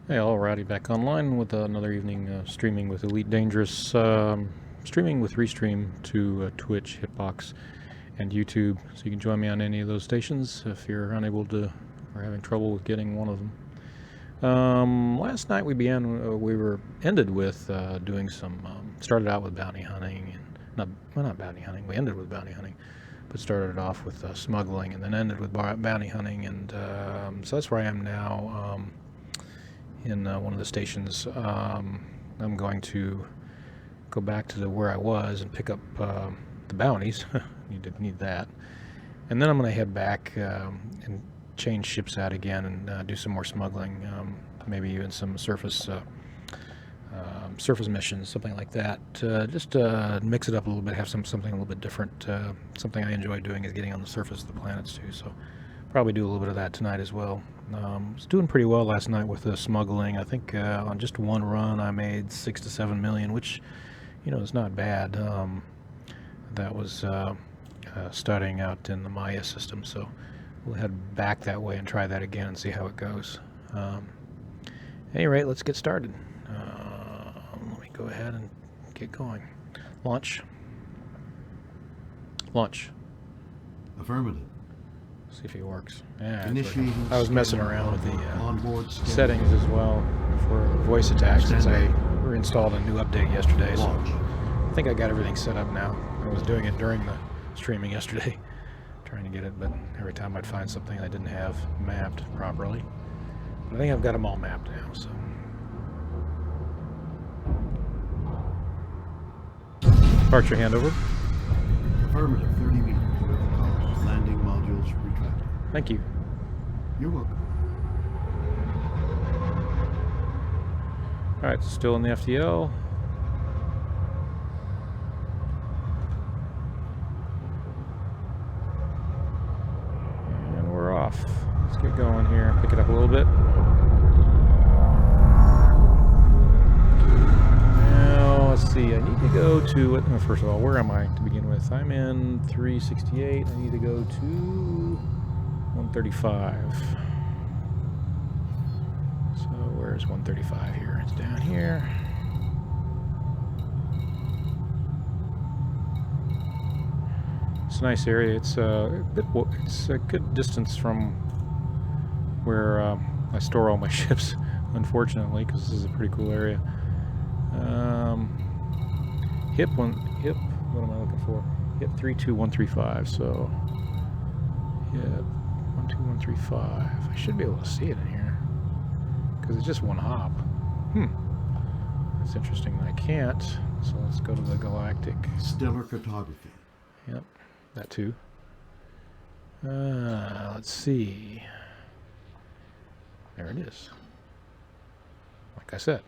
Hey, all, Rowdy back online with another evening streaming with Elite Dangerous, streaming with Restream to Twitch, Hitbox, and YouTube. So you can join me on any of those stations if you're unable to or having trouble with getting one of them. Last night we ended with doing some, started out with bounty hunting, and not bounty hunting, we ended with bounty hunting, but started it off with smuggling and then ended with bounty hunting, and so that's where I am now. In one of the stations. I'm going to go back to where I was and pick up the bounties. need that, and then I'm going to head back and change ships out again and do some more smuggling, maybe even some surface missions, something like that. Just mix it up a little bit, have something a little bit different. Something I enjoy doing is getting on the surface of the planets too. So probably do a little bit of that tonight as well. Was doing pretty well last night with the smuggling. I think on just one run I made 6 to 7 million, which, is not bad. That was studying out in the Maya system, so we'll head back that way and try that again and see how it goes. At any rate, let's get started. Let me go ahead and get going. Launch. Affirmative. See if he works. Yeah, I was messing around with the settings as well for voice attacks since I installed a new update yesterday. So I think I got everything set up now. I was doing it during the streaming yesterday, trying to get it, but every time I'd find something I didn't have mapped properly. But I think I've got them all mapped now. So departure handover. Affirmative. 30 meters. Landing modules retracted. Thank you. You're welcome. All right, still in the FTL. And we're off. Let's get going here. Pick it up a little bit. Now, let's see. I need to go to, first of all, where am I to begin with? I'm in 368. I need to go to 135. So where's 135 here? It's down here. It's a nice area. It's it's a good distance from where I store all my ships, unfortunately, because this is a pretty cool area. What am I looking for? HIP 32135. So HIP 12135. I should be able to see it in here because it's just one hop. That's interesting that I can't. So let's go to the galactic. Stellar cartography. Yep, that too. Let's see. There it is. Like I said.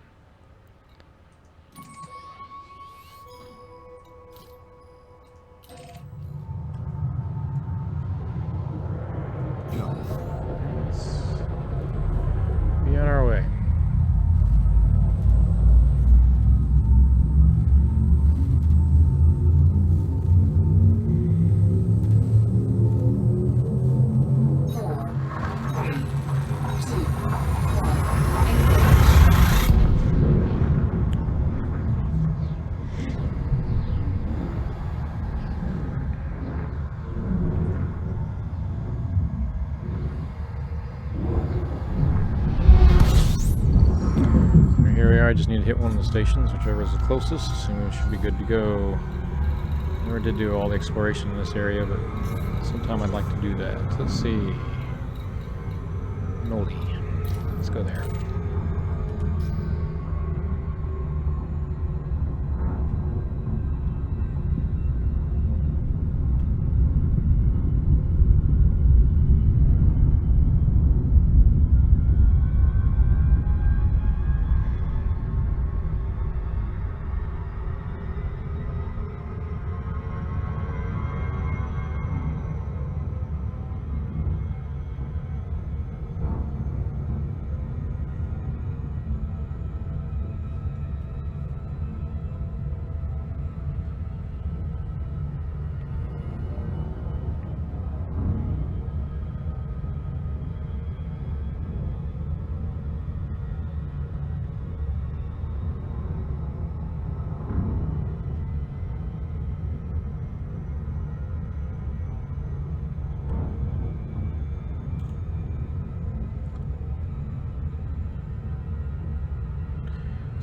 Be on our way. I just need to hit one of the stations, whichever is the closest, and we should be good to go. Never did do all the exploration in this area, but sometime I'd like to do that. Let's see. Noli. Let's go there.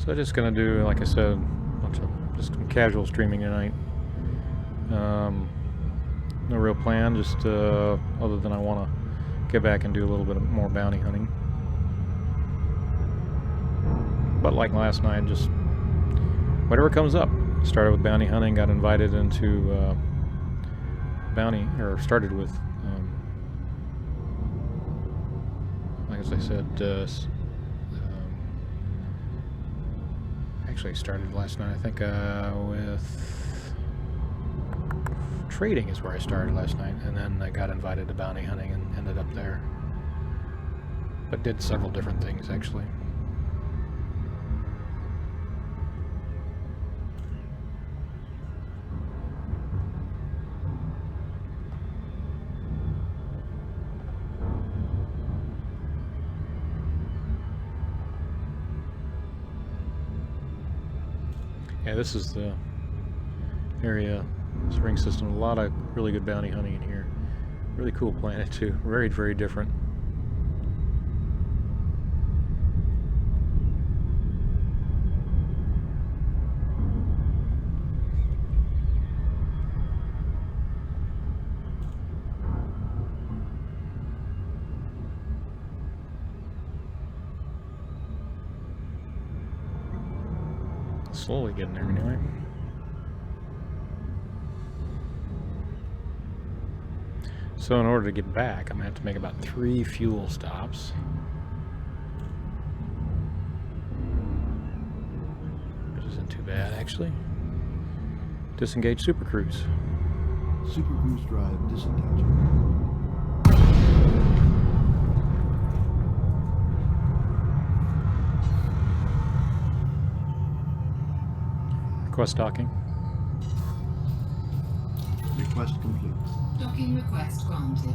So just gonna do, like I said, just some casual streaming tonight. No real plan, just other than I want to get back and do a little bit more bounty hunting. But like last night, just whatever comes up. Started with bounty hunting, got invited into started with, like as I said, actually started last night, I think, with trading is where I started last night, and then I got invited to bounty hunting and ended up there. But did several different things, actually. Yeah, this is the area, this ring system. A lot of really good bounty hunting in here. Really cool planet too. Very, very different. Slowly getting there anyway. So in order to get back, I'm going to have to make about 3 fuel stops. Which isn't too bad, actually. Disengage Super Cruise. Super Cruise drive disengaged. Request docking. Request complete. Docking request granted.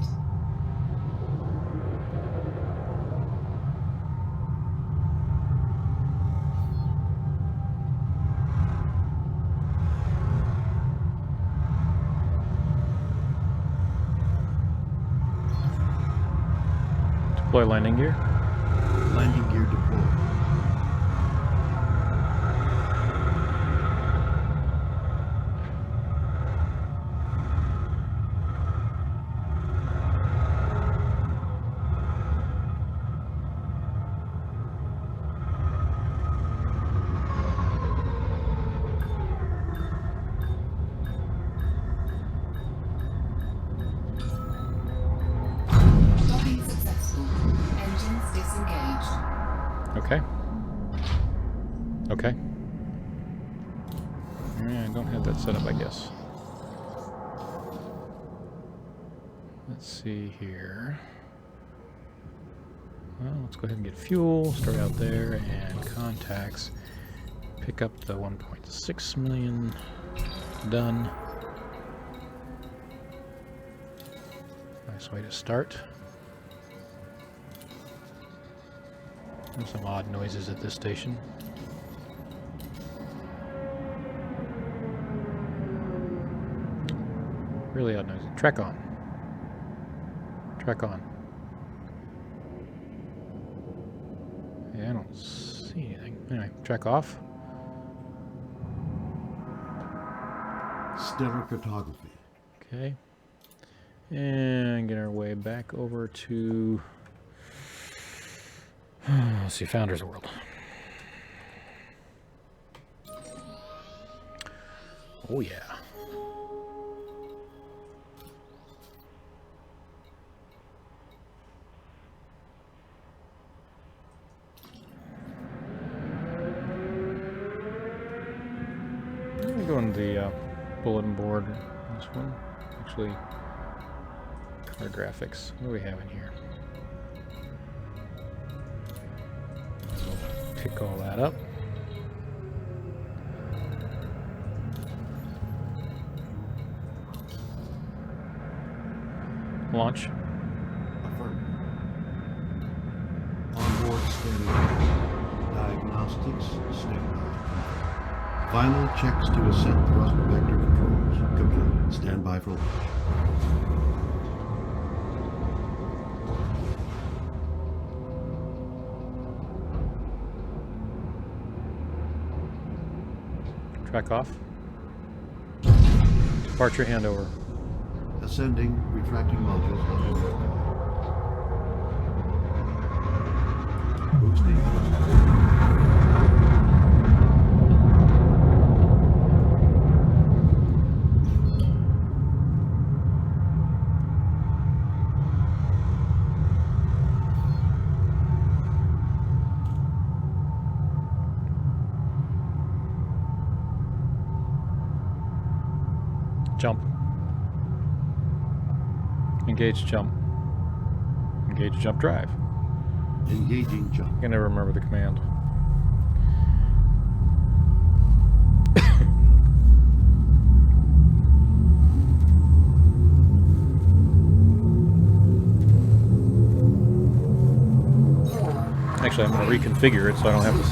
Deploy landing gear. Landing gear deployed. Docking successful. Engines disengaged. Okay. Okay. Yeah, I don't have that set up, I guess. Let's see here. Well, let's go ahead and get fuel, start out there, and contacts. Pick up the 1.6 million. Done. Nice way to start. There's some odd noises at this station. Really odd noises. Trek on. Trek on. Yeah, I don't see anything. Anyway, trek off. Stellar cartography. Okay. And get our way back over to, let's see, Founders World. Oh yeah. Let me go on the bulletin board. This one, actually, car graphics. What do we have in here? Pick all that up. Launch. Affirmative. Onboard standing by. Diagnostics standby. Final checks to ascent thrust vector controls complete. Stand by for launch. Track off. Departure handover. Ascending, retracting modules on your car. Boosting thrust. Jump. Engage jump. Engage jump drive. Engaging jump. I can never remember the command. Actually, I'm going to reconfigure it so I don't have to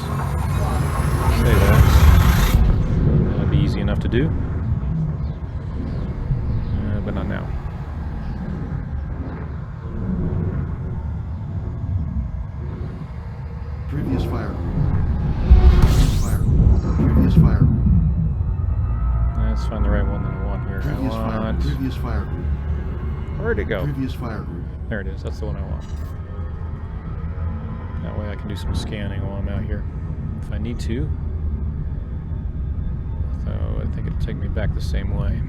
say that. That'd be easy enough to do. But not now. Previous fire group. Previous fire group. Previous fire group. Let's find the right one that I want here. Previous fire group. Previous fire group. Where'd it go? Previous fire group. There it is. That's the one I want. That way I can do some scanning while I'm out here, if I need to. So I think it'll take me back the same way.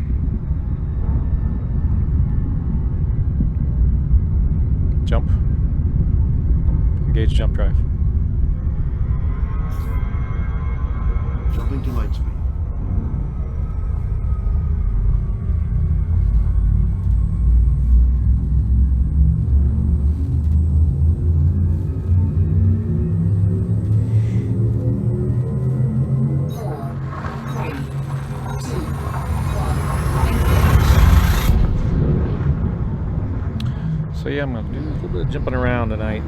Jump. Engage jump drive. Jumping to light speed. So yeah, I'm going to do a little bit of jumping around tonight.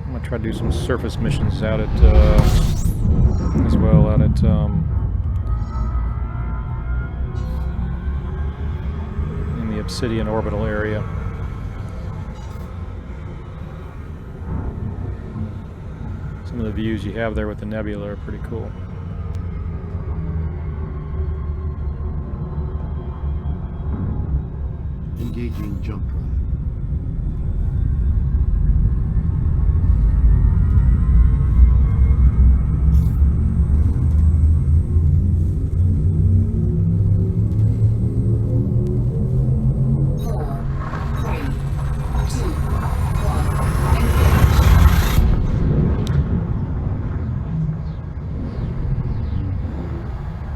I'm going to try to do some surface missions out at, as well, out at, in the Obsidian orbital area. Some of the views you have there with the nebula are pretty cool. Engaging jump drive.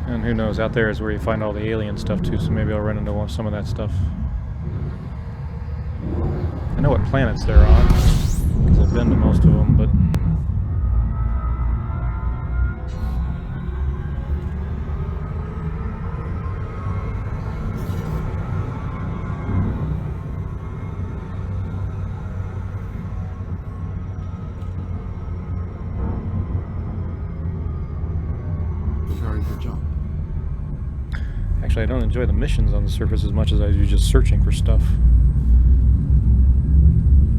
And who knows, out there is where you find all the alien stuff too, so maybe I'll run into some of that stuff. I know what planets they're on, because I've been to most of them, but... Preparing for jump. Actually, I don't enjoy the missions on the surface as much as I do just searching for stuff.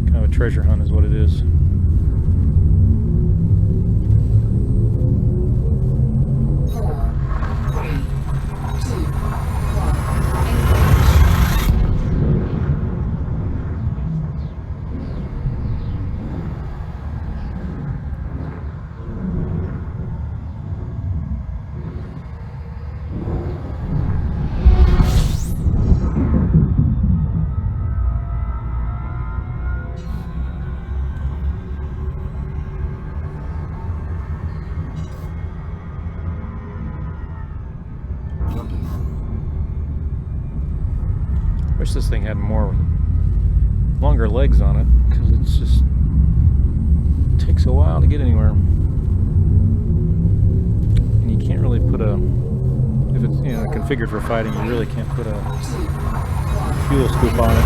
Kind of a treasure hunt is what it is. 4, 3, 2, engage. Jumping. Wish this thing had longer legs on it, because it's just takes a while to get anywhere. And you can't really put a, if it's configured for fighting, you really can't put a fuel scoop on it,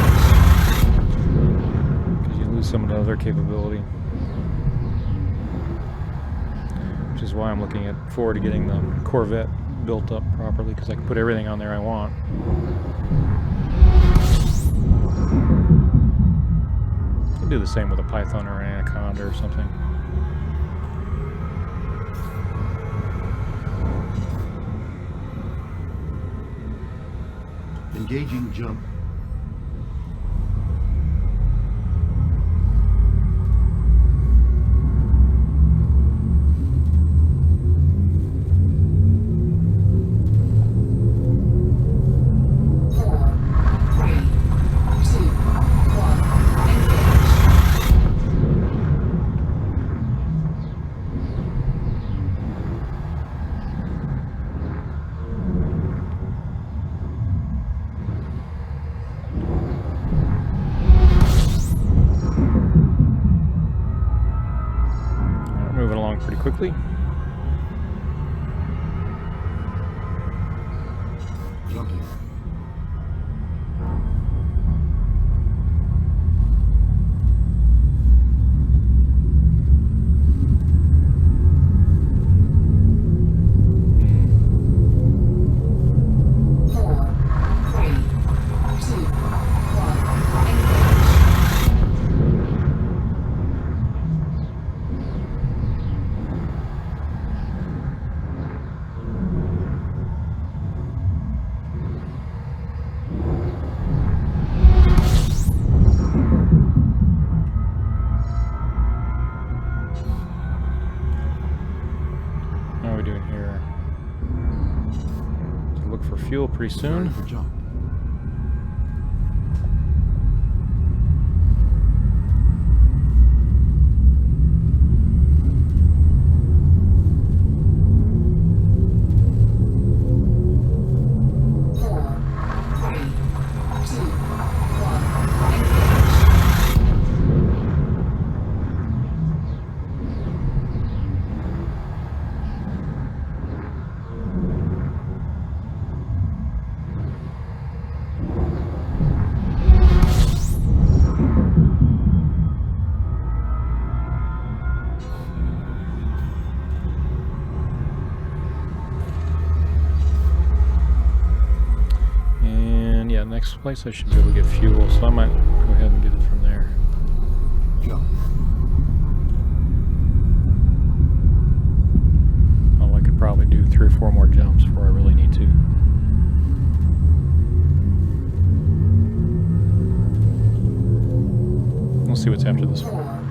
because you lose some of the other capability. Which is why I'm looking forward to getting the Corvette built up properly, because I can put everything on there I want. I can do the same with a Python or an anaconda or something. Engaging jump. Moving along pretty quickly. Jumping. How are we doing here? So look for fuel pretty soon. Preparing for jump. And yeah, next place I should be able to get fuel, so I might go ahead and get it from there. Jump. Oh, I could probably do 3 or 4 more jumps before I really need to. We'll see what's after this one.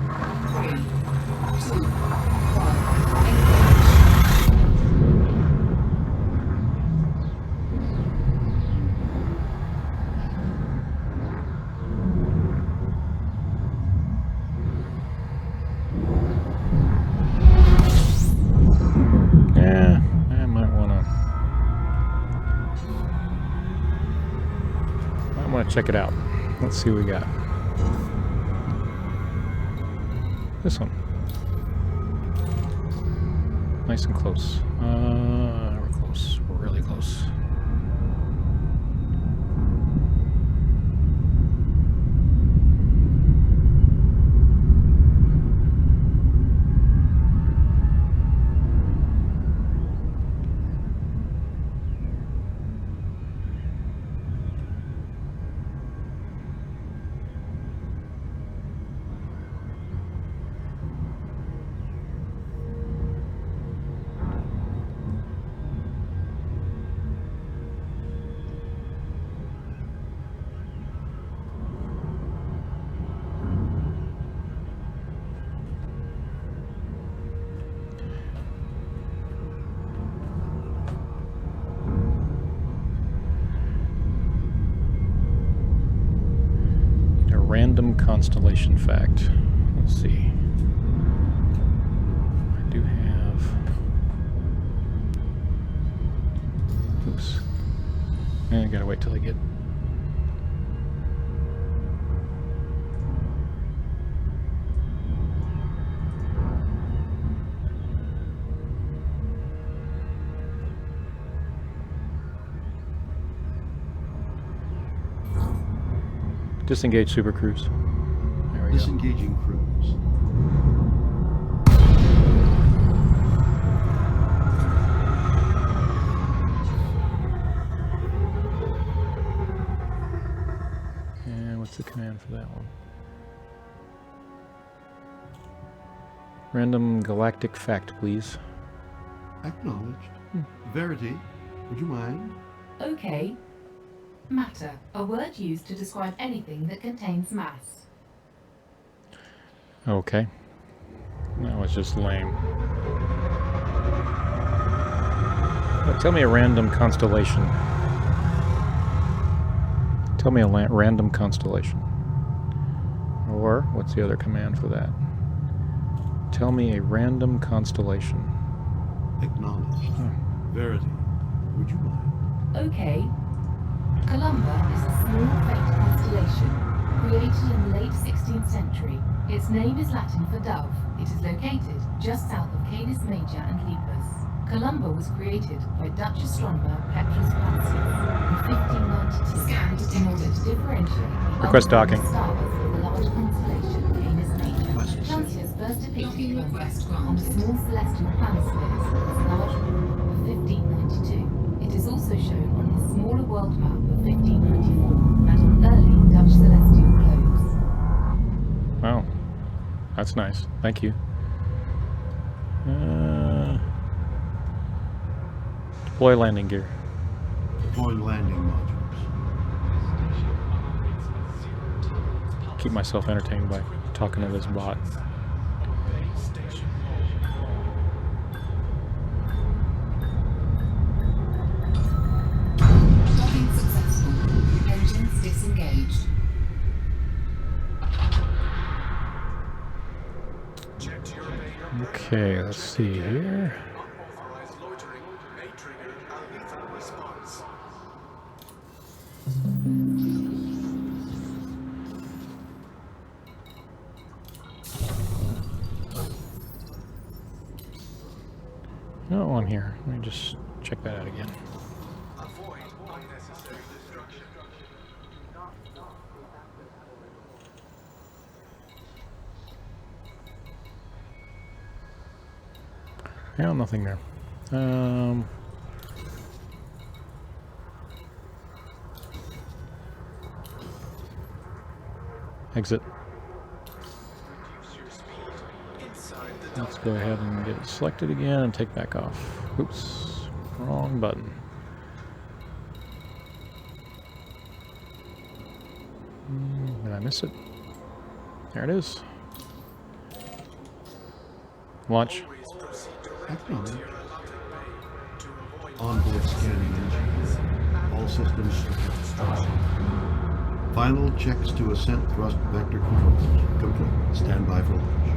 Yeah, I might want to check it out. Let's see what we got. This one. Nice and close. We're close. We're really close. Random constellation fact. Let's see. I do have. Oops. I gotta wait till I get. Disengage Super Cruise. There we go. Disengaging cruise. And what's the command for that one? Random galactic fact, please. Acknowledged. Verity, would you mind? Okay. Matter, a word used to describe anything that contains mass. Okay. That was just lame. Tell me a random constellation. Tell me a random constellation. Or, what's the other command for that? Tell me a random constellation. Acknowledged. Verity, would you mind? Okay. Columba is a small faint constellation created in the late 16th century. Its name is Latin for dove. It is located just south of Canis Major and Lepus. Columba was created by Dutch astronomer Petrus Plancius in 1592 in order to differentiate the Request docking. stars of the large constellation Canis Major. Plancius first depicted Columba on the small celestial planispheres of his large group of 1592. It is also shown on his smaller world map of 1594 and on early Dutch celestial globes. Oh, that's nice. Thank you. Deploy landing gear. Deploying landing modules. Keep myself entertained by talking to this bot. Docking successful. Engines disengaged. Okay, let's see here. No one here. Let me just check that out again. Avoid unnecessary destruction. Yeah, nothing there. Exit. Let's go ahead and get it selected again and take back off. Oops, wrong button. Did I miss it? There it is. Launch. Acknowledged. Onboard scanning engine. All systems secure. Final checks to ascent thrust vector controls complete. Stand by for launch.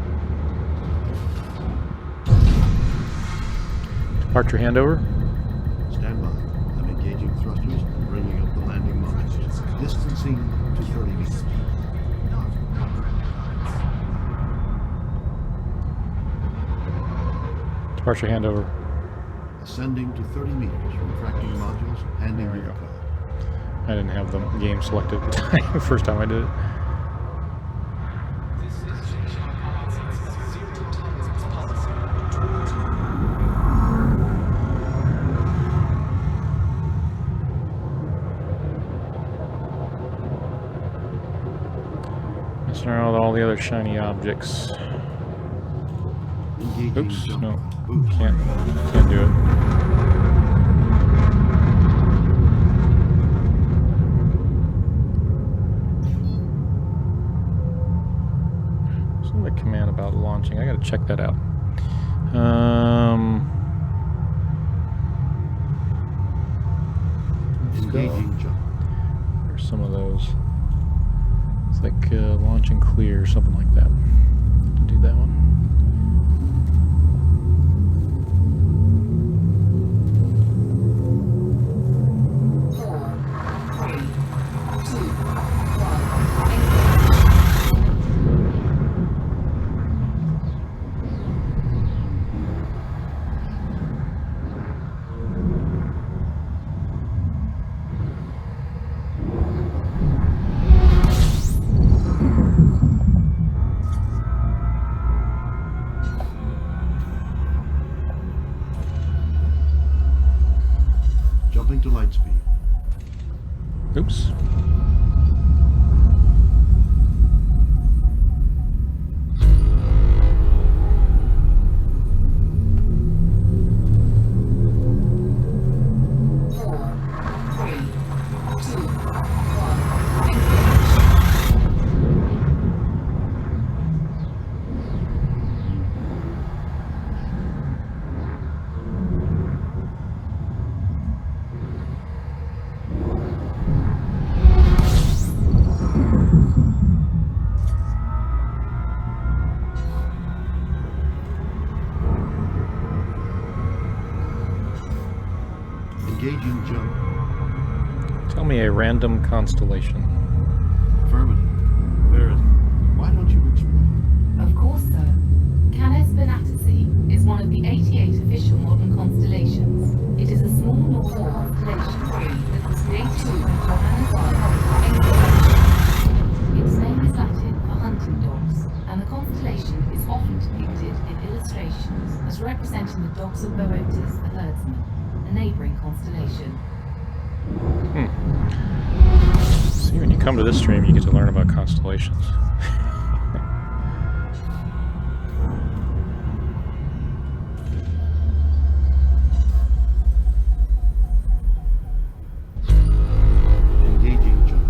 Departure handover. Stand by. I'm engaging thrusters and bringing up the landing modules. Distancing to 30 meters. Departure handover. Ascending to 30 meters. Retracting modules. Handing There we you the go. code. I didn't have the game selected at the time, the first time I did it. Messing around with all the other shiny objects. Engaging Oops, jump no, pod. Boost. can't do it. Some command about launching. I gotta check that out. Let's go. Engaging jump. There's some of those. It's like launch and clear, something like that. Do that one. Jumping to light speed. Oops. me a random constellation. Affirmative. Verity. Why don't you explain? Of course, sir. Canis Venatici is one of the 88 official modern constellations. It is a small northern constellation that was created by Johannes Its name is Latin for hunting dogs, and the constellation is often depicted in illustrations as representing the dogs of Boötis the herdsman, a neighboring constellation. See, when you come to this stream, you get to learn about constellations. Engaging jump.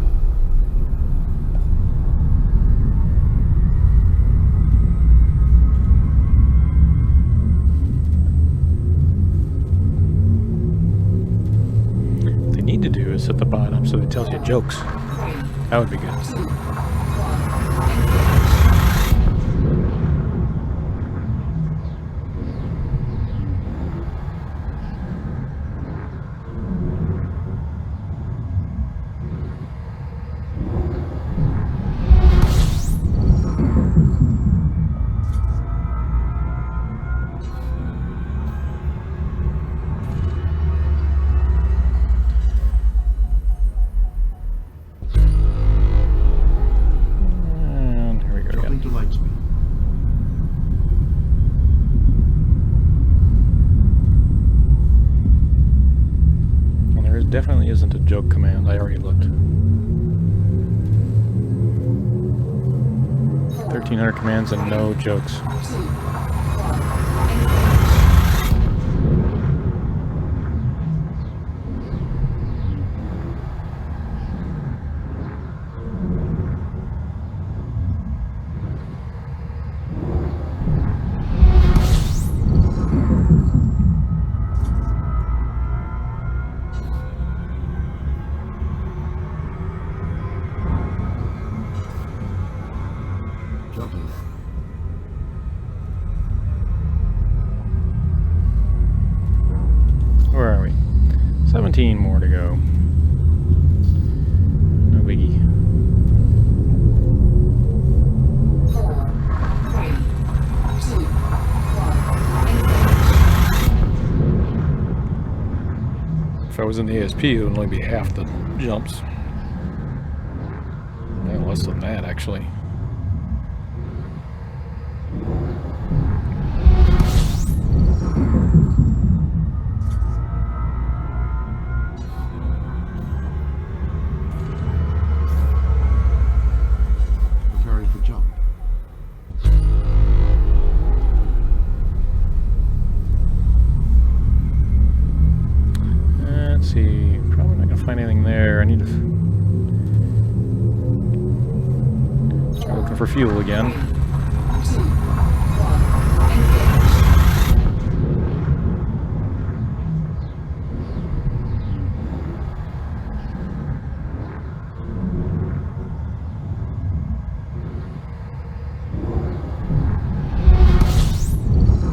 What they need to do is at the bottom so it tells you jokes. That would be good. And here we go Jumping again. to light speed. Well, there definitely isn't a joke command. I already looked. 1,300 commands and no jokes. Jumping. Where are we? 17 more to go. No biggie. 4, 3, 2, 1. If I was in the ASP, it would only be half the jumps. Yeah, less than that, actually. Preparing for jump. Let's see. Probably not gonna find anything there. I need to start looking for fuel again. 2, 1. Engage.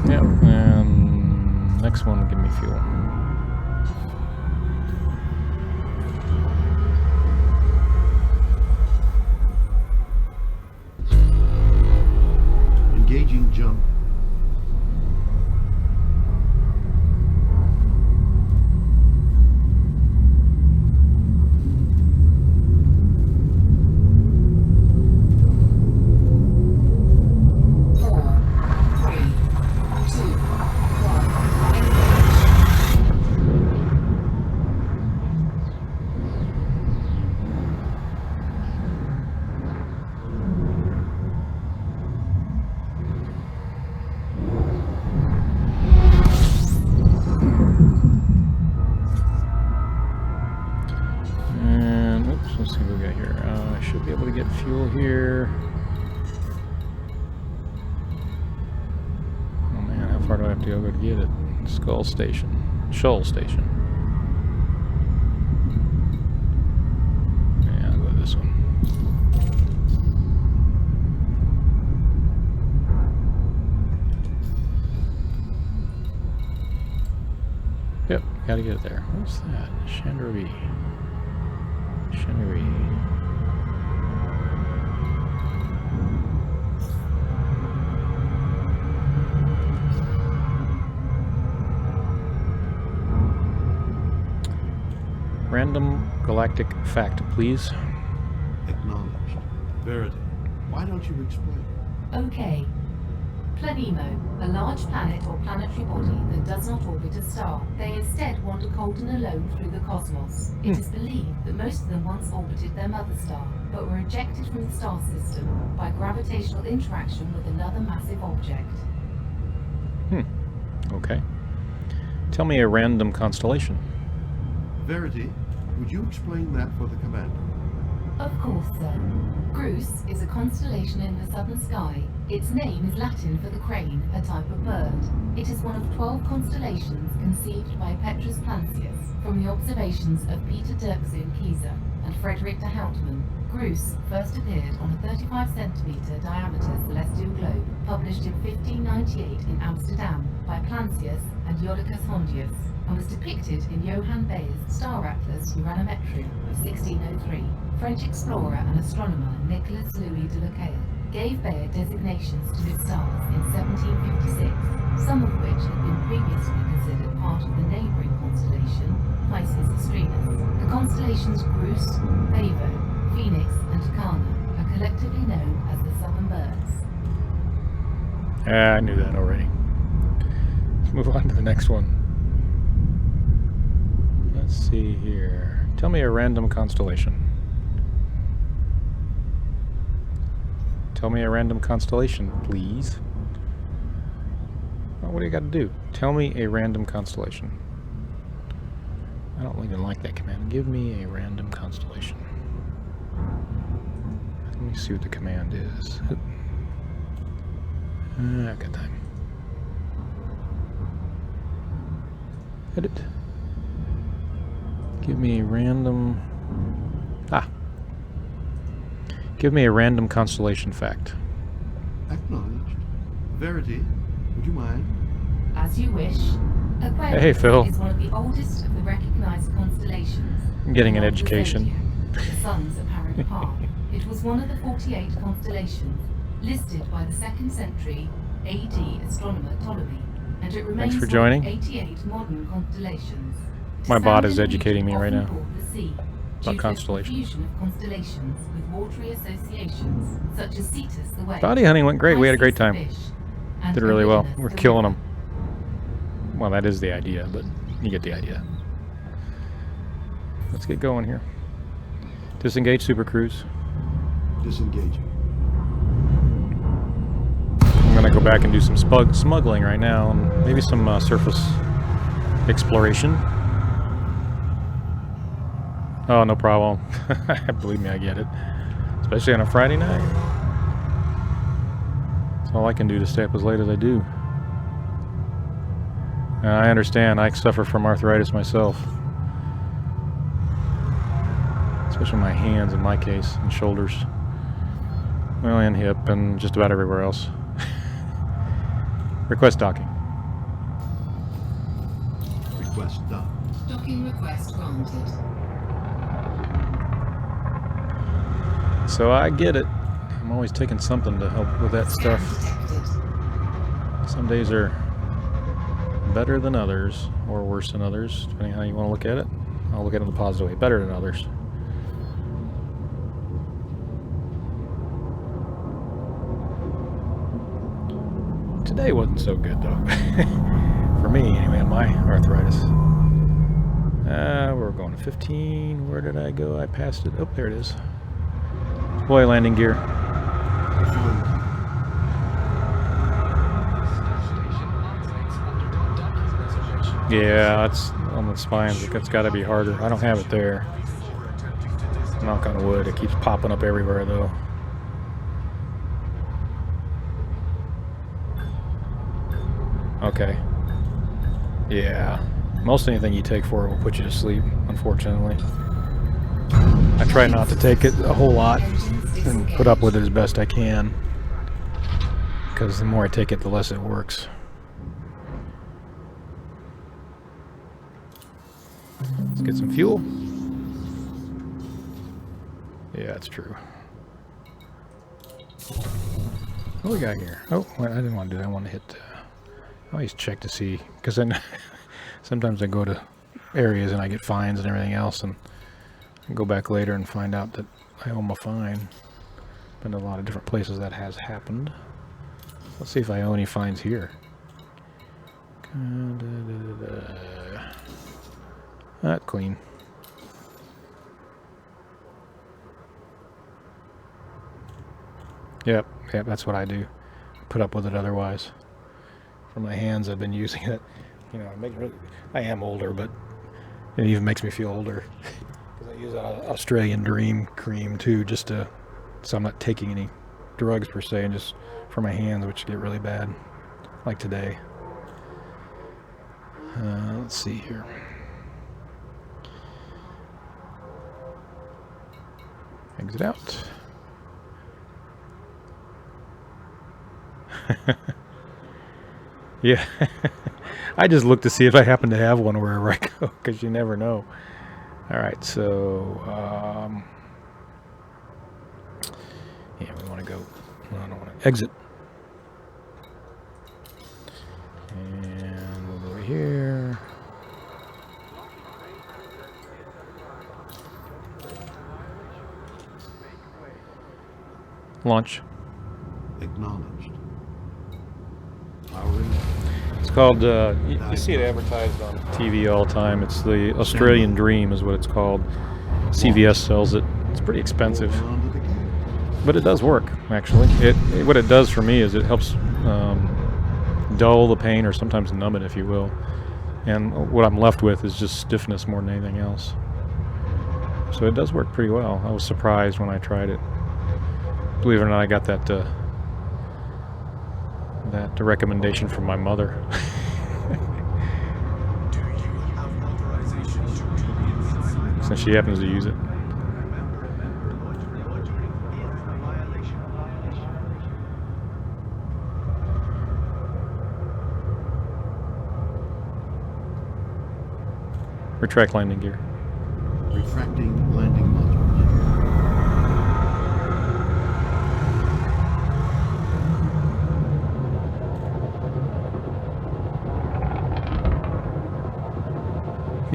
Yep, and next one will give me fuel. Engaging jump. And oops, let's see what we got here. I should be able to get fuel here. Oh man, how far do I have to go to get it? Skull Station. Shoal Station. Yeah, I'll go to this one. Yep, gotta get it there. What's that? RowdyMrB. Shimmery. Random galactic fact, please. Acknowledged. Verity. Why don't you explain? Okay. Planemo, a large planet or planetary body that does not orbit a star. They instead wander cold and alone through the cosmos. It is believed that most of them once orbited their mother star, but were ejected from the star system by gravitational interaction with another massive object. Okay. Tell me a random constellation. Verity, would you explain that for the commander? Of course, sir. Grus is a constellation in the southern sky. Its name is Latin for the crane, a type of bird. It is one of 12 constellations conceived by Petrus Plancius from the observations of Peter Dirkzee-Kieser and Frederick de Houtman. Grus first appeared on a 35-centimeter diameter celestial globe, published in 1598 in Amsterdam by Plancius and Jodocus Hondius, and was depicted in Johann Bayer's Star Atlas Uranometrium of 1603. French explorer and astronomer Nicolas Louis de Lacaille gave Bayer designations to his stars in 1756, some of which had been previously considered part of the neighbouring constellation Pisces Extremis. The constellations Grus, Bevo, Phoenix, and Tucana are collectively known as the Southern Birds. I knew that already. Let's move on to the next one. Let's see here. Tell me a random constellation. Tell me a random constellation, please. Well, what do you got to do? Tell me a random constellation. I don't even like that command. Give me a random constellation. Let me see what the command is. I've got time. Edit. Give me a random... Give me a random constellation fact. Acknowledged. Verity, would you mind? As you wish. Aquarius Hey, Phil. is one of the oldest of the recognized constellations. I'm getting an Along the education. zodiac, the sun's apparent path. It was one of the 48 constellations listed by the 2nd century AD astronomer Ptolemy, and it remains for one joining. of 88 modern constellations. My bot Sound is in educating me region right often now called the sea, about due to constellations. the fusion of constellations with watery associations, such as Cetus the whale, Bounty hunting went great. We had a great Pisces time. the fish, and Did really well. Eridanus We're the killing river. them. Well, that is the idea, but you get the idea. Let's get going here. Disengage Super Cruise. Disengaging. I'm gonna go back and do some smuggling right now, and maybe some surface exploration. Oh, no problem. Believe me, I get it. Especially on a Friday night. That's all I can do to stay up as late as I do. I understand. I suffer from arthritis myself. Especially my hands in my case, and shoulders. Well, and hip, and just about everywhere else. Request docking. Request done. Docking request granted. So I get it. I'm always taking something to help with that stuff. Detected. Some days are better than others, or worse than others, depending on how you want to look at it. I'll look at it in the positive way. Better than others. Today wasn't so good, though. For me, anyway, on my arthritis. We're going to 15. Where did I go? I passed it. Oh, there it is. Boy, landing gear. Yeah, that's on the spines. That's got to be harder. I don't have it there. Knock on wood. It keeps popping up everywhere, though. Okay. Yeah. Most anything you take for it will put you to sleep, unfortunately. I try not to take it a whole lot and put up with it as best I can. Because the more I take it, the less it works. Let's get some fuel. Yeah, that's true. What do we got here? Oh, wait, I didn't want to do that. I want to hit... I always check to see, because then sometimes I go to areas and I get fines and everything else, and I go back later and find out that I owe them a fine. Been to a lot of different places that has happened. Let's see if I owe any fines here. That's clean. Yep, that's what I do. Put up with it otherwise. For my hands, I've been using it. You know, I am older, but it even makes me feel older. Because I use Australian Dream cream too, just to, so I'm not taking any drugs per se, and just for my hands, which get really bad, like today. Let's see here. Exit out. Yeah, I just look to see if I happen to have one wherever I go, because you never know. All right, so yeah, we want to go. I don't want to exit, and we'll go over here. Launch. Acknowledged. It's called, you see it advertised on TV all the time. It's the Australian Dream is what it's called. CVS sells it. It's pretty expensive, but it does work, actually. What it does for me is it helps dull the pain, or sometimes numb it, if you will. And what I'm left with is just stiffness more than anything else. So it does work pretty well. I was surprised when I tried it. Believe it or not, I got that recommendation from my mother. Do you have authorization to Since she happens to use it. Retract landing gear. Retracting landing modules.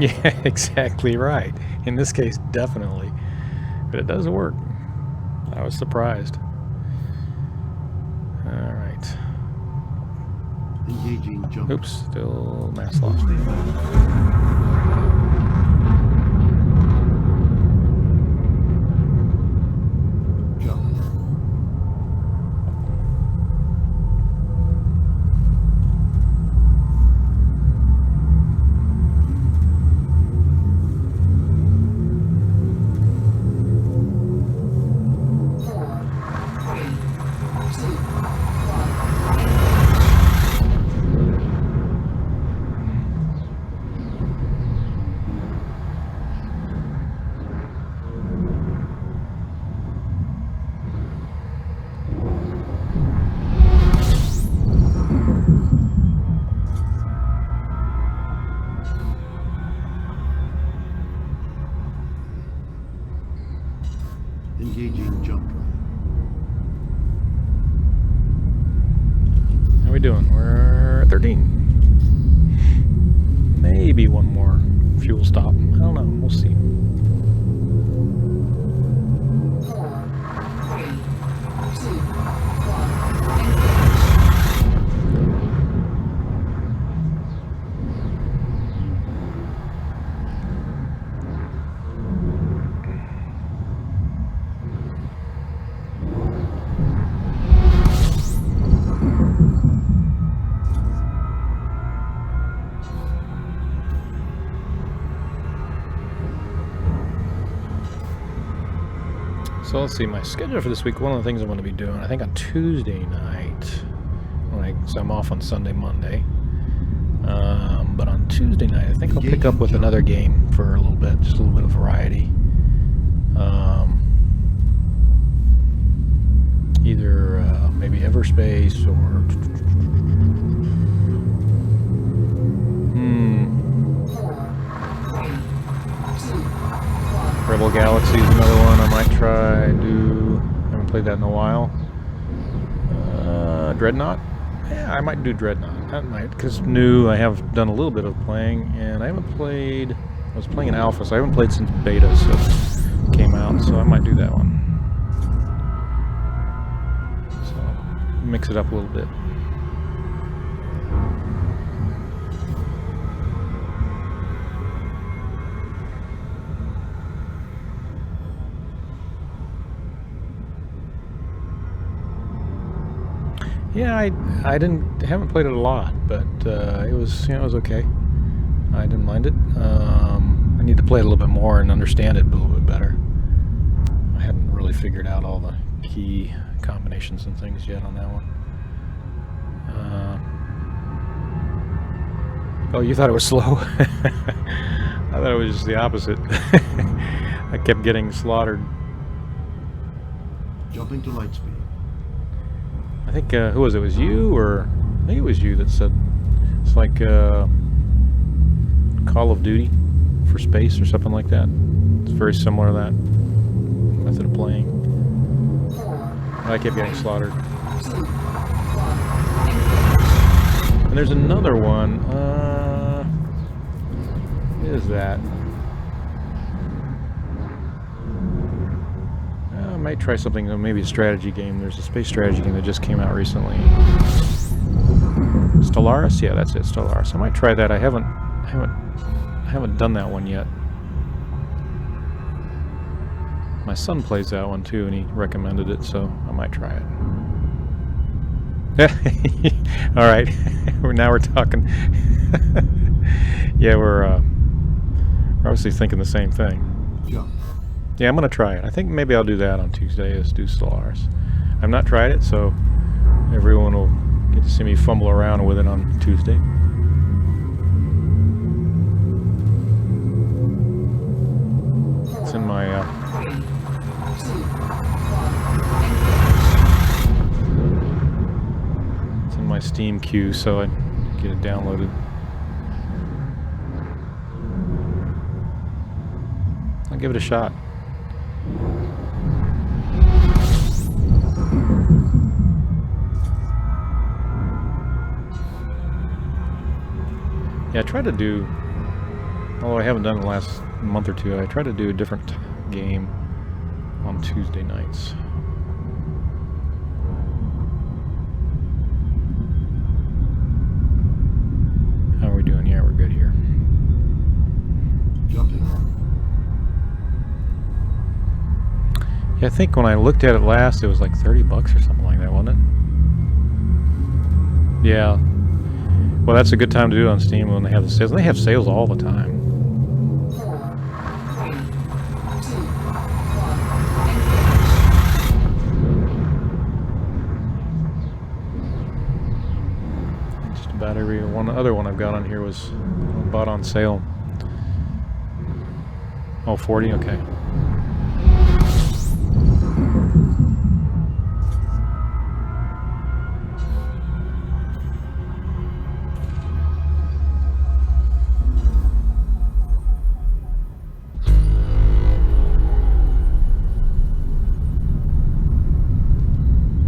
Yeah, exactly right. In this case, definitely. But it does work. I was surprised. All right. Engaging jump. Oops, still mass loss. Jump. Engaging jump drive. How we doing? We're at 13. Maybe one more fuel stop. I don't know. We'll see. 4, 3, 2, So let's see, my schedule for this week, one of the things I'm going to be doing, I think on Tuesday night, so I'm off on Sunday, Monday, but on Tuesday night, I think I'll pick up with another game for a little bit, just a little bit of variety. Either maybe Everspace or... Rebel Galaxy is another one I might try. Haven't played that in a while. Dreadnought? Yeah, I might do Dreadnought. That might, because new. I have done a little bit of playing, and I haven't played. I was playing in alpha, so I haven't played since beta, so it came out. So I might do that one. So mix it up a little bit. Yeah, I haven't played it a lot, but it was okay. I didn't mind it. I need to play it a little bit more and understand it a little bit better. I hadn't really figured out all the key combinations and things yet on that one. Oh, you thought it was slow? I thought it was just the opposite. I kept getting slaughtered. Jumping to light speed. I think, who was it? Was you, or I think it was you that said it's like Call of Duty for space or something like that. It's very similar to that method of playing. I kept getting slaughtered. And there's another one. What is that? I might try something, maybe a strategy game. There's a space strategy game that just came out recently. Stellaris? Yeah, that's it, Stellaris. I might try that. I haven't done that one yet. My son plays that one too, and he recommended it, so I might try it. All right, now we're talking. Yeah, we're obviously thinking the same thing. Jump. Yeah, I'm gonna try it. I think maybe I'll do that on Tuesday. Is do Stellaris. I've not tried it, so everyone will get to see me fumble around with it on Tuesday. It's in my Steam queue, so I get it downloaded. I'll give it a shot. Yeah, I tried to do, although I haven't done it the last month or two, I tried to do a different game on Tuesday nights. How are we doing? Yeah, we're good here. Jumping. Yeah, I think when I looked at it last, it was like $30 or something like that, wasn't it? Yeah. Well, that's a good time to do it on Steam when they have the sales. And they have sales all the time. Just about every other one I've got on here was bought on sale. Oh, 40? Okay.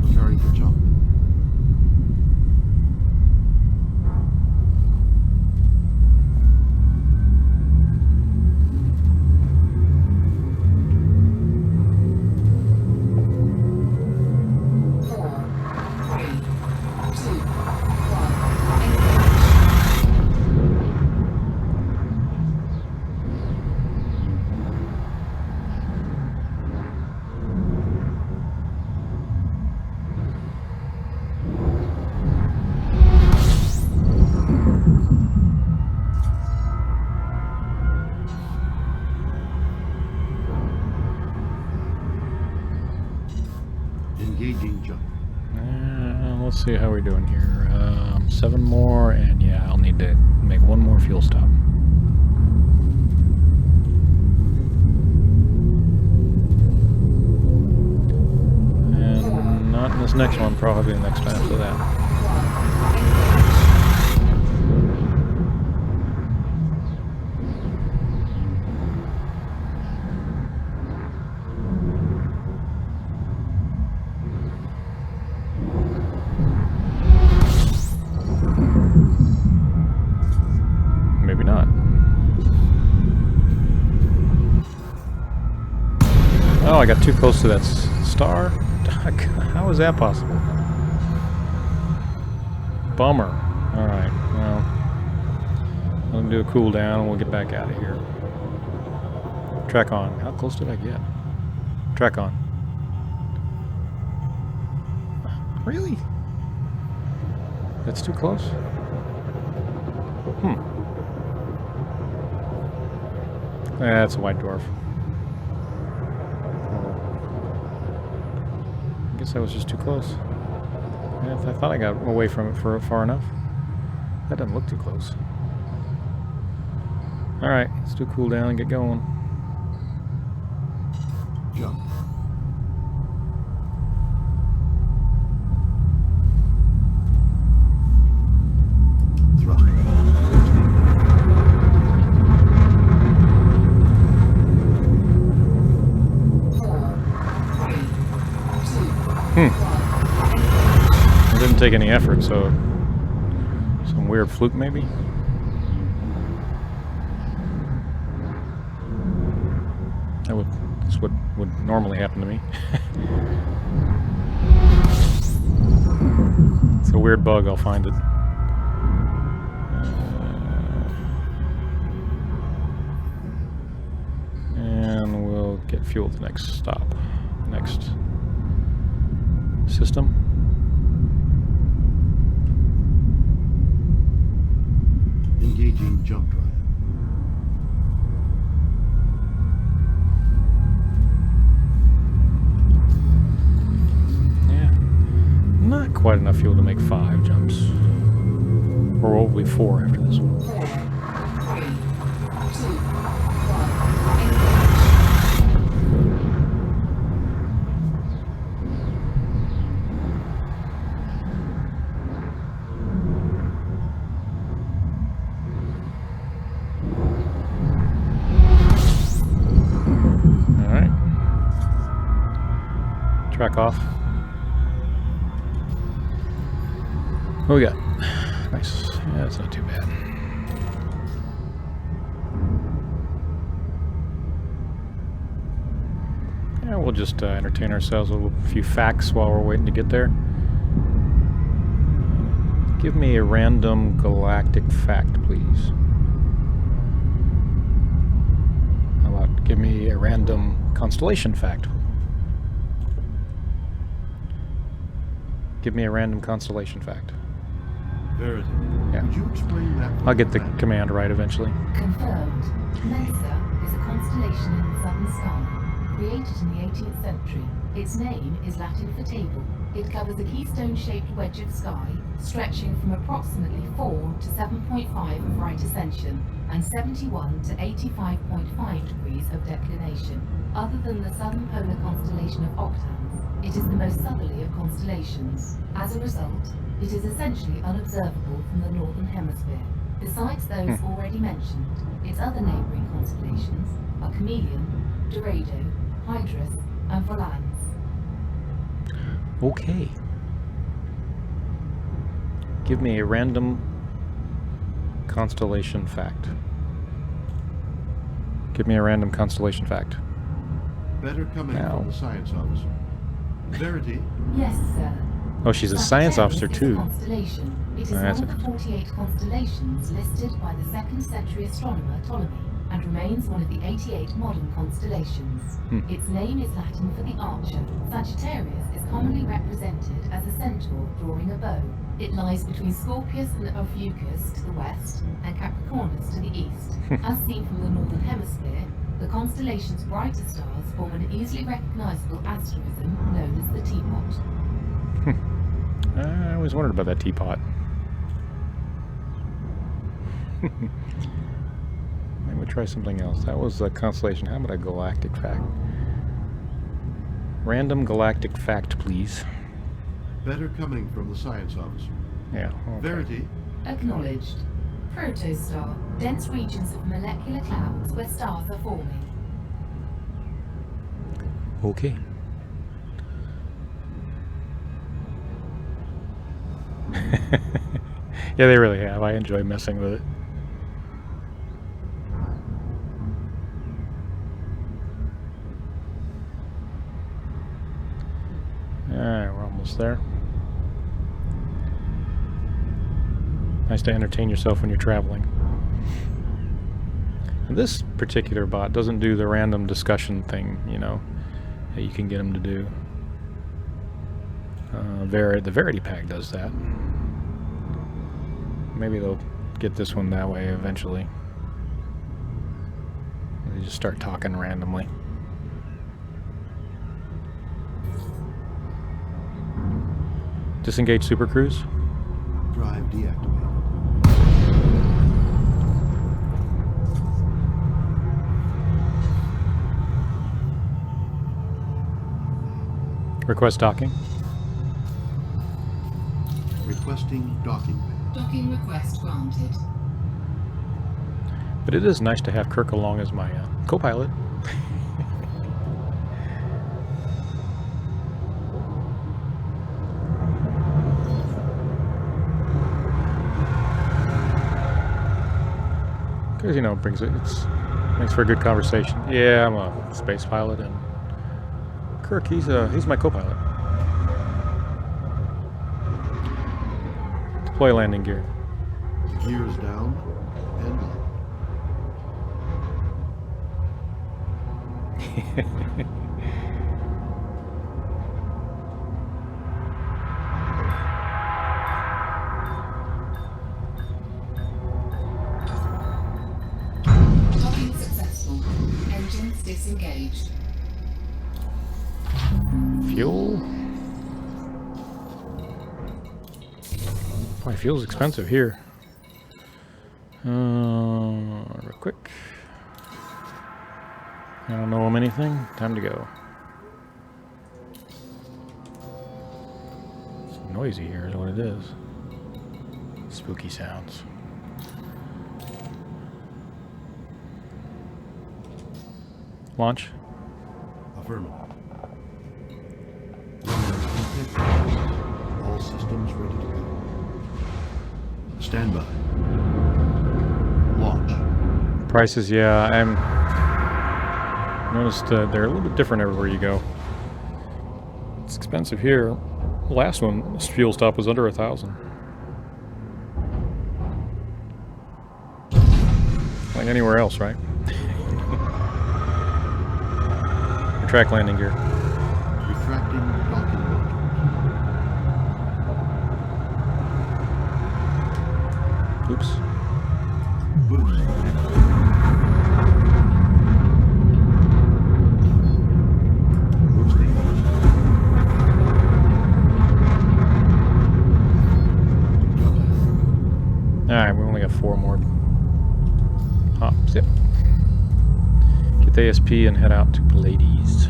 Preparing for jump. Engaging jump. Let's see how we're doing here. 7 more, and yeah, I'll need to make 1 more fuel stop. And not in this next one, probably the next time after that. Oh, I got too close to that star? How is that possible? Bummer. Alright, well. Let me do a cooldown and we'll get back out of here. Track on. How close did I get? Track on. Really? That's too close? That's a white dwarf. I guess I was just too close. Yeah, I thought I got away from it for far enough. That doesn't look too close. Alright, let's do a cooldown and get going. Jump. Thrust. 4, 3, 2, 1. It didn't take any effort, so some weird fluke maybe? That's what would normally happen to me. It's a weird bug, I'll find it. And we'll get fuel at the next stop. Next system. Engaging jump drive. Yeah. Not quite enough fuel to make 5 jumps. Or hopefully 4 after this one. 4, 3, 2, 1. Alright. Track off. What we got? Nice. Yeah, that's not too bad. Yeah, we'll just entertain ourselves with a few facts while we're waiting to get there. Give me a random galactic fact, please. How about give me a random constellation fact? Give me a random constellation fact. Verity. Yeah. Would you explain that? I'll get the command right eventually. Confirmed. Mensa is a constellation in the southern sky, created in the 18th century. Its name is Latin for table. It covers a keystone-shaped wedge of sky, stretching from approximately 4 to 7.5 of right ascension and 71 to 85.5 degrees of declination. Other than the southern polar constellation of Octans, it is the most southerly of constellations. As a result, it is essentially unobservable from the northern hemisphere. Besides those already mentioned, its other neighbouring constellations are Chameleon, Dorado, Hydrus, and Volans. Okay. Give me a random constellation fact. Give me a random constellation fact. Better coming Now. from the science officer. Verity. Yes, sir. Oh, she's a science officer Sagittarius is a too. constellation. It is Oh, one that's of the 48 constellations listed by the 2nd century astronomer Ptolemy, and remains one of the 88 modern constellations. Its name is Latin for the archer. Sagittarius is commonly represented as a centaur drawing a bow. It lies between Scorpius and Ophiuchus to the west, and Capricornus to the east. As seen from the northern hemisphere, the constellation's brighter stars form an easily recognizable asterism known as the teapot. I always wondered about that teapot. Maybe we'll try something else. That was a constellation. How about a galactic fact? Random galactic fact, please. Better coming from the science officer. Yeah. Okay. Verity. Acknowledged. Protostar. Dense regions of molecular clouds where stars are forming. Okay. Yeah, they really have. I enjoy messing with it. Alright, we're almost there. Nice to entertain yourself when you're traveling. And this particular bot doesn't do the random discussion thing, you know, that you can get them to do. The Verity Pack does that. Maybe they'll get this one that way eventually. They just start talking randomly. Disengage Super Cruise. Drive deactivated. Request docking. Requesting docking bay. Docking request granted. But it is nice to have Kirk along as my co-pilot. Because, you know, makes for a good conversation. Yeah, I'm a space pilot, and Kirk, he's my co-pilot. Deploy landing gear. Gears down and up. Docking successful. Engines disengaged. Fuel? Boy, fuel's expensive here. Real quick. I don't know anything. Time to go. It's noisy here is what it is. Spooky sounds. Launch. Affirmative. Runner all systems ready to go. Stand by. Launch. Prices, yeah, I'm noticed they're a little bit different everywhere you go. It's expensive here. The last one, this fuel stop was under 1,000. Like anywhere else, right? Retract landing gear. Retracting docking modules. Oops. Boost. Boosting. Alright, we only got 4 more hops. Yep. Get the ASP and head out to Pallades.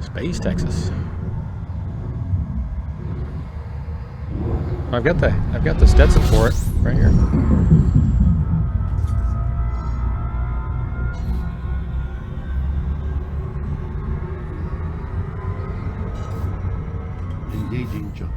Space, Texas. I've got the Stetson for it right here. Engaging jump.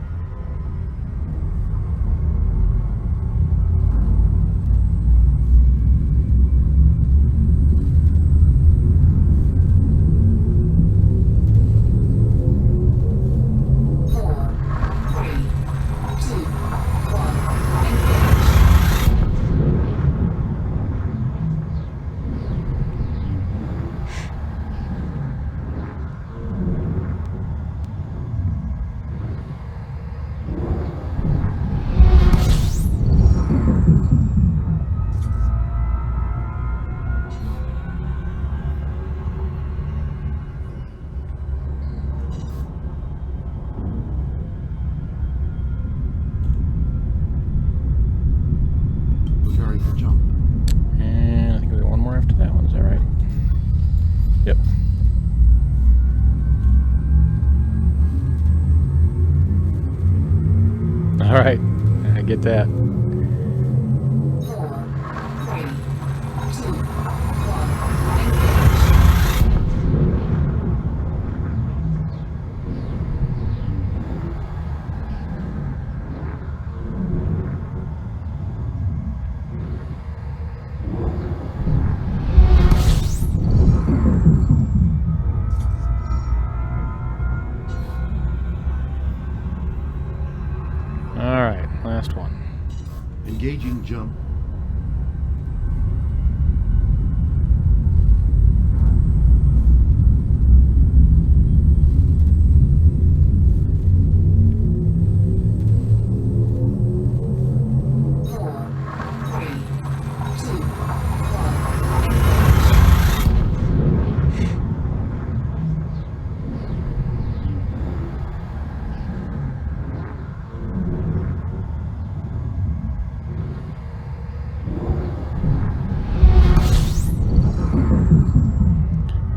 Preparing for jump. And I think we got one more after that one. Is that right? Yep. All right. I get that. 4, 3, 2, 1, Engaging jump.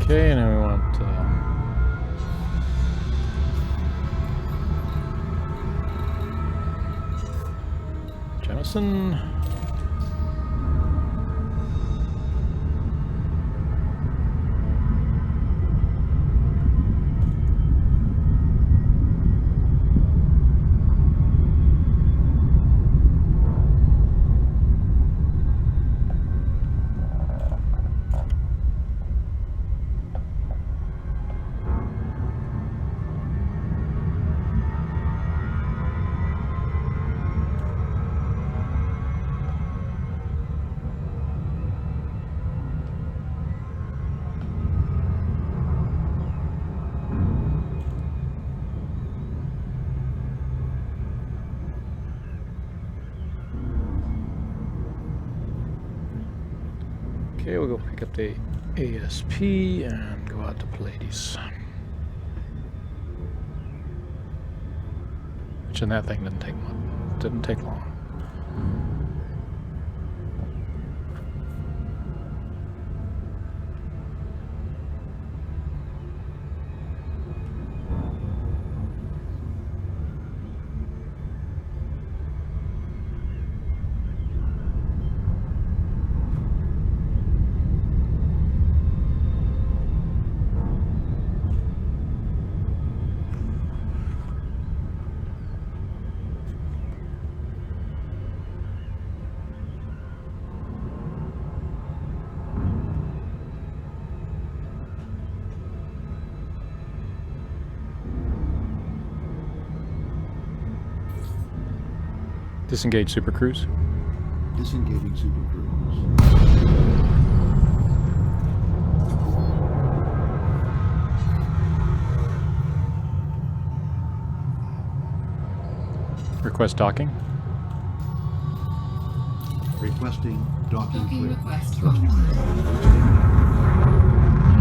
Okay, now we want Jemison. Okay, we'll go pick up the ASP and go out to Pallades. Which in that thing didn't take much. Didn't take long. Disengage Super Cruise. Disengaging Super Cruise. Request docking. Requesting docking Docking clear. request. And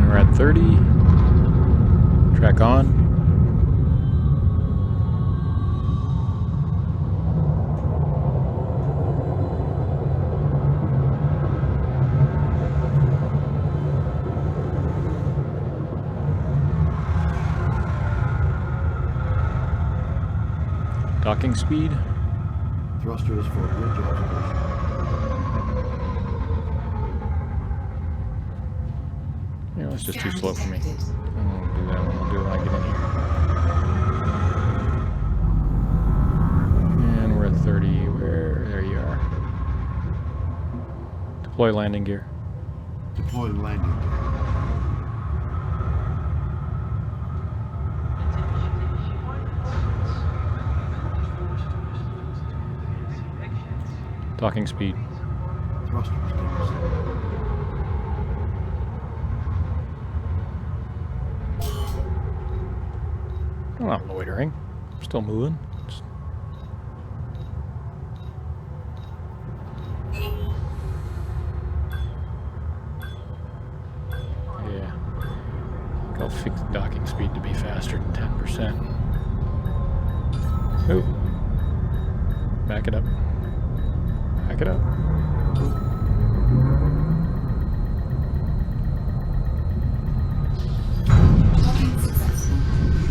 we're at 30. Track on. Docking speed. Thrusters for bridge observation. Yeah, that's just too slow for me. Detected. I won't do that one. I'll do it when I get in here. And we're at 30. Where? There you are. Deploy landing gear. Deploying landing gear. Docking speed. Thrusters decreasing. I'm not loitering. I'm still moving. Yeah. I'll fix docking speed to be faster than 10%. Oop. Back it up. Back it up. Docking successful.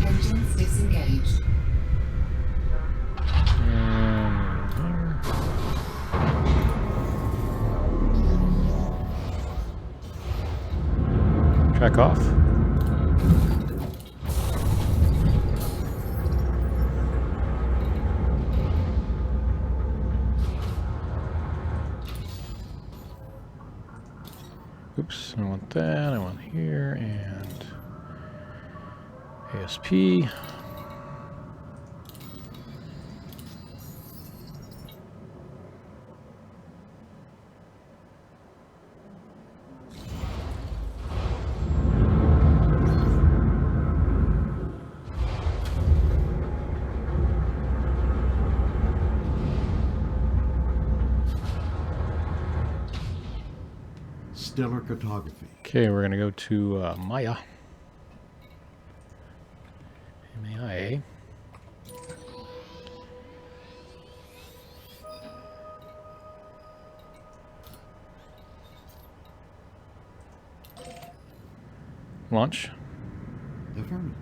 Engines disengaged. And there. Track off. Oops, I want that, I want here, and ASP. stellar cartography. Okay, we're gonna go to Maya. M-A-I-A. Launch. Affirmative.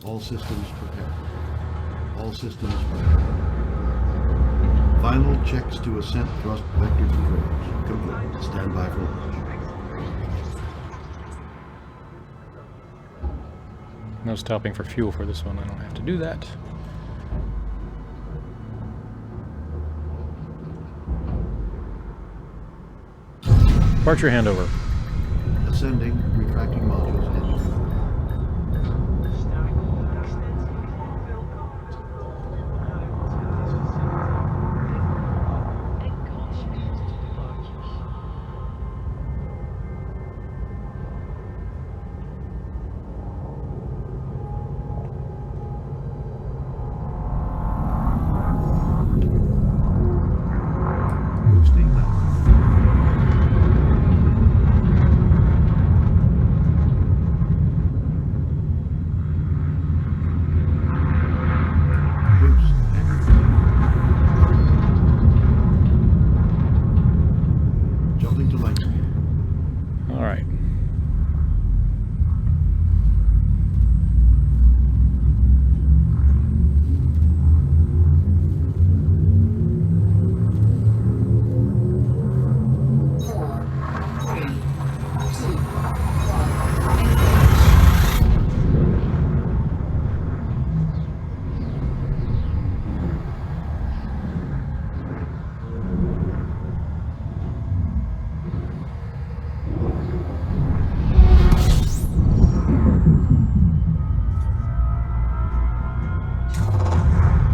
All systems prepared. All systems prepared. Final checks to ascent thrust vector controls complete. Stand by for launch. No stopping for fuel for this one. I don't have to do that. Departure handover. Ascending, retracting modules engine. Boosting left. Boost activated. Jumping to light speed. All right.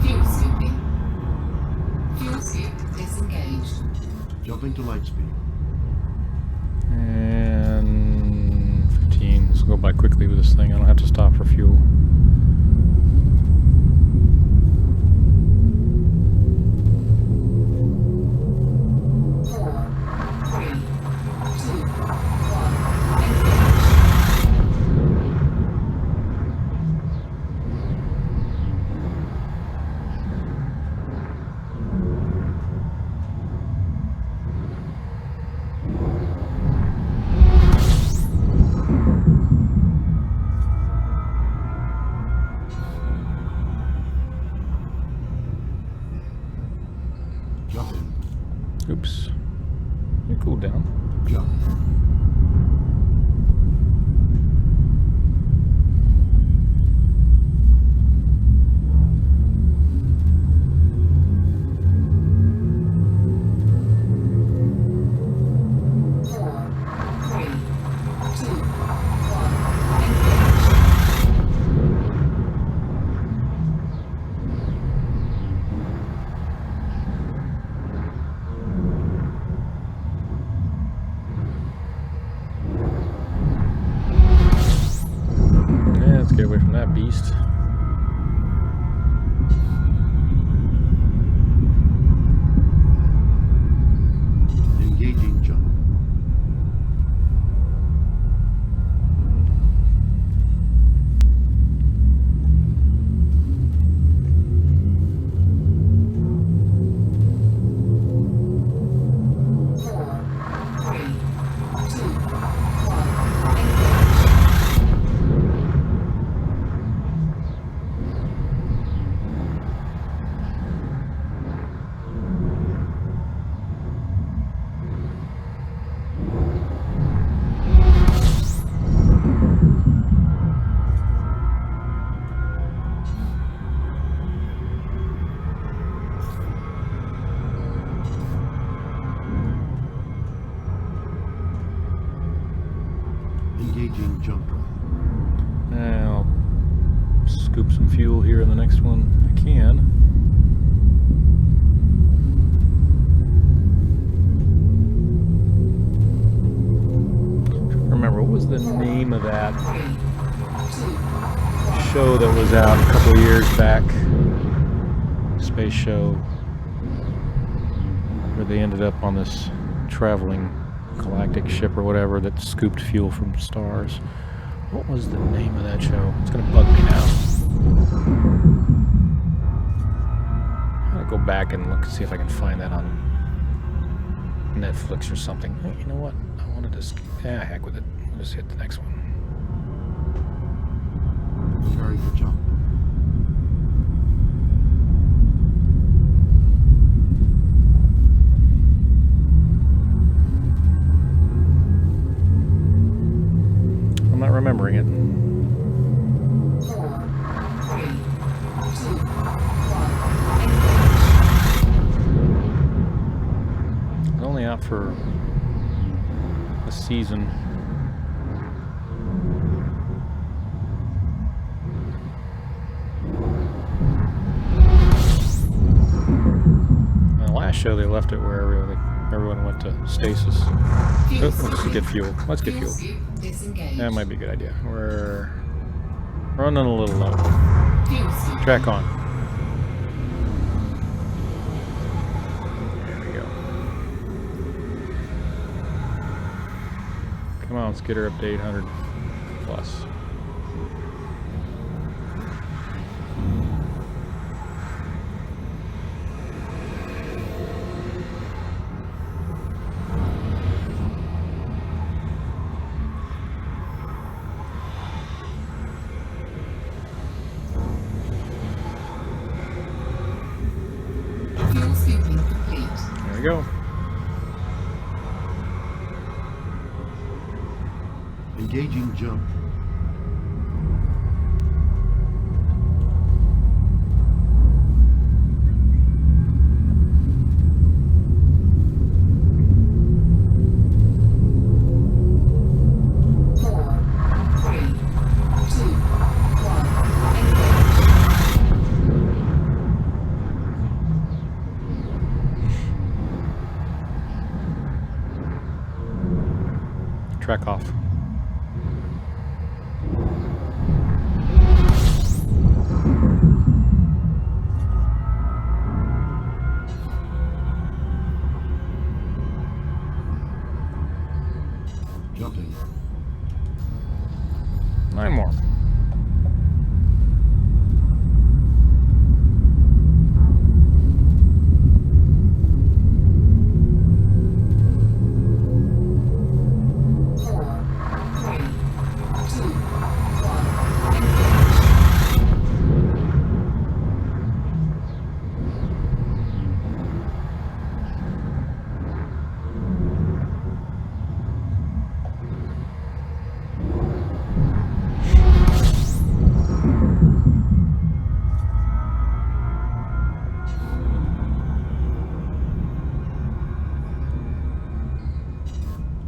Fuel scooping. Fuel scoop disengaged. Jumping to light speed. And 15. This will go by quickly with this thing. I don't have to stop for fuel. Jumping. Oops. You cooled down. Jump. Yeah, let's get away from that beast. Engaging jump. Engaging jump drive. And I'll scoop some fuel here in the next one. I can. Remember, what was the name of that show that was out a couple of years back? Space show. Where they ended up on this traveling galactic ship or whatever that scooped fuel from stars. What was the name of that show? It's gonna bug me now. I'm gonna go back and look and see if I can find that on Netflix or something. Hey, you know what? I wanted to. Heck with it. We'll just hit the next one. Preparing for jump. I'm not remembering it. 4, 3, 2, 1. It's only out for a season. In the last show, they left it where everyone went to stasis. Let's get fuel. Let's get fuel. That might be a good idea. We're running a little low. Track on. There we go. Come on, let's get her up to 800 plus. Fuel scooping complete. There we go. Engaging jump. Track off. Jumping. 9 more.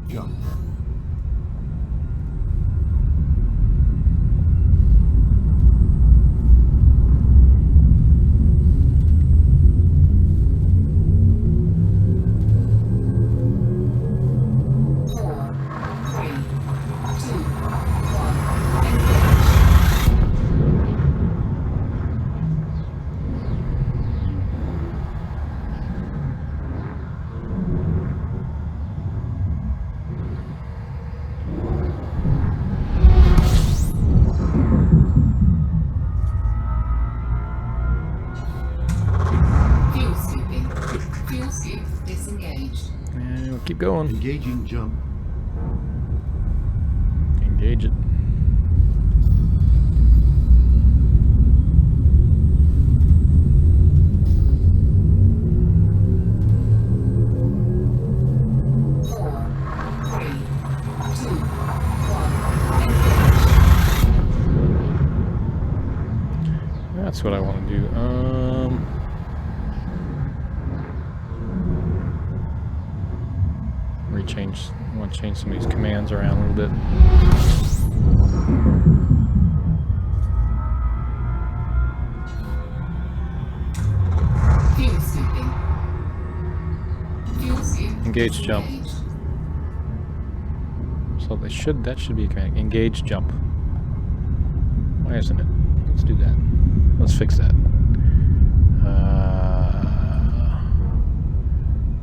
Jump. Fuel scooping. Fuel scoop disengaged. And we'll keep going. Engaging jump. Engage it. That's what I want to do. I want to change some of these commands around a little bit. Fuel scooping. Fuel scoop. Engage jump. disengaged. So that should be a command. Engage jump. Why isn't it? Let's do that. Let's fix that.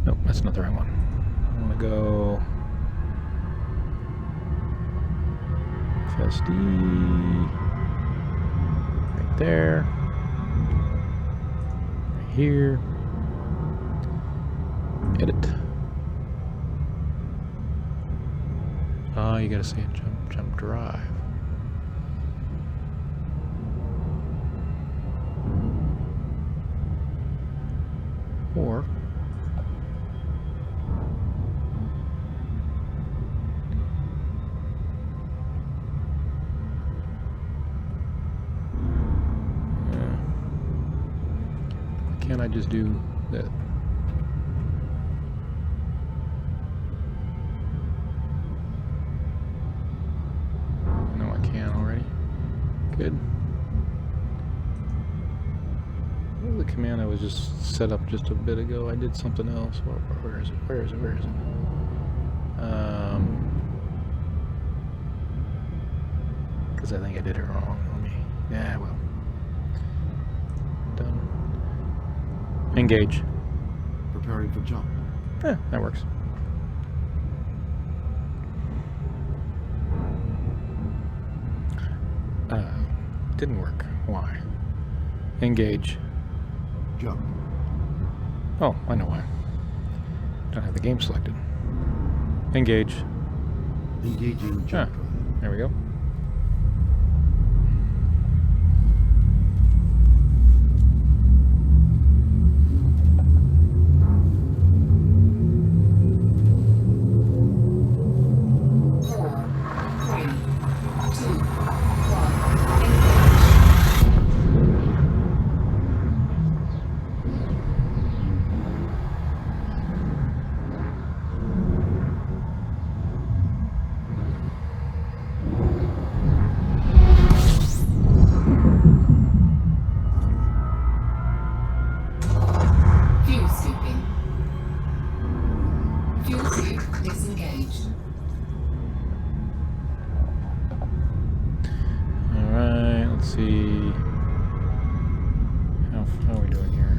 Nope, that's not the right one. I want to go FSD. Right there. Right here. Edit. Oh, you gotta say it. Jump drive. Or why can't I just do that? No, I can't already. Good. What was the command I was just set up just a bit ago? I did something else. Where is it? Where is it? Where is it? Because I think I did it wrong. Let me. Yeah, well. Done. Engage. Preparing for jump. That works. Didn't work. Why? Engage. Jump. Oh, I know why. Don't have the game selected. Engage. Engaging jump drive. There we go. See how are we doing here?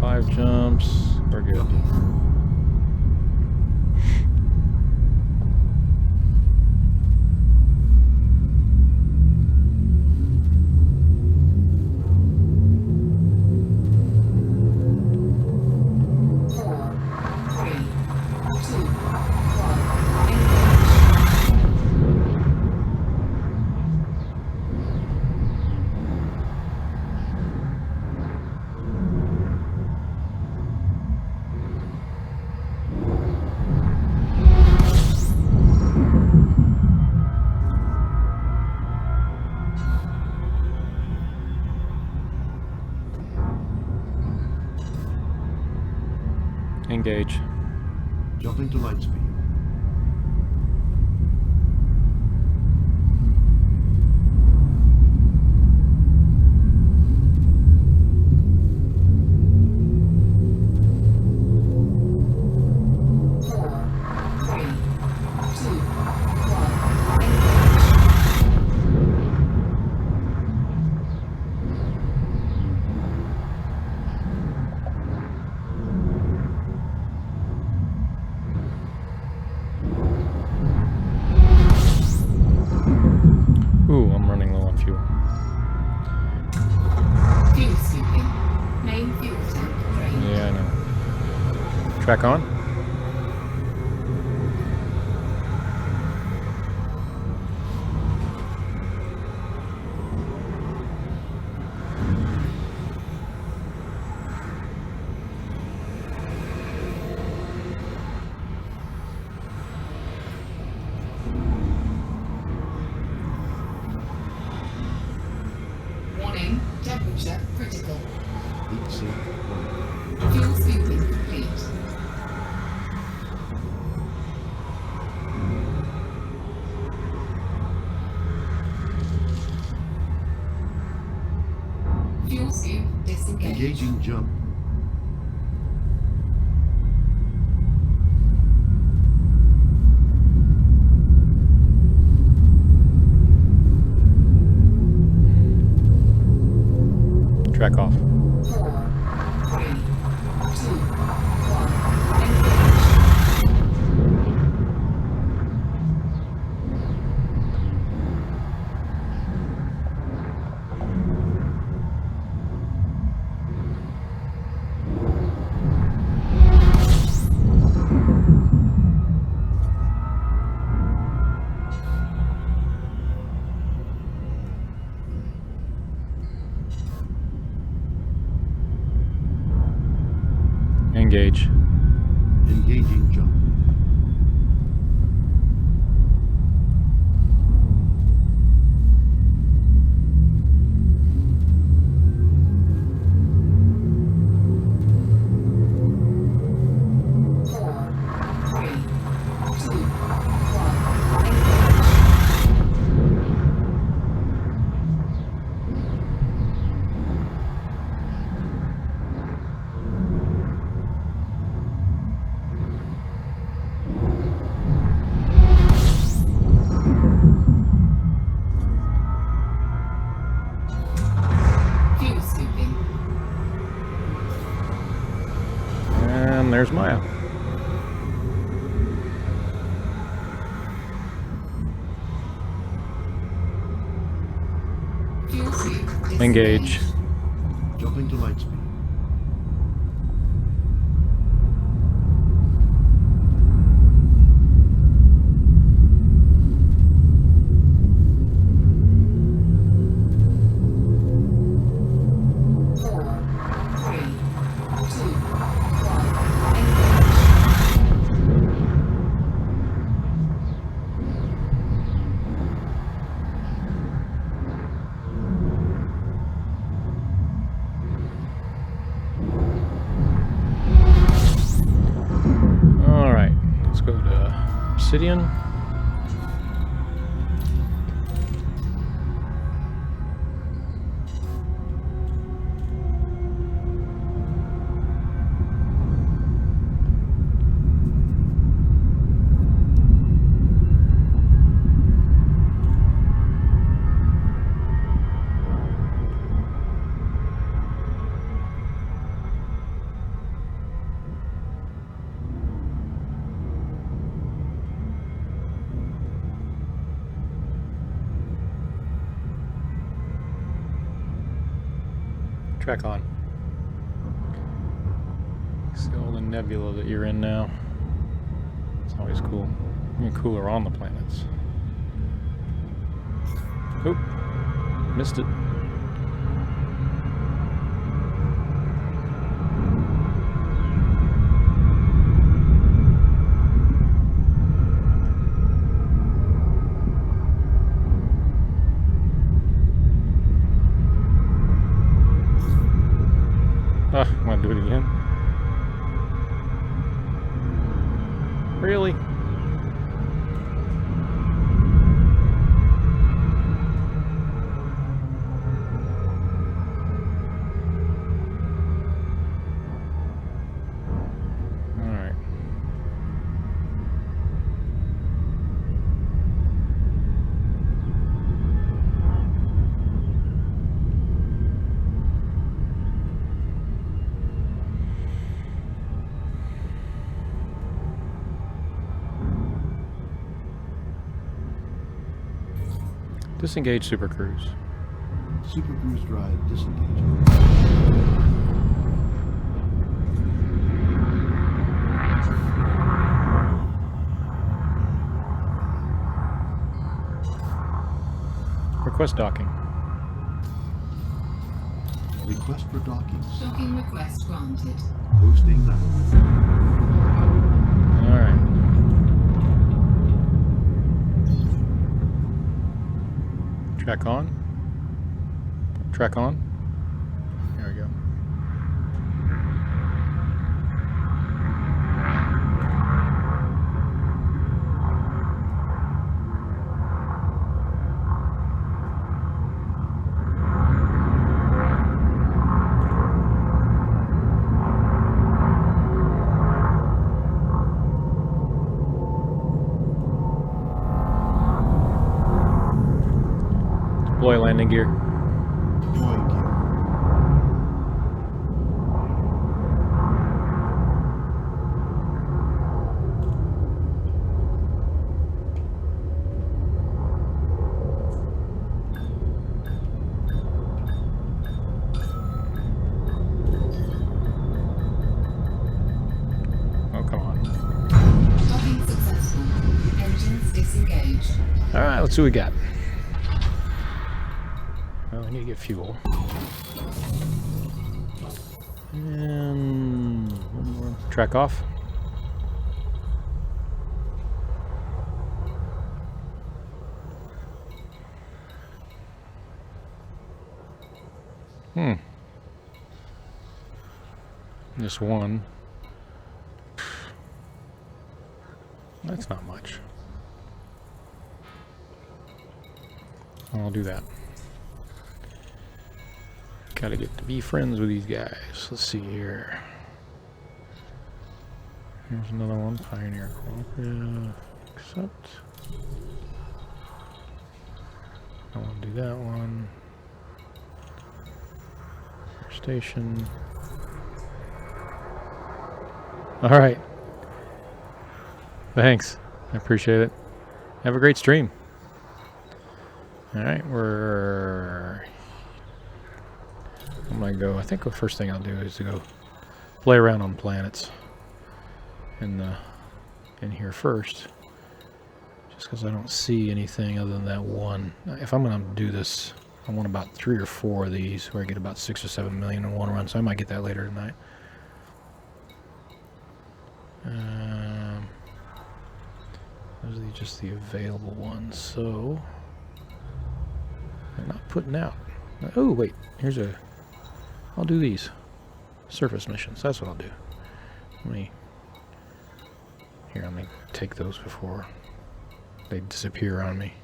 5 jumps. We're good. Engage. Jumping to light speed. Ooh, I'm running low on fuel. Fuel scooping. Main fuel tank drained. Yeah, I know. Track on. Warning, temperature critical. Heat sink on. Fuel scooping complete. Fuel scoop disengaged. Engaging jump. Track off. 4, 3, 2, 1, engage. Disengage. Engaging jump. And there's Maya. Engage. Jumping to light speed. Alright, let's go to Obsidian. Track on. See all the nebula that you're in now. It's always cool. Even cooler on the planets. Oop. Missed it. Ah, want to do it again? Really? All right. Disengage Super Cruise. Super Cruise drive disengaging. Request docking. Request for docking. Docking request granted. Boosting now. All right. Track on. Track on. There we go. Deploy landing gear. Deploying gear. Oh, come on. Docking successful. Engines disengaged. All right, let's see what we got. Well, I need to get fuel. And one more. Track off. Just one. That's not much. I'll do that. Gotta get to be friends with these guys. Let's see here. Here's another one. Pioneer Cooperative. Accept. I want to do that one. Station. Alright. Thanks. I appreciate it. Have a great stream. Alright, I'm gonna go. I think the first thing I'll do is to go play around on planets in here first. Just because I don't see anything other than that one. If I'm gonna do this, I want about 3 or 4 of these where I get about 6 or 7 million in one run, so I might get that later tonight. Those are just the available ones, so they're not putting out. Oh wait, I'll do these surface missions. That's what I'll do. Let me take those before they disappear on me.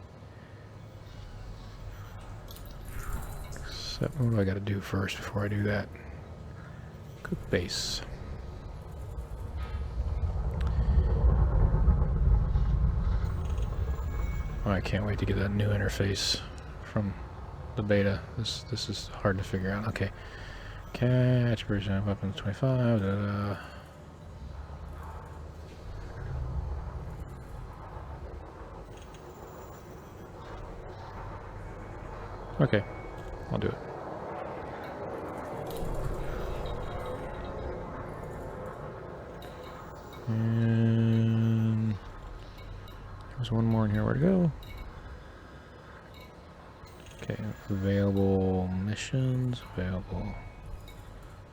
Except, what do I got to do first before I do that? Cook base. Oh, I can't wait to get that new interface from the beta. This is hard to figure out. Okay. Catch version of weapons 25. Okay, I'll do it. And there's one more in here. Where to go? Okay, available missions. Available.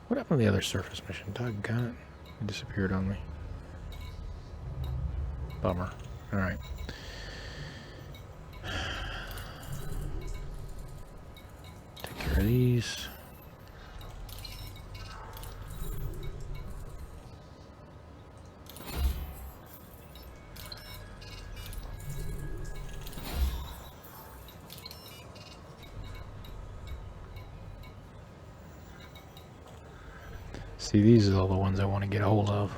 What happened to the other surface mission? Doggone it. It disappeared on me. Bummer. Alright. Take care of these. See, these are all the ones I want to get a hold of.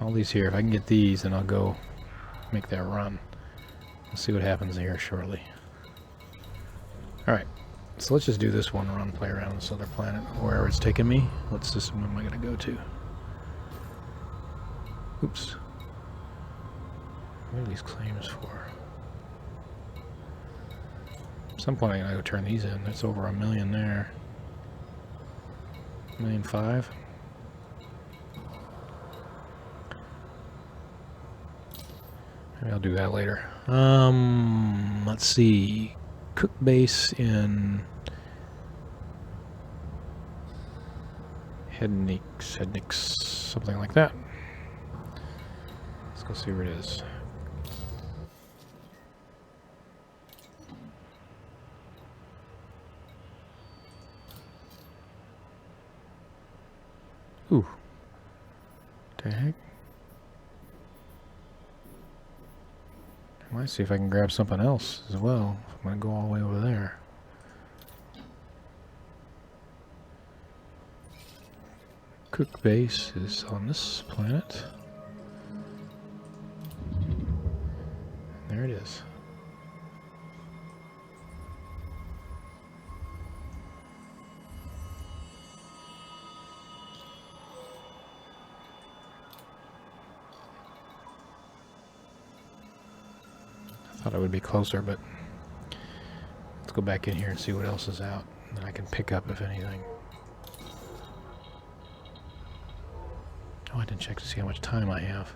All these here. If I can get these, then I'll go make that run. We'll see what happens here shortly. Alright, so let's just do this one run, play around this other planet, wherever it's taking me. What system am I going to go to? Oops. What are these claims for? At some point I'm going to go turn these in. That's over 1 million there. 1.5 million. Maybe I'll do that later. Let's see. Cook base in Hednix, something like that. Let's go see where it is. Ooh. What the heck? I might see if I can grab something else as well. I'm going to go all the way over there. Cook base is on this planet. There it is. Thought I would be closer, but let's go back in here and see what else is out. And then I can pick up if anything. Oh, I didn't check to see how much time I have.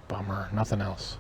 Bummer, nothing else.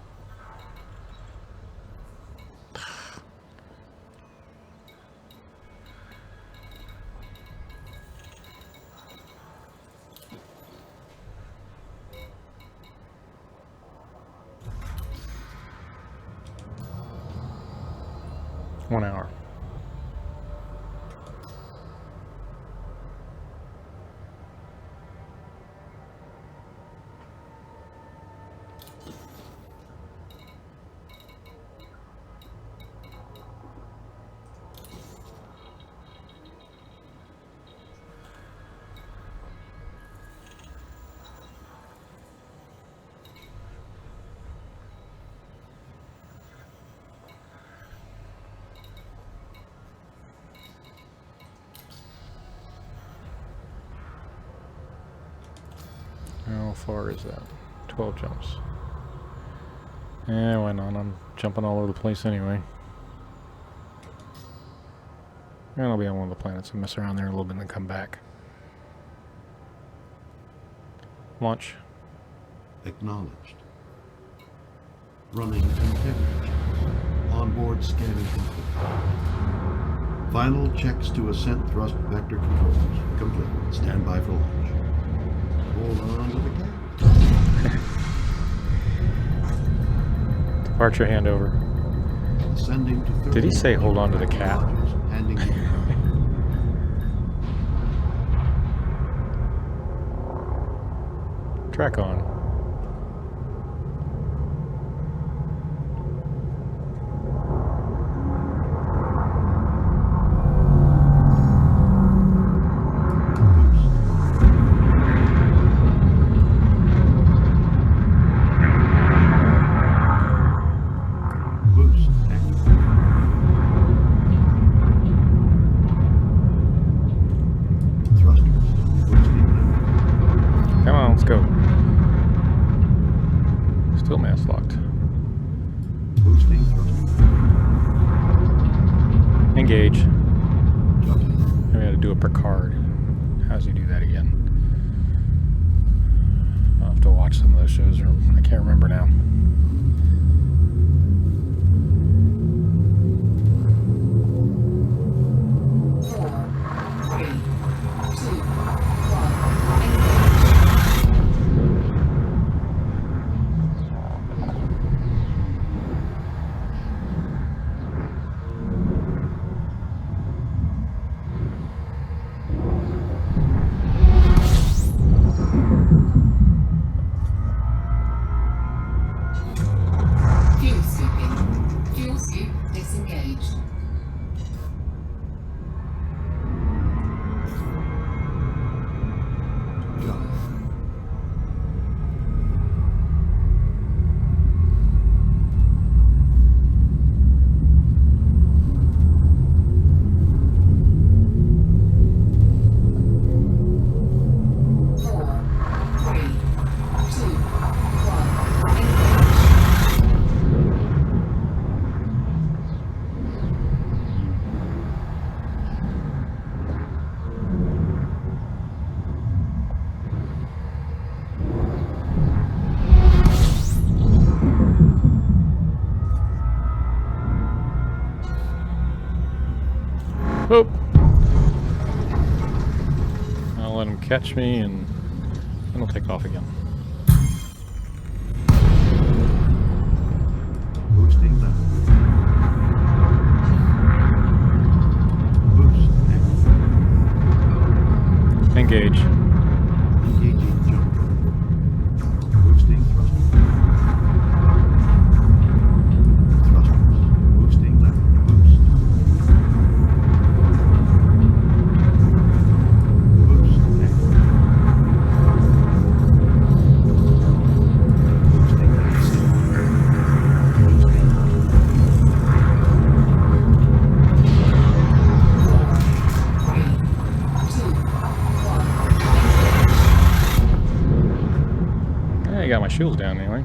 far is that? 12 jumps. Eh, why not? I'm jumping all over the place anyway. And I'll be on one of the planets and mess around there a little bit and then come back. Launch. Acknowledged. Running integrity checks. Onboard scanning complete. Final checks to ascent thrust vector controls complete. Stand by for launch. Hold on to the cap. Departure handover. Ascending to 30. Did he say hold on to the cap? Handing you Track on. boost active. Thrusters boosting now. Come on, let's go. Still mass locked. Boosting thrusters. Engage. Jumping. I had to do a Picard. How does he do that again? I'll have to watch some of those shows, or I can't remember now. Fuel scooping. Fuel scoop disengaged. Jump. Four, three, two, one. Whoop! I'll let him catch me and then I'll take off again. Boosting now. Boost active. Engage. Engaging jump. Boosting thrusters. Thrusters. Boosting now. Boost. Boost active. Boosting now. Boosting. Three, two, one. Yeah, I got my shields down anyway.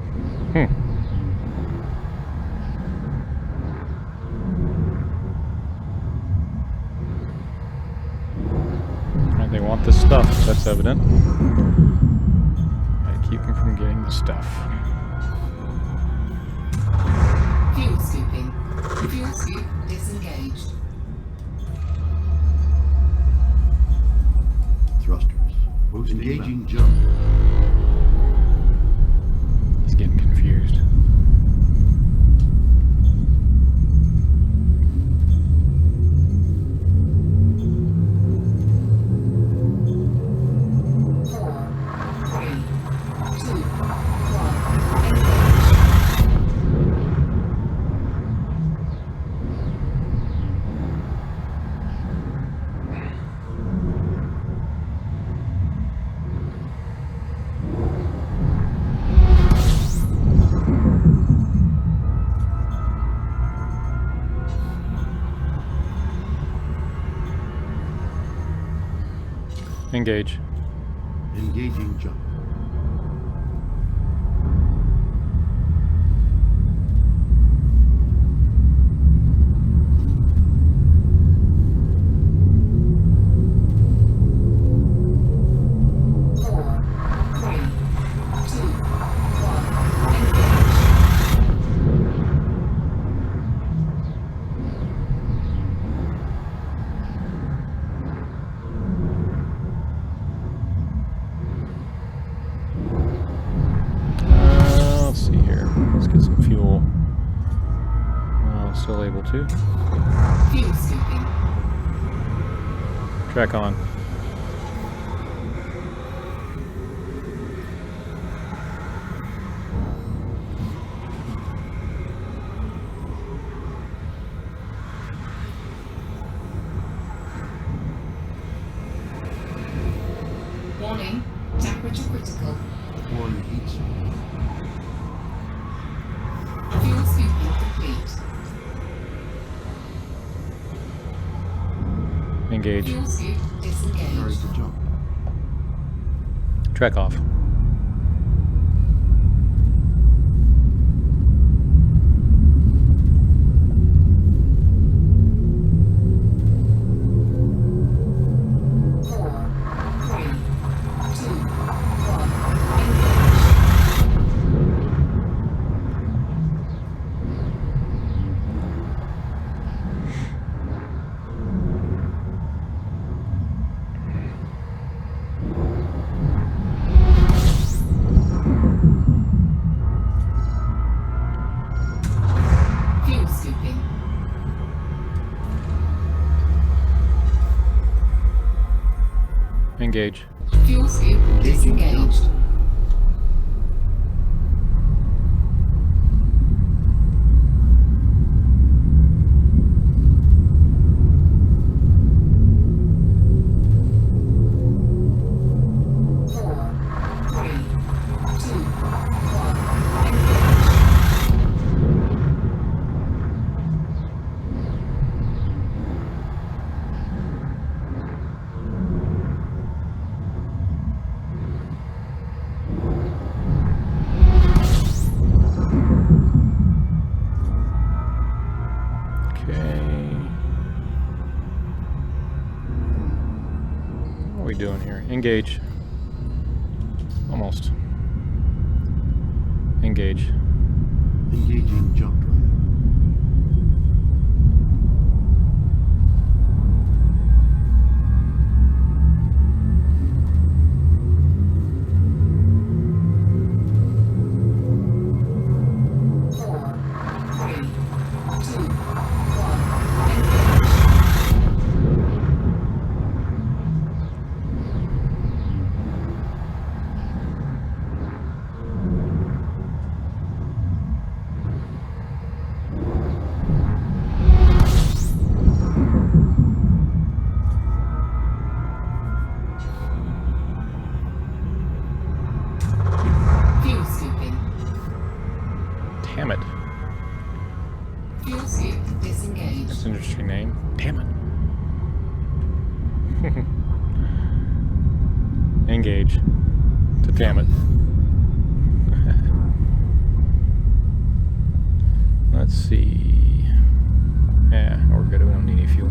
Right, they want the stuff, that's evident. Gotta keep them from getting the stuff. Fuel scooping. Fuel scoop disengaged. Thrusters. Boost engaging jump. He's getting confused. Four, three, two, one. Engage. Engaging jump. level 2. Fuel scooping. Track on. Warning, temperature critical. Deploying heat sink. Fuel scooping complete. Engage. Fuel scoop Ready disengaged. to jump. Track off. Fuel scooping. Engage. Fuel scoop disengaged. Okay. What are we doing here? Engage. Almost. Engage. Engaging jump drive. Fuel scooping. Damn it. Fuel scoop disengaged. That's an interesting name. Damn it. Engage. To damn it. Let's see. Yeah, we're good. We don't need any fuel.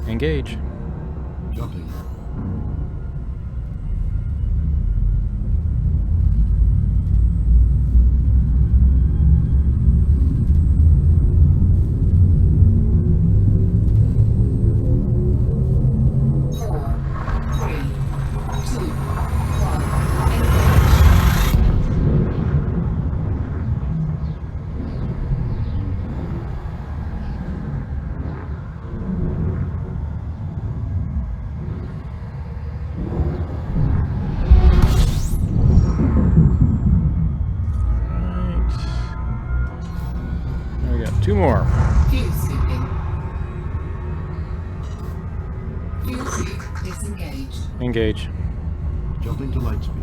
Engage. Jumping. Two more. Fuel scooping. Fuel scoop disengaged. Engage. Jumping to light speed.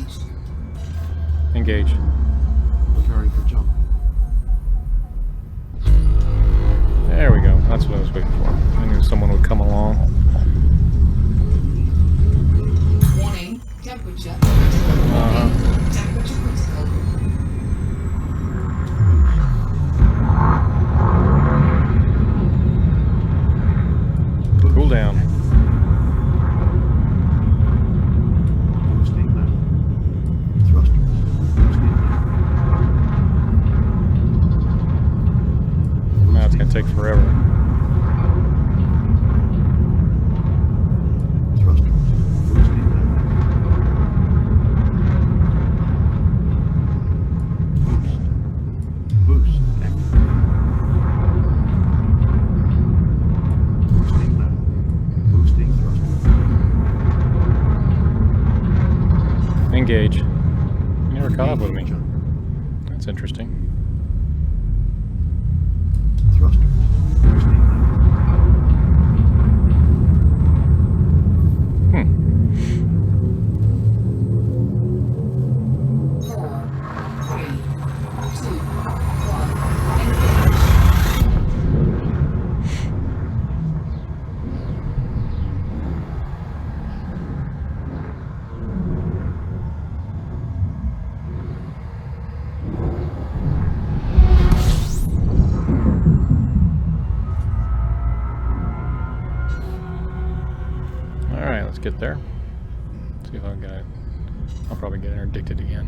engaged. Engage. Preparing for jump. There we go. That's what I was waiting for. I knew someone would come along. Warning, temperature critical. Temperature critical. Cool down. Boosting now. Thrusters. Boosting now. That's gonna take forever. Thrusters. Boosting now. Boost. Boost active. Boosting now. Boosting thrusters. Engage. You never caught up with me. Jump. That's interesting. Thrusters. Boosting now. Hmm. 4, 3, 2, 1. Engage. Alright, let's get there. See if I can get it. I'll probably get interdicted again.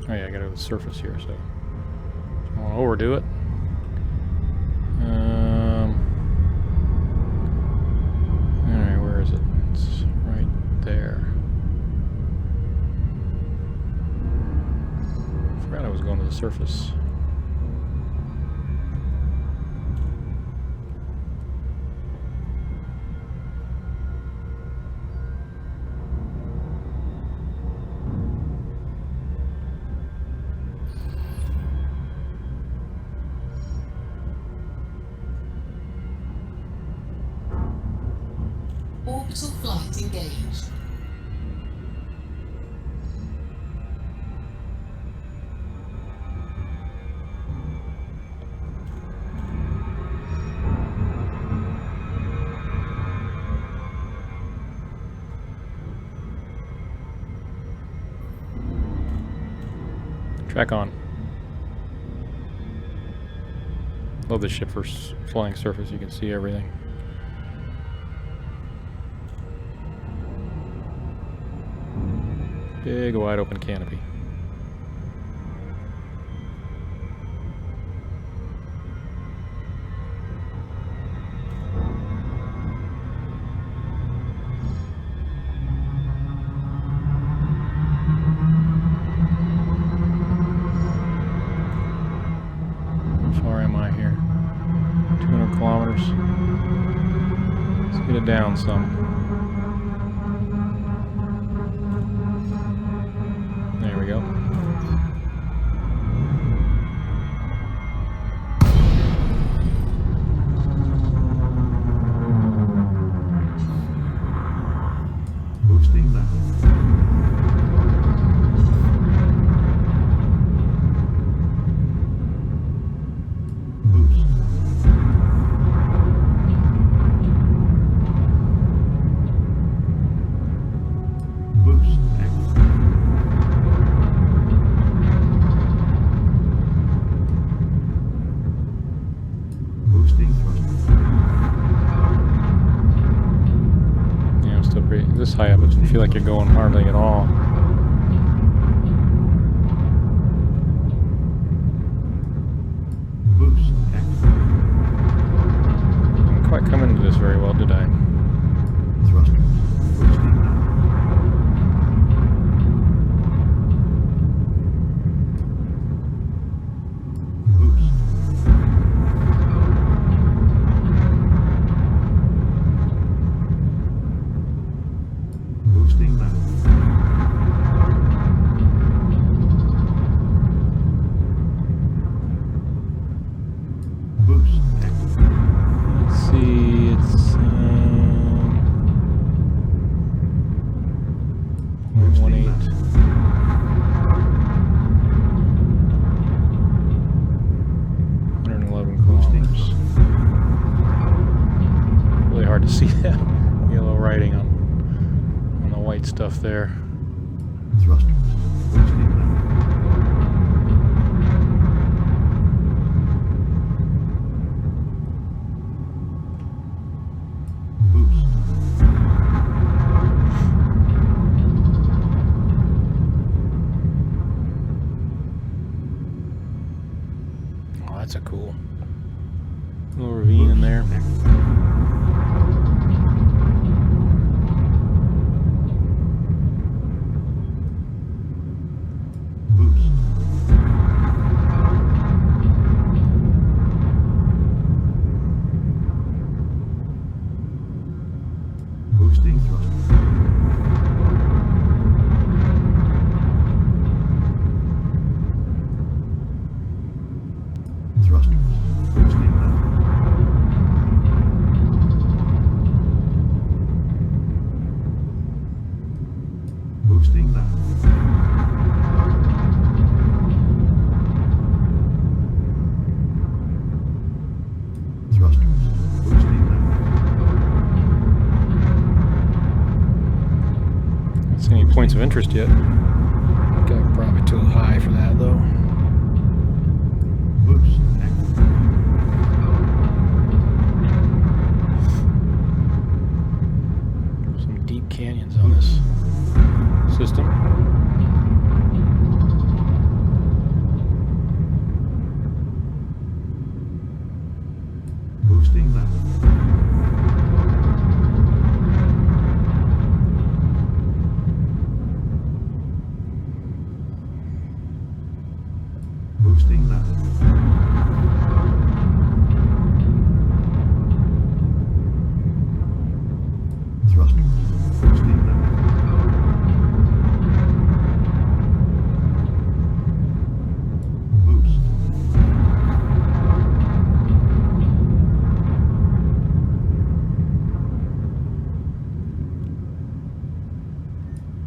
Oh yeah, I gotta go to the surface here, so I won't overdo it. Alright, where is it? It's right there. Forgot I was going to the surface. Orbital flight engaged. Track on. Love this ship for flying surface, you can see everything. Big wide open canopy. How far am I here? 200 kilometers. Let's get it down some. There we go. Boosting now. Boost. this high up, it doesn't feel like you're going hardly at all. Boost activated. Didn't quite come into this very well, did I? Thrusters boosting now. Boost. Boosting now. Boost activated. Let's see, it's Boosting 118. now. 111 Boosting kilometers. Really hard to see that yellow writing on the white stuff there. Thrusters boosting now. Boost. Oh, that's a cool little ravine in there. Boost. Boosting thrusters. Thrusters boosting now. Boosting now. Thrusters boosting now. Not seeing any points of interest yet. I think I'm probably too high for that though. Boost activated. Some deep canyons on this system. Boosting now. Boosting now. Thrusters boosting now. Boost.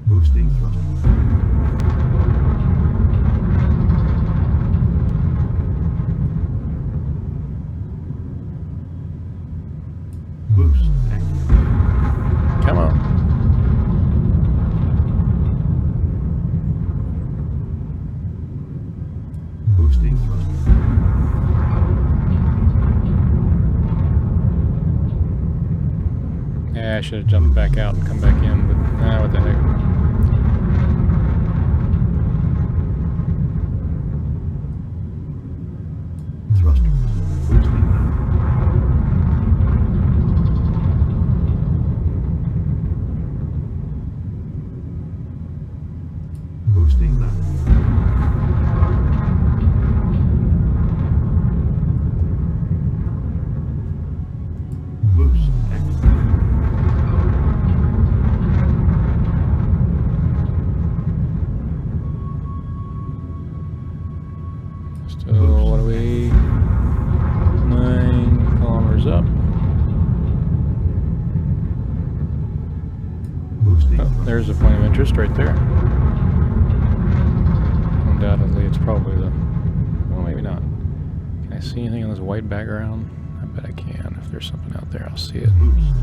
Boosting thrusters. Boost activated. Come on. Boosting thrusters. Yeah, I should have jumped back out and come back in, but what the heck. Thrusters boosting now. Boosting now. Boost activated. Still, what are we? 9 kilometers up. Boosting Oh, thrusters. there's a point of interest right there. Undoubtedly, it's probably the... Well, maybe not. Can I see anything on this white background? I bet I can. If there's something out there, I'll see it. Boost.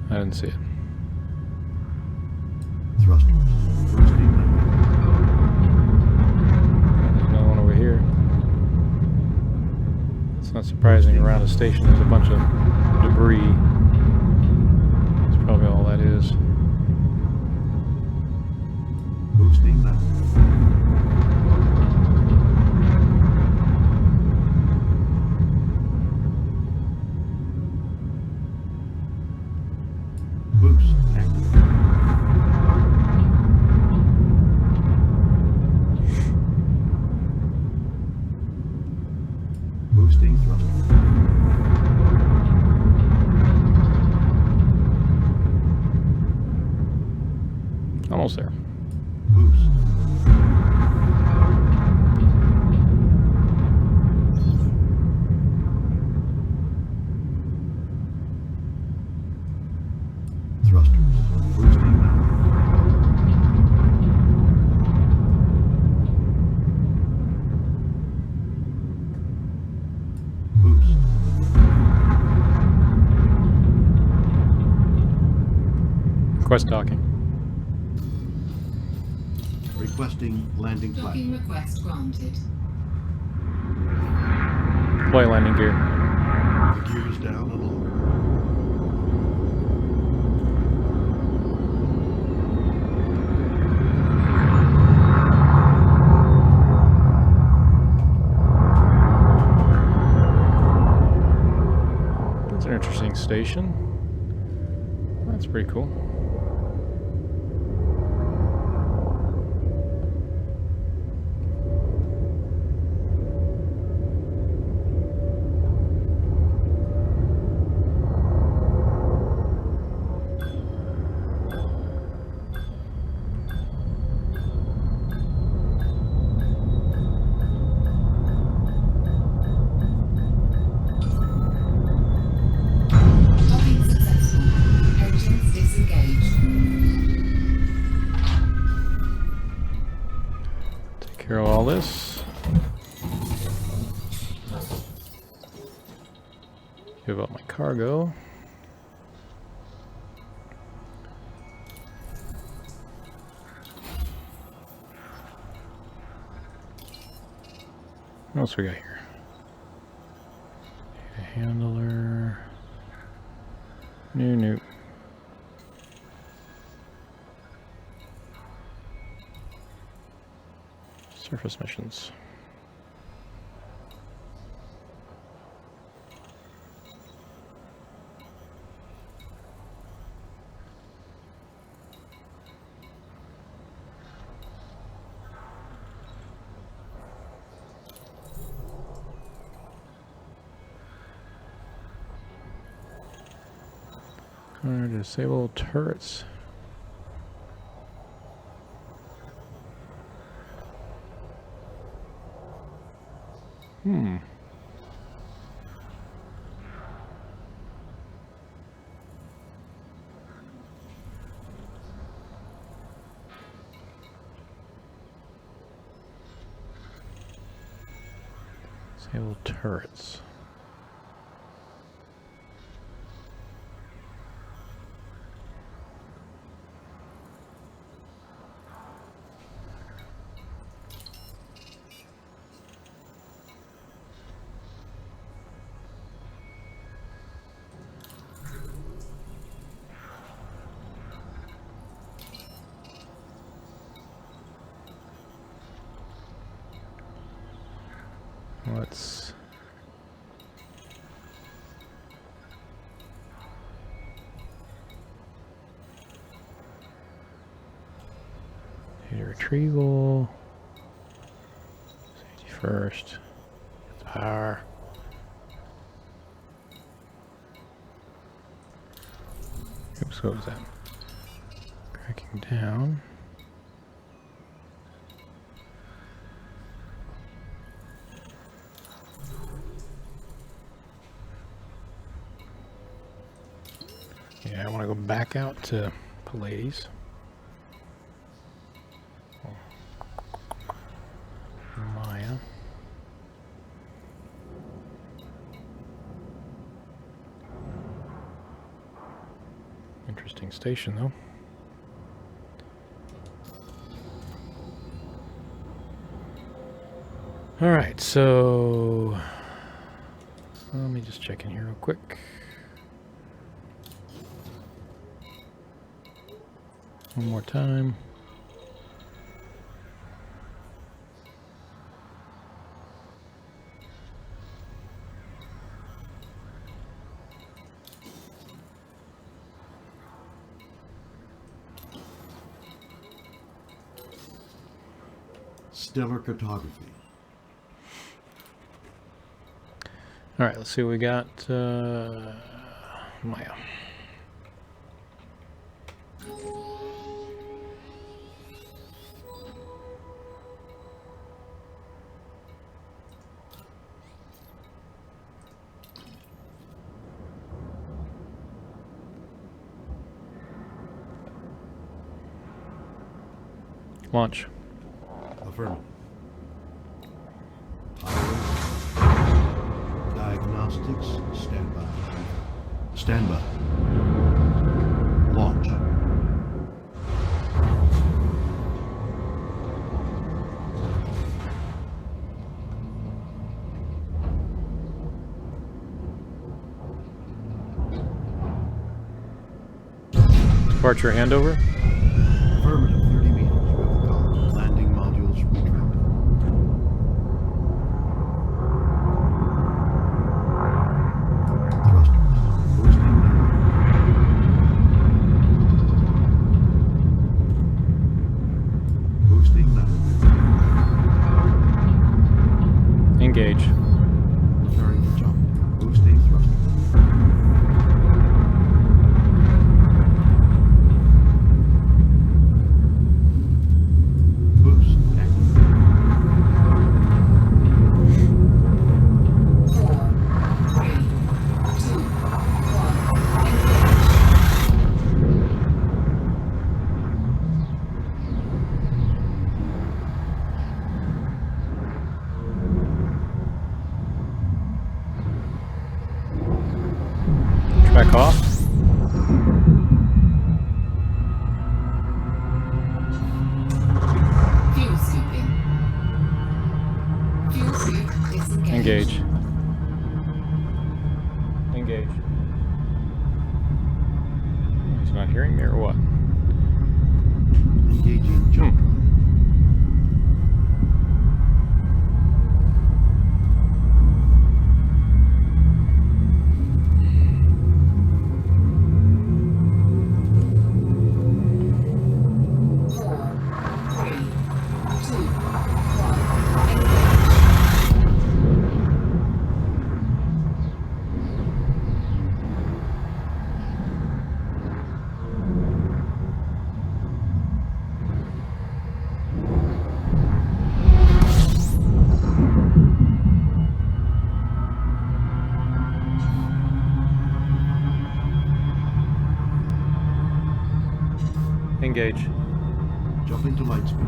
I didn't see it. Thrusters boosting now. surprising around a station. There's a bunch of debris. That's probably all that is. Boosting now. Boost active. Boosting thruster. Almost there. Boost. Thrusters. Boosting now. Boost. Request docking. Requesting landing platform. Docking request granted. Play landing gear. The gear is down and low. That's an interesting station. That's pretty cool. Docking successful. Engines disengaged. Take care of all this. Give up my cargo. What else we got here? Data handler. New. Surface missions. Disable turrets. Disable turrets. Let's data retrieval. Safety first. Power. Oops, what was that? Cracking down. Yeah, I want to go back out to Pallades. Maya. Interesting station, though. All right, so Let me just check in here real quick. One more time. Stellar cartography. All right, let's see what we got. Maya. Launch. Affirmative. Diagnostics, standby. Standby. Launch. Departure handover. Affirmative, 30 meters. We have a call. Landing modules retracted. Thrusters. Boosting now. Boosting now. Engage. Preparing to jump. Boosting thrusters. Boost active. 4, 3, 2, 1, Track off. Fuel scooping. Fuel scoop disengaged. Engage. Engage. He's not hearing me or what? Engaging jump drive. Four, three, two, one. Engage. Jumping to light speed.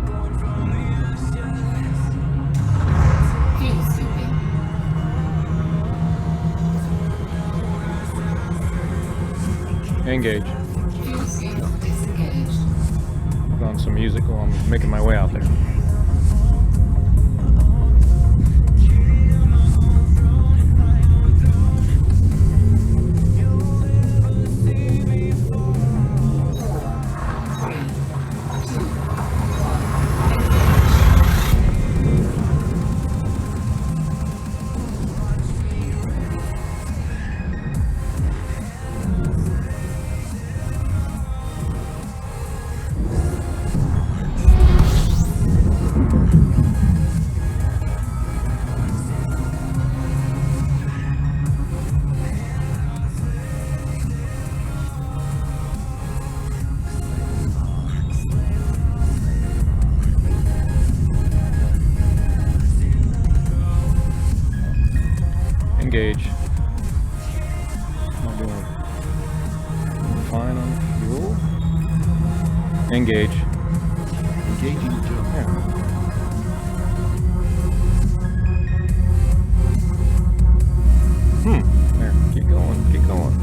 Four, three, two, one. Fuel scooping. Engage. Fuel scoop disengaged. Put on some music while I'm making my way out there. engage. Engaging jump. Yeah. There. Keep going. Keep going.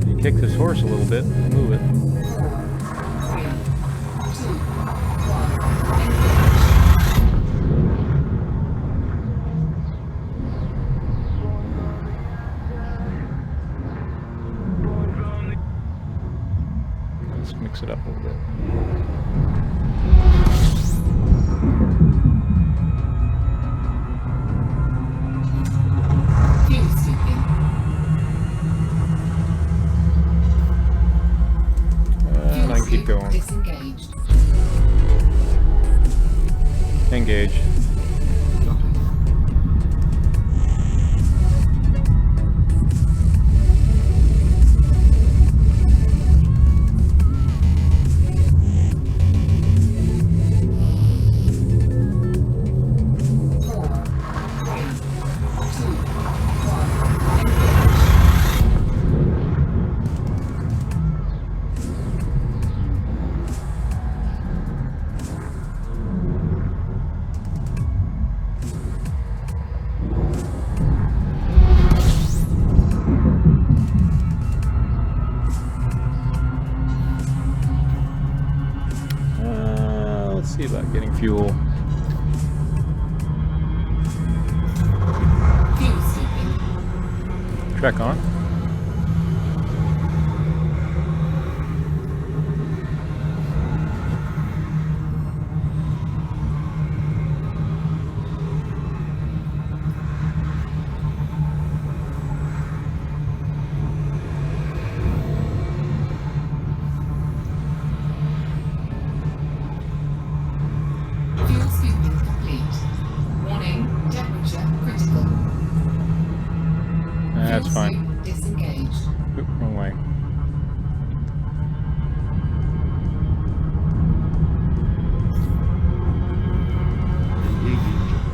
You kick this horse a little bit. Move it. Let's mix it up a little bit. And I can keep going. Disengaged. Engage. Jumping. Let's see about getting fuel. Fuel seeking. Track on. Fuel scooping complete. Warning, temperature critical. That's Fuel fine. scoop disengaged. Oop, wrong way. Engaging jump.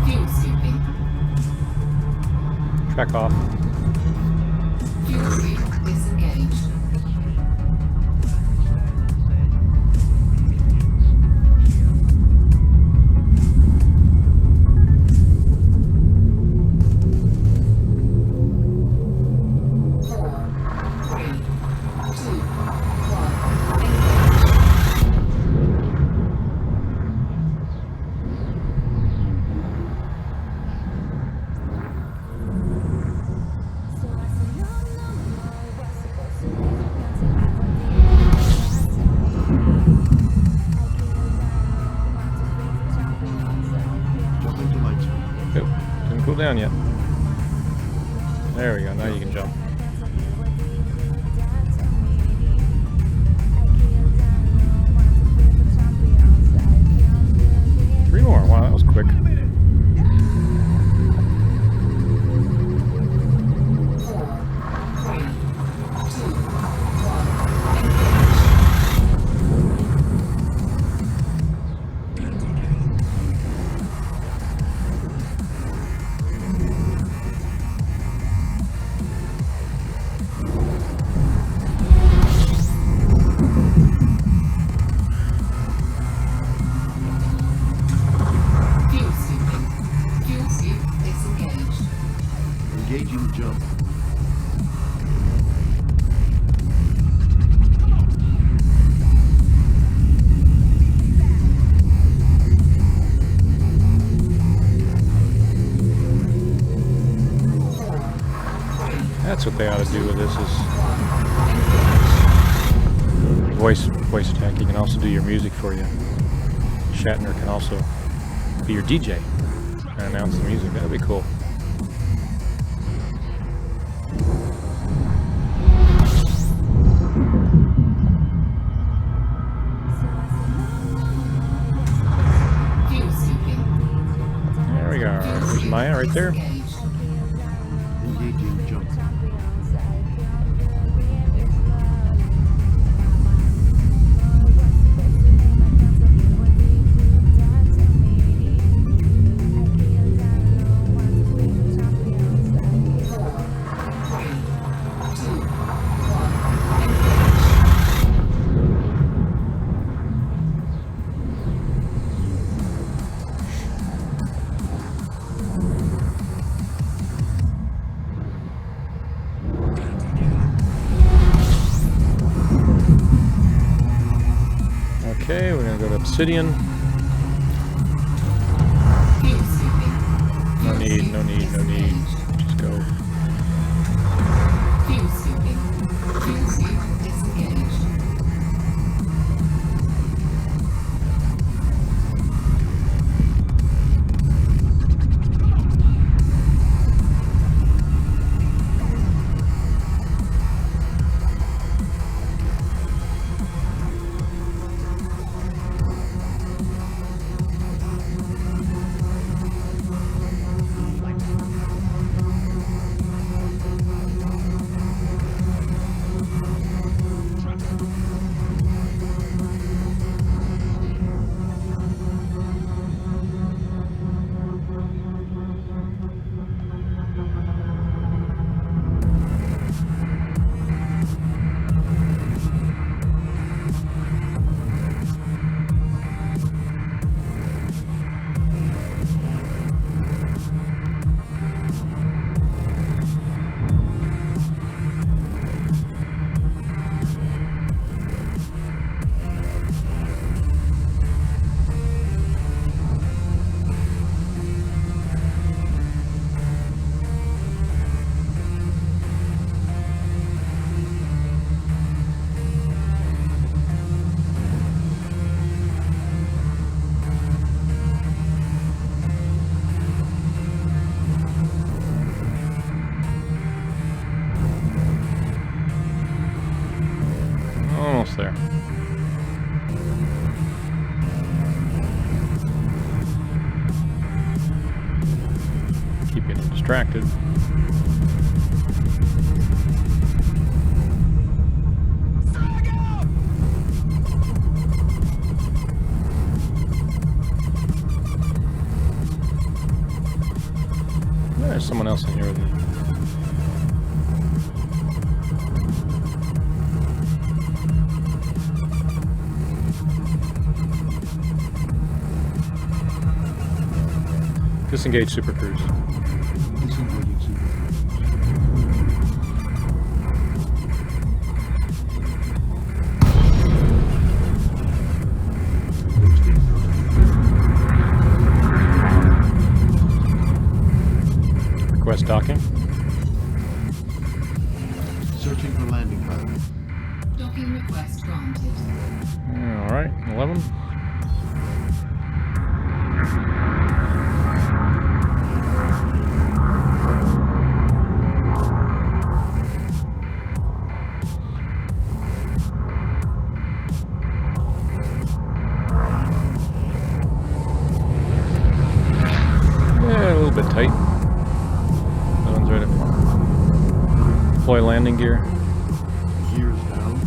Fuel scooping. Track off. Fuel scoop disengaged. Jumping to light speed. Yep. Didn't cool down yet. There we go. Now you can jump. Three more. Wow, that was quick. Fuel scooping. Fuel scoop disengaged. Engaging jump. That's what they ought to do with this is voice attack. You can also do your music for you. Shatner can also be your DJ and announce the music. That'd be cool. There we go. There's Maya right there. Engaging jump. Okay, we're gonna go to Obsidian. No need, no need, no need. Just go. Almost there. Keep getting distracted. There's someone else in here with me. Disengage Super Cruise. Disengaging super. Request docking. Searching for landing pattern. Docking request granted. Alright, 11. Yeah, a little bit tight. That one's right up front. Deploy landing gear. Gears down.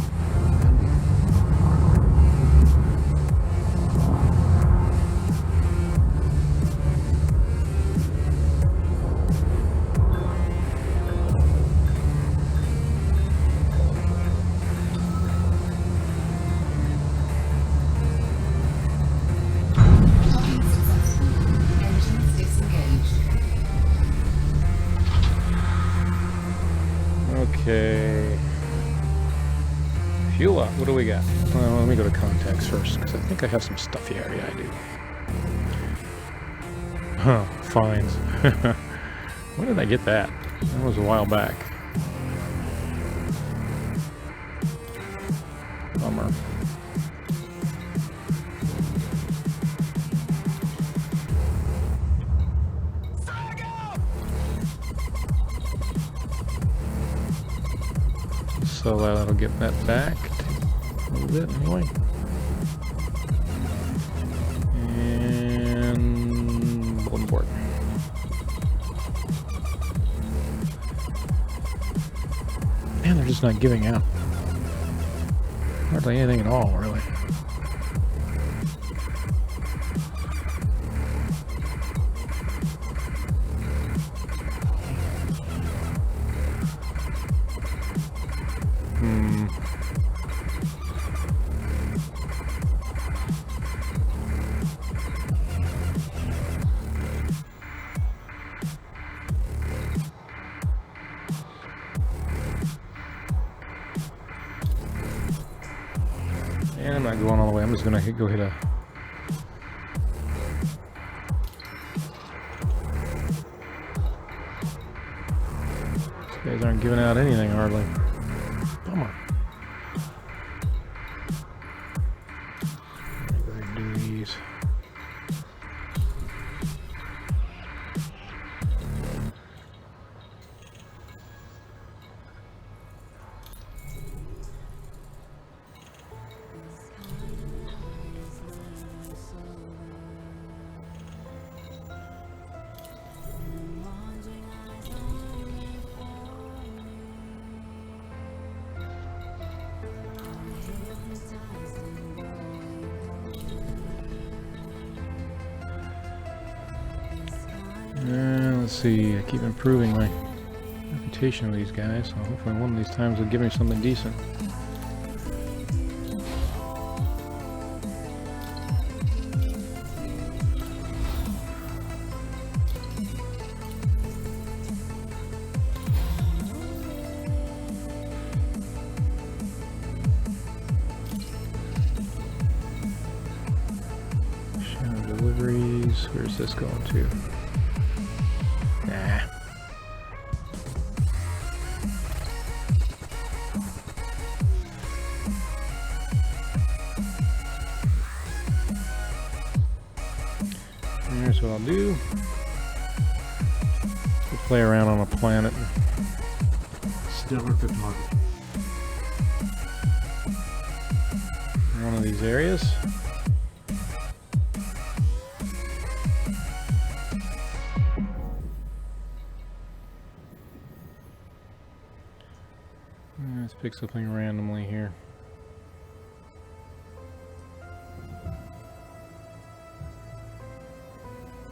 Docking successful. Engines disengaged. Okay. Fuel up. What do we got? Well, let me go to contacts first, because I think I have some stuff here. Yeah, I do. Huh, fines. When did I get that? That was a while back. Bummer. so that'll get that back a little bit anyway. And bulletin board. Man, they're just not giving out hardly anything at all, really. And I'm not going all the way. I'm just gonna go hit a. These guys aren't giving out anything hardly. Bummer. Go ahead and do these. Let's see, I keep improving my reputation with these guys, so hopefully one of these times they'll give me something decent. Shadow deliveries, where's this going to? Nah. Here's what I'll do. We'll play around on a planet. Stellar photography. In one of these areas. Let's pick something randomly here.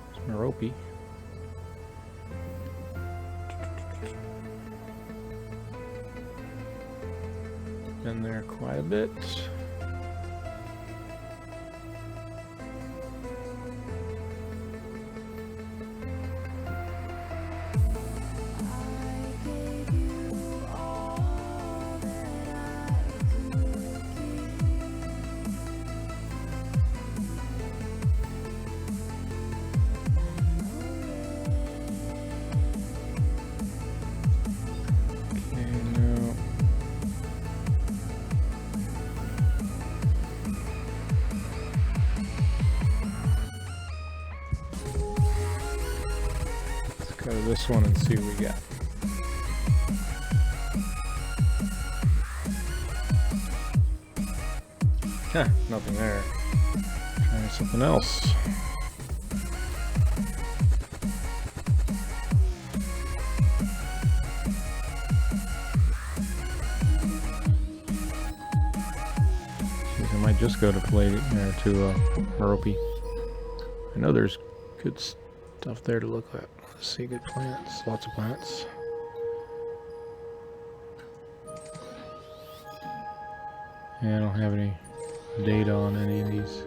It's RowdyMrB. Been there quite a bit. Go to this one and see what we got. Huh, nothing there. Try something else. Jeez, I might just go to RowdyMrB. I know there's good stuff there to look at. Let's see, good plants, lots of plants. Yeah, I don't have any data on any of these.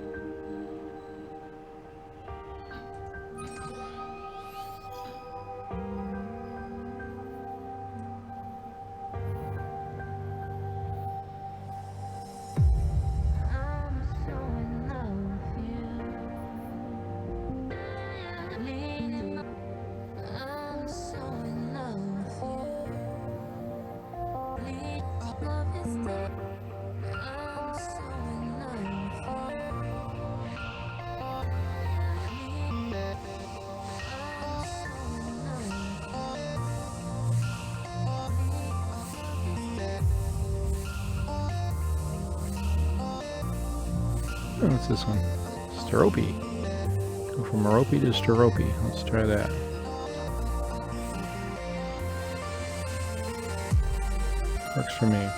what's this one? Sterope. Go from Merope to Sterope. Let's try that. Works for me.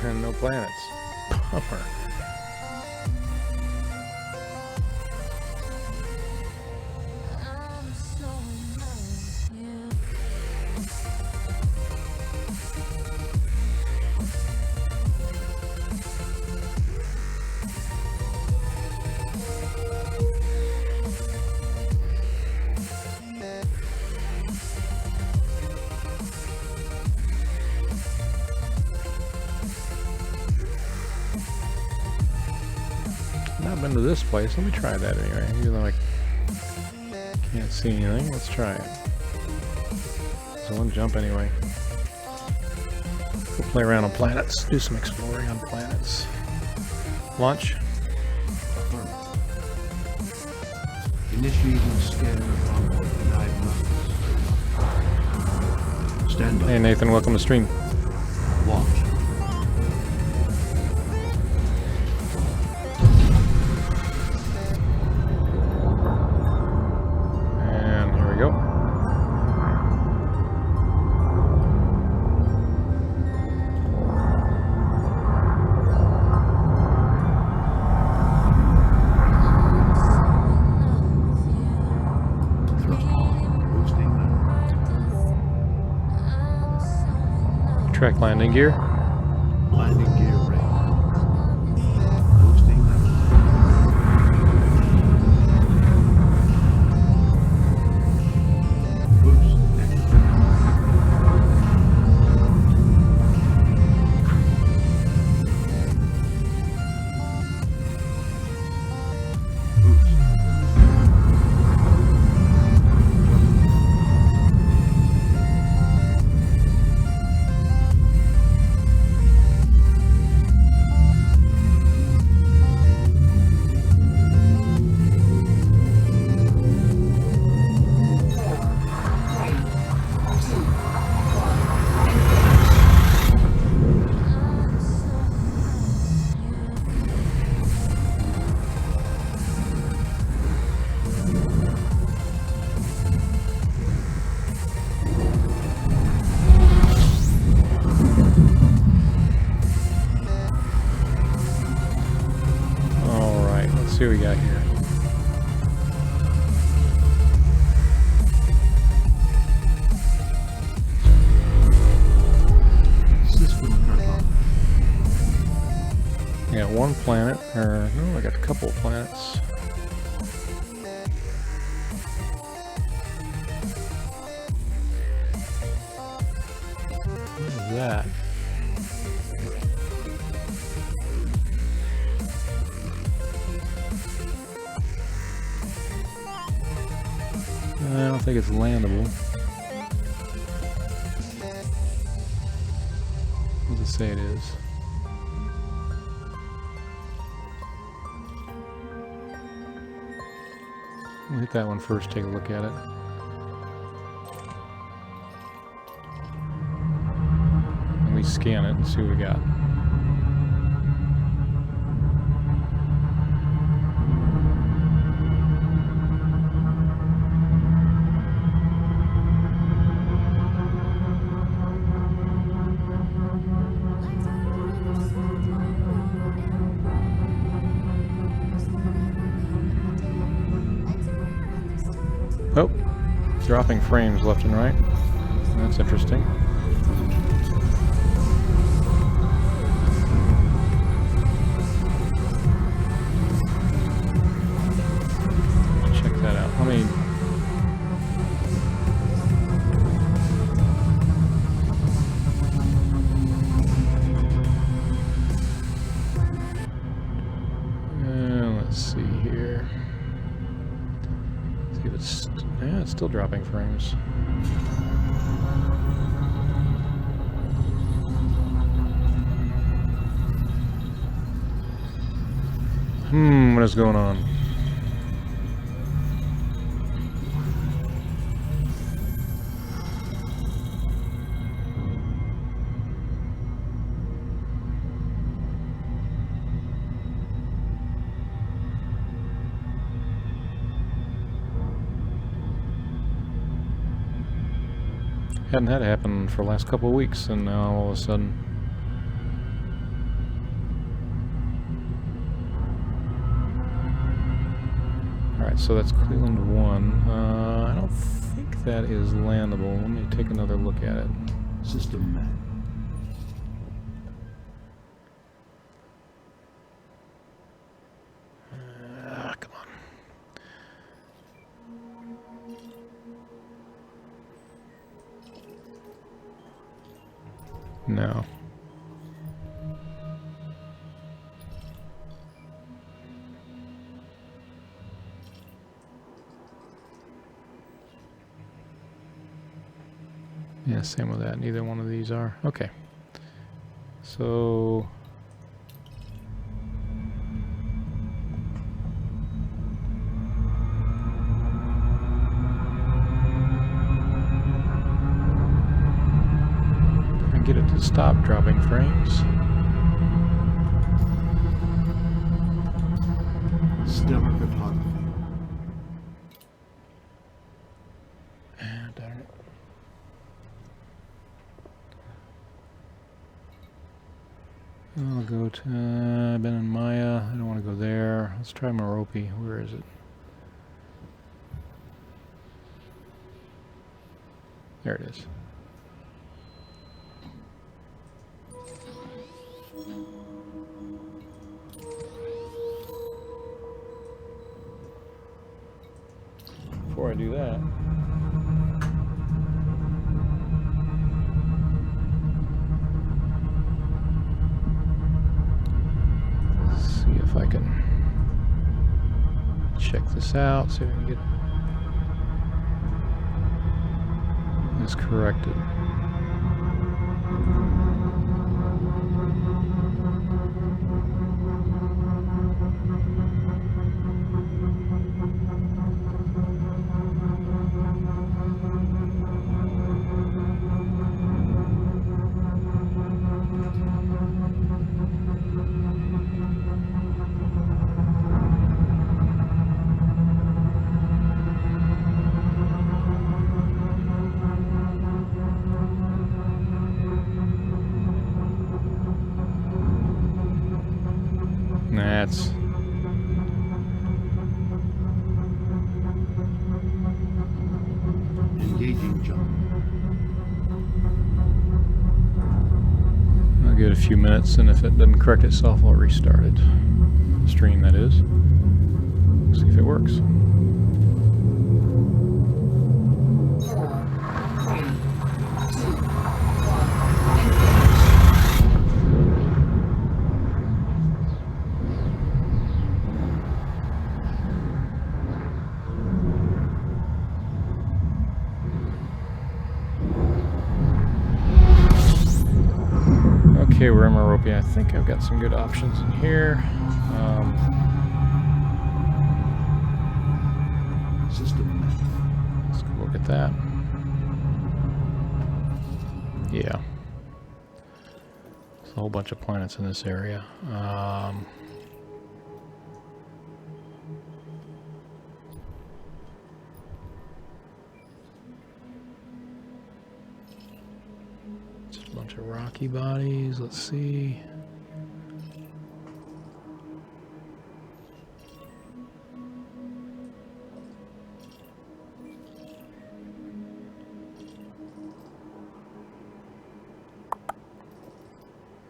And no planets. Bummer. Not been to this place. Let me try that anyway. Even though I can't see anything, let's try it. So one jump anyway. We'll play around on planets. Do some exploring on planets. Launch. Initiating scan of onboard diagnostics. Stand by. Hey Nathan, welcome to stream. Launch. And here we go. Thrust boosting now. Track landing gear. Landing gear ready. Boosting now. Boost active. Boost. Alright, let's see what we got here. System cartography. I got one planet, or no, I got a couple of planets. What is that? I don't think it's landable. What does it say it is? We'll hit that one first, take a look at it. And we scan it and see what we got. Oh, dropping frames left and right. That's interesting. Check that out. Let me... let's see here. See if it's... yeah, it's still dropping frames. What is going on? Hadn't had it happen for the last couple of weeks, and now all of a sudden. Alright, so that's Cleveland 1. I don't think that is landable. Let me take another look at it. System met. Come on. No. Yeah, same with that. Neither one of these are. Okay. So... get it to stop dropping frames. Stellar photography. Darn it. I'll go to Ben and Maya. I don't want to go there. Let's try RowdyMrB. Where is it? There it is. Before I do that, see if I can check this out, see if I can get this corrected. That's Engaging jump. I'll give it a few minutes, and if it doesn't correct itself, I'll restart it. Stream, that is. See if it works. 4, 3, 2, 1, Okay, we're in RowdyMrB. I think I've got some good options in here. System met. Let's go look at that. Yeah. There's a whole bunch of planets in this area. Just a bunch of rocky bodies. Let's see.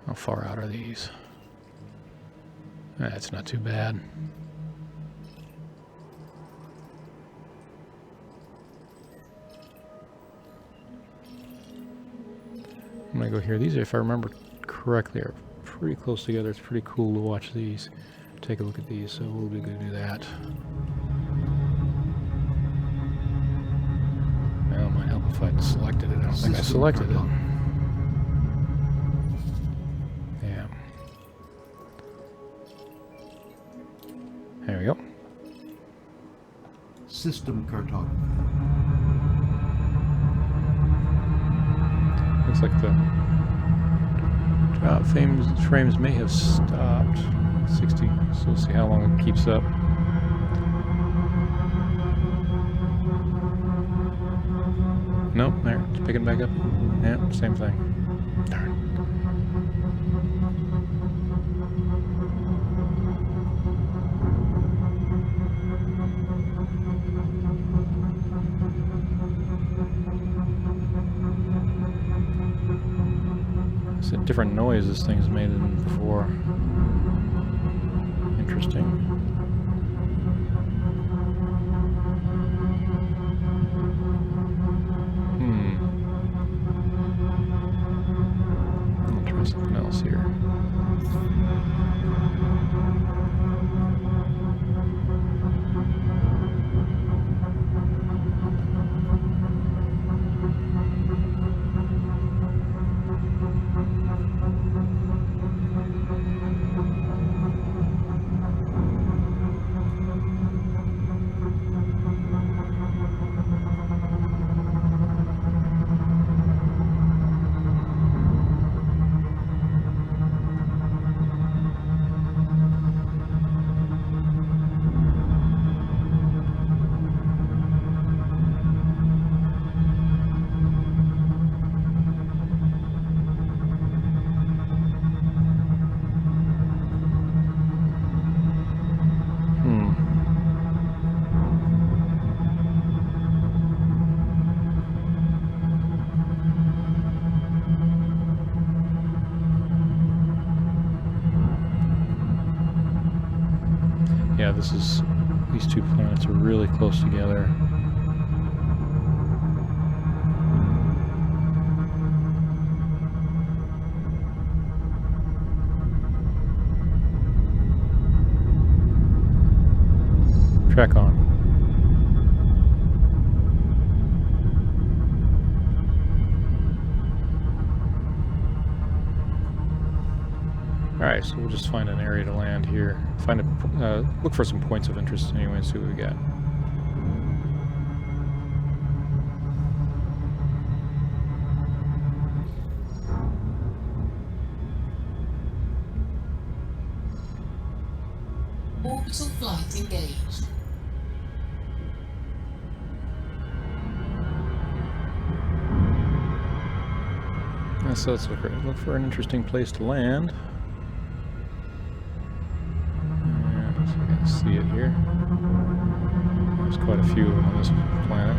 How far out are these? That's not too bad. I'm gonna go here. These, if I remember correctly, are pretty close together. It's pretty cool to watch these. Take a look at these, so we'll be good to do that. Well, it might help if I'd selected it. I don't think I selected it. Yeah. There we go. System cartography. Looks like the drop frames may have stopped. 60, so we'll see how long it keeps up. Nope, there, it's Picking back up? Yeah, same thing. Darn. It's a different noise this thing's made than before. Interesting. I'll try something else here. Yeah, these two planets are really close together. Track on. Alright, so we'll just find an area to land here. Look for some points of interest anyway and see what we got. Orbital flight engaged. Yeah, so let's look for an interesting place to land. See it here. There's quite a few of them on this planet.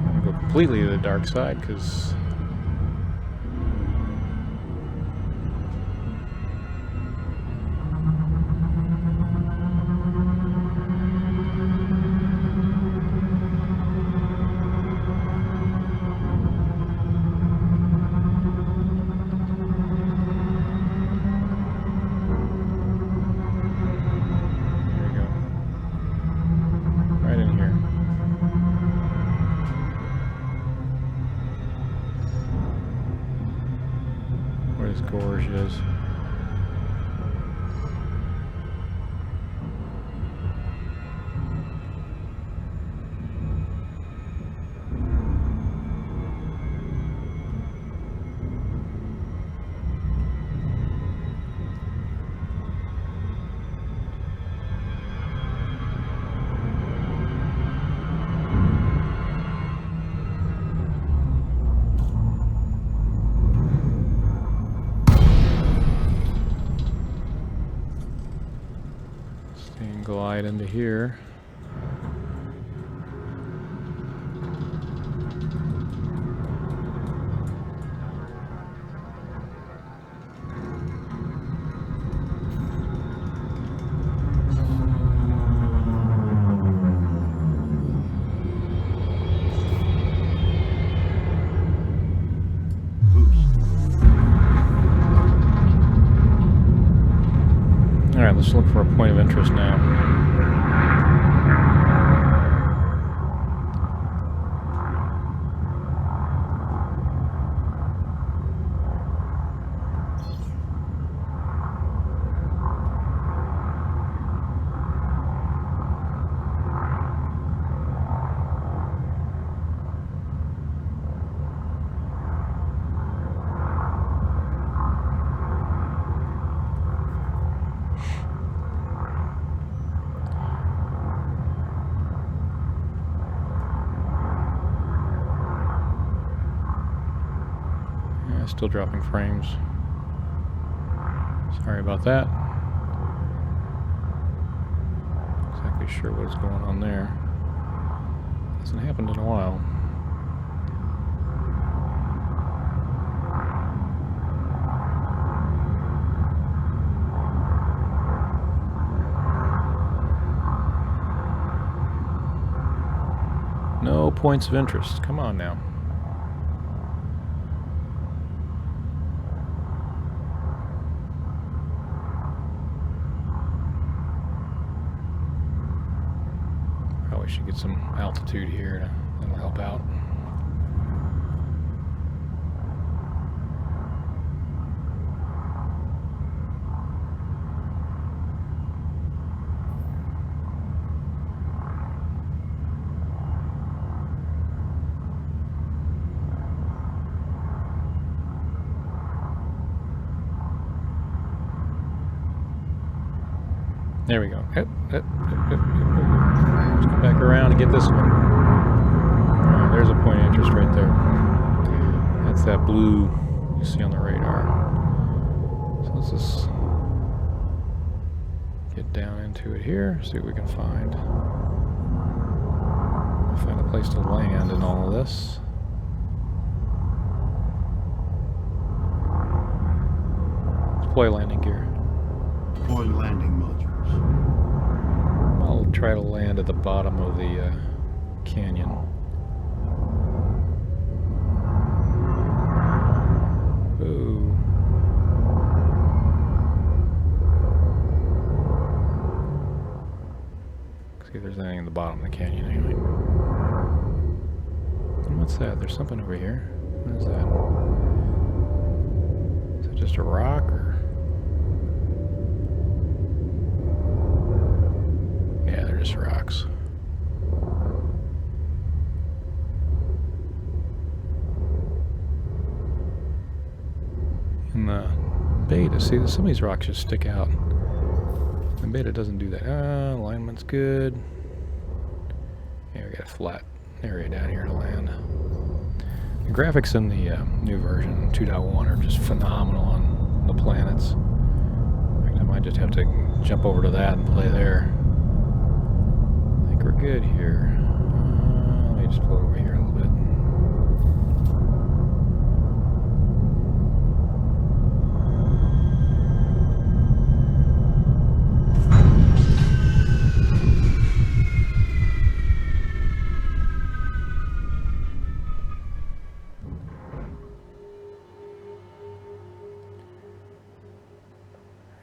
I'm going to go completely to the dark side because gorge is. Glide into here. All right, let's look for a point of interest now. Yeah, still dropping frames. Sorry about that. Not exactly sure what's going on there. Hasn't happened in a while. No points of interest. Come on now. Probably should get some altitude here. That'll help out. There we go. Let's come back around and get this one. Alright, there's a point of interest right there. That's that blue you see on the radar. So let's just get down into it here, see what we can find. Find a place to land in all of this. Deploy landing gear. Deploy landing modules. I'll try to land at the bottom of the canyon. Ooh. See if there's anything in the bottom of the canyon anyway. And what's that? There's something over here. What is that? Is it just a rock or? Yeah, they're just rocks. And the beta, see, some of these rocks just stick out. The beta doesn't do that. Alignment's good. Yeah, we got a flat area down here to land. The graphics in the new version 2.1 are just phenomenal on the planets. In fact, I might just have to jump over to that and play there. We're good here. Let me just float over here a little bit.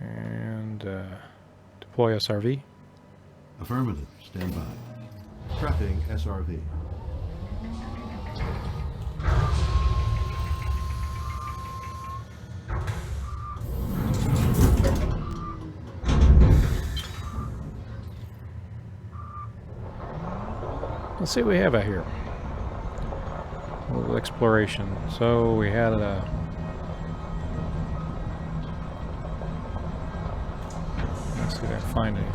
And deploy SRV. Affirmative. Stand by. Prepping SRV. Let's see what we have out here. A little exploration. So we had a... Let's see if I can find anything.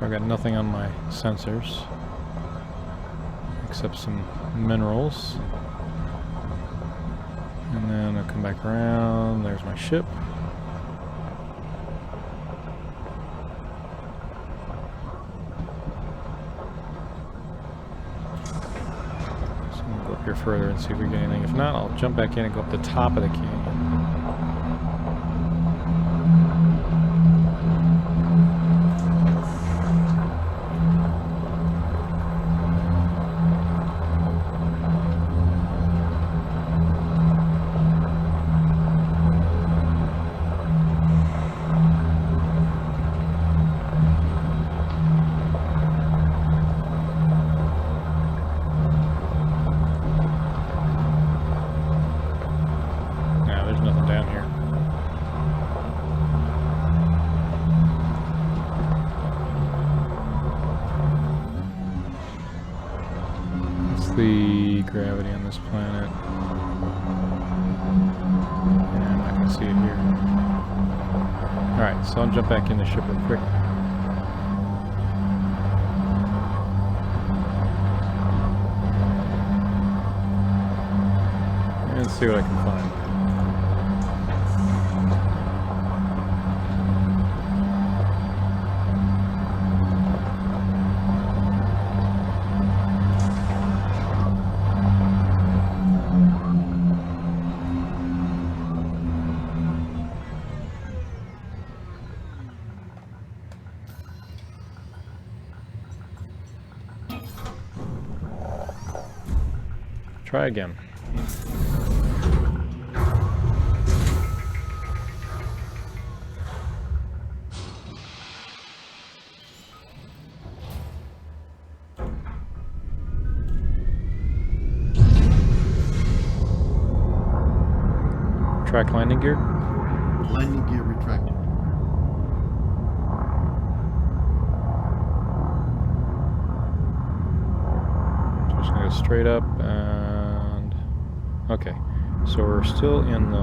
I've got nothing on my sensors except some minerals. And then I'll come back around. There's my ship. So I'm going to go up here further and see if we get anything. If not, I'll jump back in and go up the top of the canyon. The gravity on this planet. Yeah, I'm not going to see it here. Alright, so I'll jump back in the ship real quick. Let's see what I can find. Try again. Track landing gear. Landing gear retracted. Just gonna go straight up and okay. So we're still in the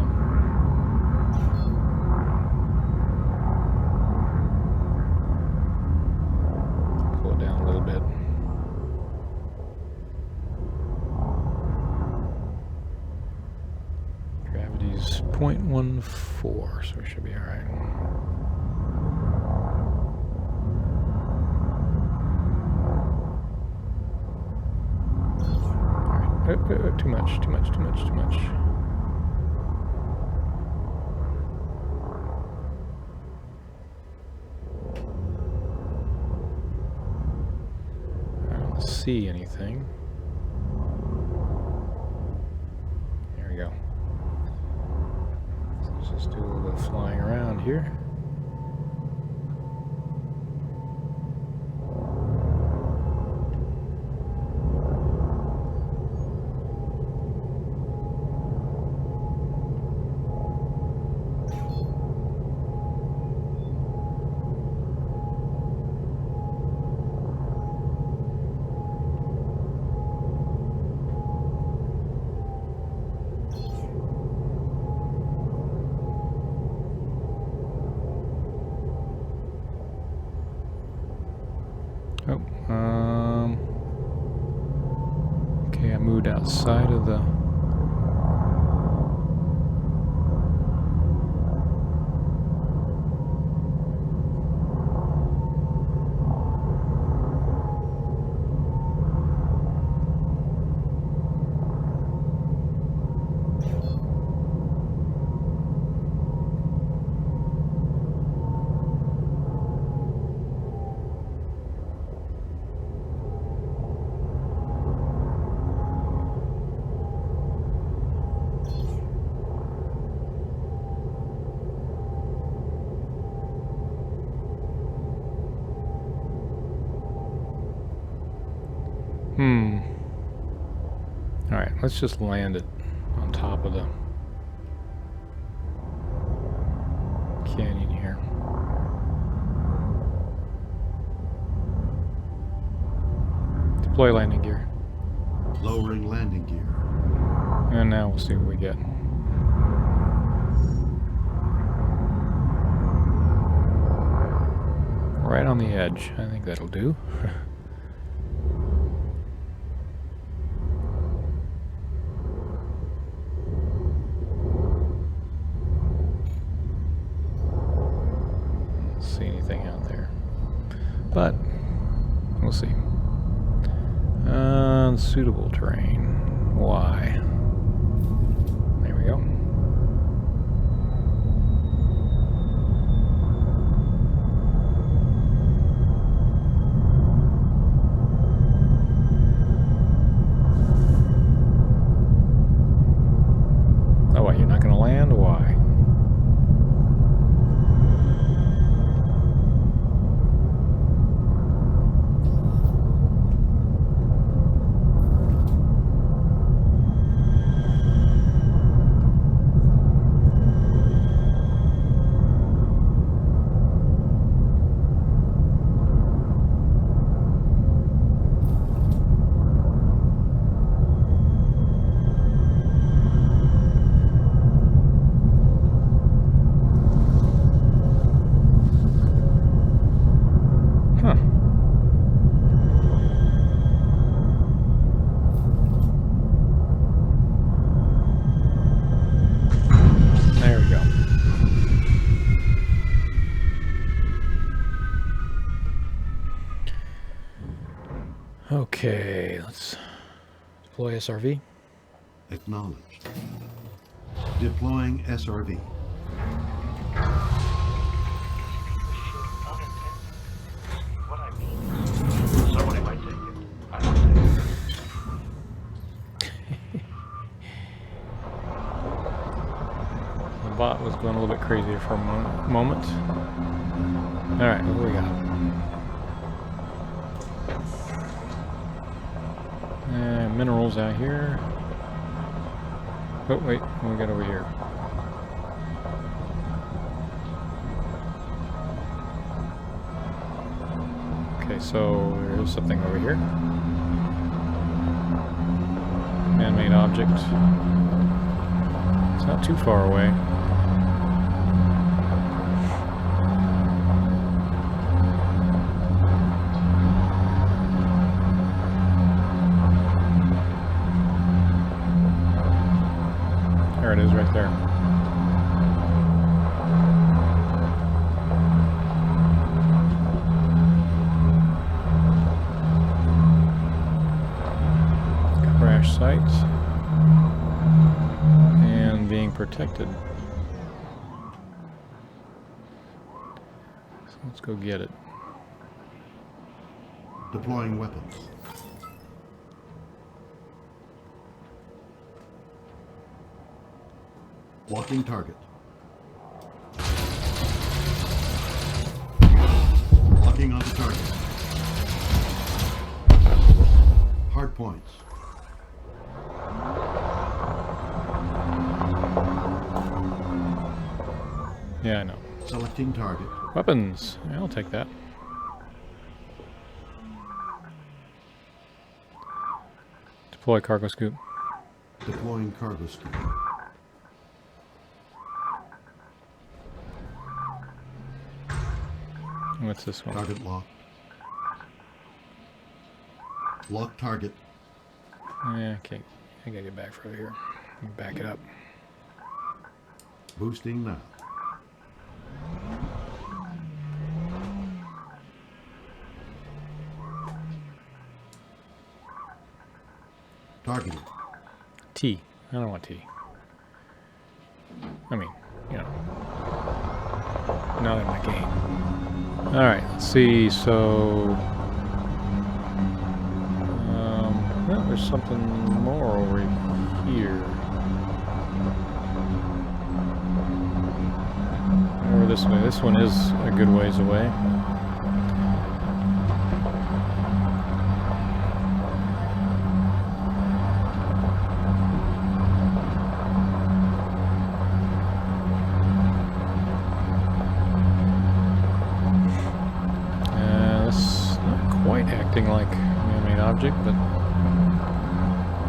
pull it down a little bit. Gravity's 0.14, so we should be all right. Too much. I don't see anything. There we go. So let's just do a little bit of flying around here. Okay, I moved outside of the Alright, let's just land it on top of the canyon here. Deploy landing gear. Lowering landing gear. And now we'll see what we get. Right on the edge. I think that'll do. See anything out there, but we'll see. Unsuitable terrain. Why? There we go. Oh, what? You're not going to land? Why? Deploy SRV. Acknowledged. Deploying SRV. What I mean, somebody might take it. I don't take it. The bot was going a little bit crazy for a moment. Alright, what do we got? Minerals out here. Oh, wait, what do we got over here? Okay, so there's something over here. Man-made object. It's not too far away. There it is right there. Crash site. And being protected. So let's go get it. Deploying weapons. Locking target. Locking onto target. Hard points. Yeah, I know. Selecting target. Weapons. Yeah, I'll take that. Deploy cargo scoop. Deploying cargo scoop. What's this one? Target lock. Lock target. Yeah, okay. I gotta get back further here. Back it up. Boosting now. Targeting. T. I don't want T. I mean, you know. Not in my game. Alright, let's see, so... well, there's something more over here. Over this way. This one is a good ways away. That's not quite acting like a man-made object, but...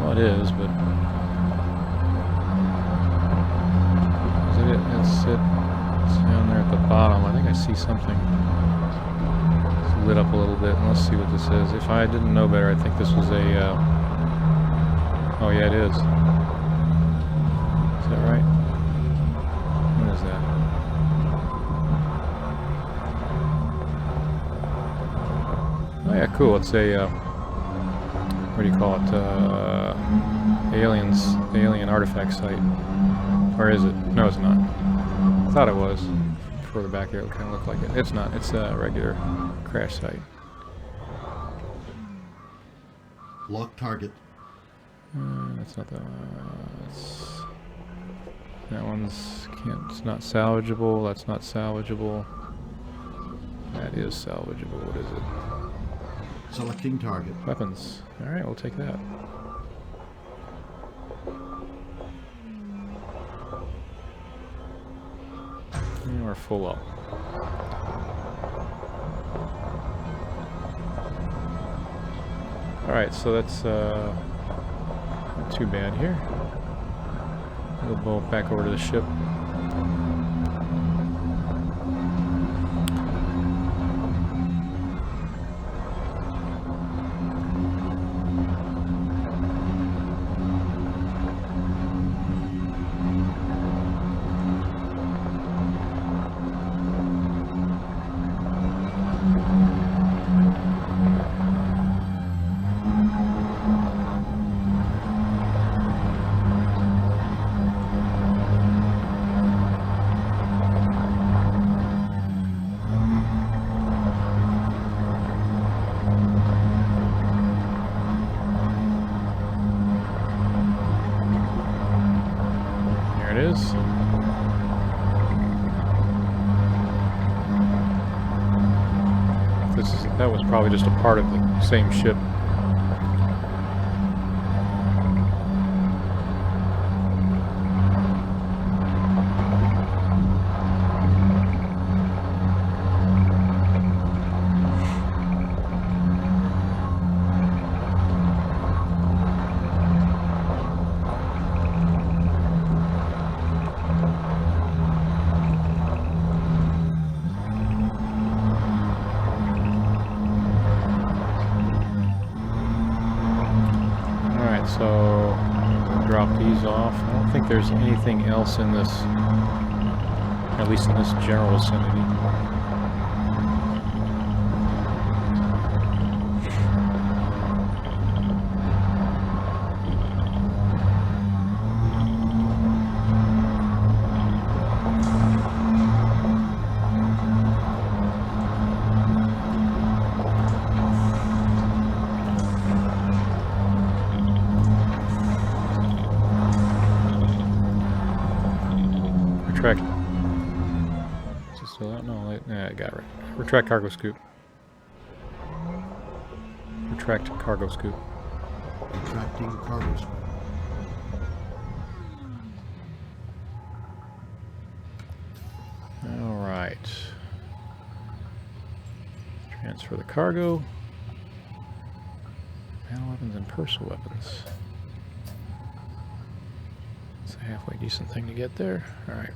well, it is, but... is it? It's down there at the bottom. I think I see something. It's lit up a little bit. Let's see what this is. If I didn't know better, I think this was a... oh, yeah, it is. Is that right? What is that? Oh, yeah, cool. It's a... what do you call it? Alien artifact site. Or is it? No, it's not. I thought it was. Further back here, it kind of looked like it. It's not. It's a regular crash site. Lock target. That's not the. That one's can't. It's not salvageable. That's not salvageable. That is salvageable. What is it? Selecting target. Weapons. All right, we'll take that. And we're full up. All right, so that's not too bad here. We'll go back over to the ship. it is. That was probably just a part of the same ship. So we'll drop these off. I don't think there's anything else in this, at least in this general vicinity. Retract. Is it still out? No, I got it right. Retract cargo scoop. Retract cargo scoop. Retracting cargo scoop. All right. Transfer the cargo. Battle weapons and personal weapons. It's a halfway decent thing to get there. All right.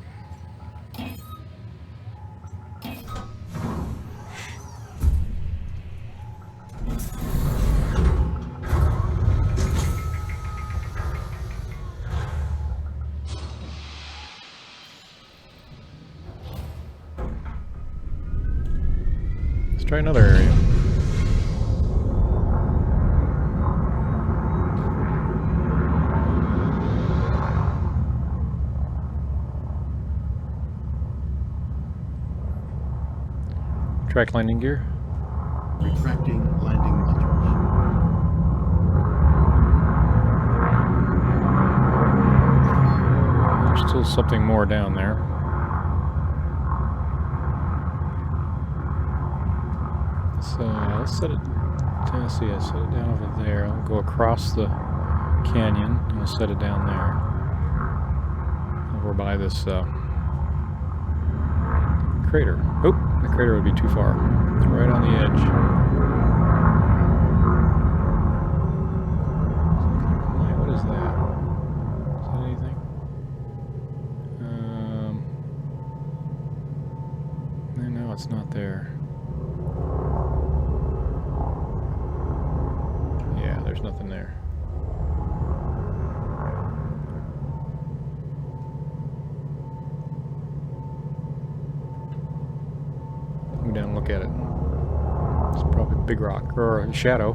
Let's try another area. Track landing gear. Retracting landing modules. There's still something more down there. Let's set it. Tennessee, I set it down over there. I'll go across the canyon and we'll set it down there. Over by this crater. Oh, the crater would be too far. It's right on the edge. What is that? Is that anything? No, it's not there. Yeah, there's nothing there. Go down and look at it. It's probably a big rock or a shadow.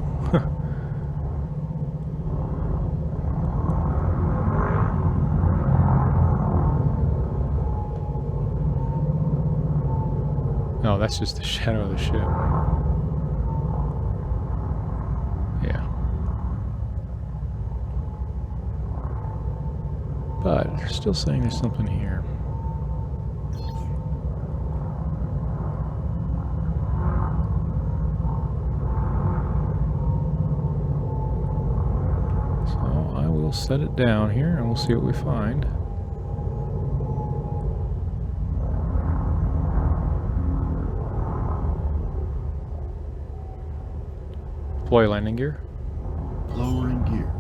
No, that's just the shadow of the ship. Yeah. But they're still saying there's something here. So I will set it down here and we'll see what we find. Deploy landing gear. Lowering gear.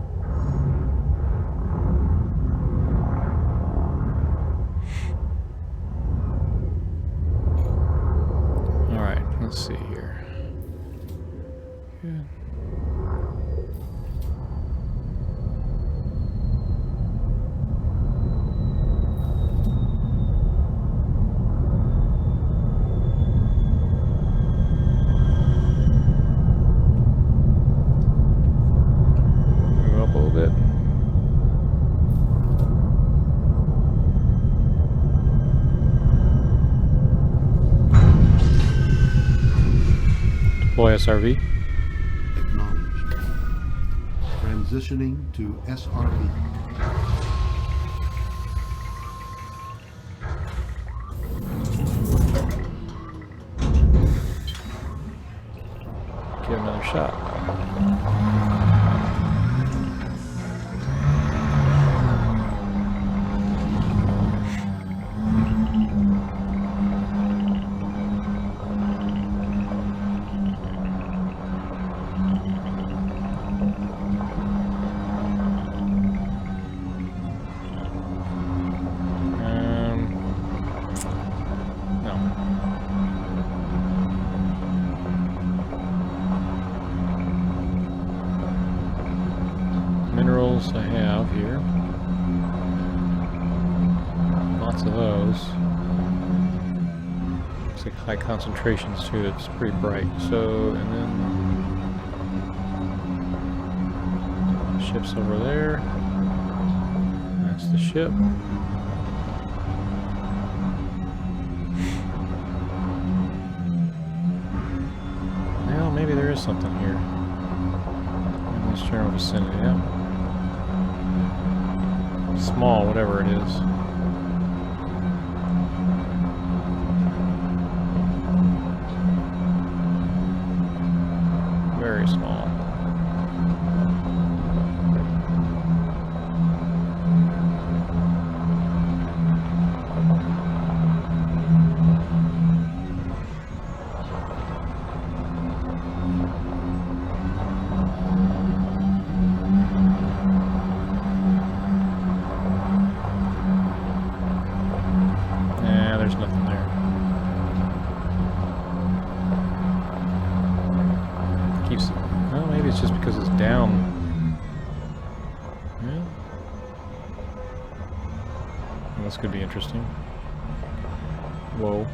Alright, let's see here. Good. Move up a little bit. Deploy SRV. Acknowledged. Transitioning to SRV. shot. Minerals I have here. Lots of those. Looks like high concentrations too. It's pretty bright. So, and then ship's over there. That's the ship. Well, maybe there is something here. In this general vicinity, yeah. Small, whatever it is. Very small. There's nothing there. Keeps. Well, maybe it's just because it's down. Yeah. Well, this could be interesting. Whoa.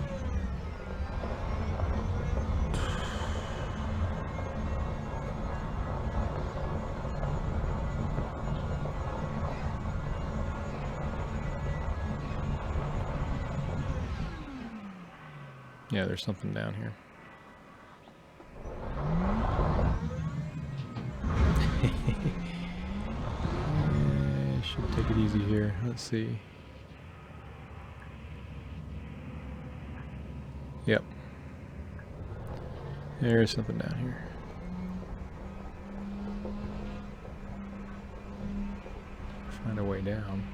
Yeah, there's something down here. Should take it easy here. Let's see. Yep. There's something down here. Find a way down.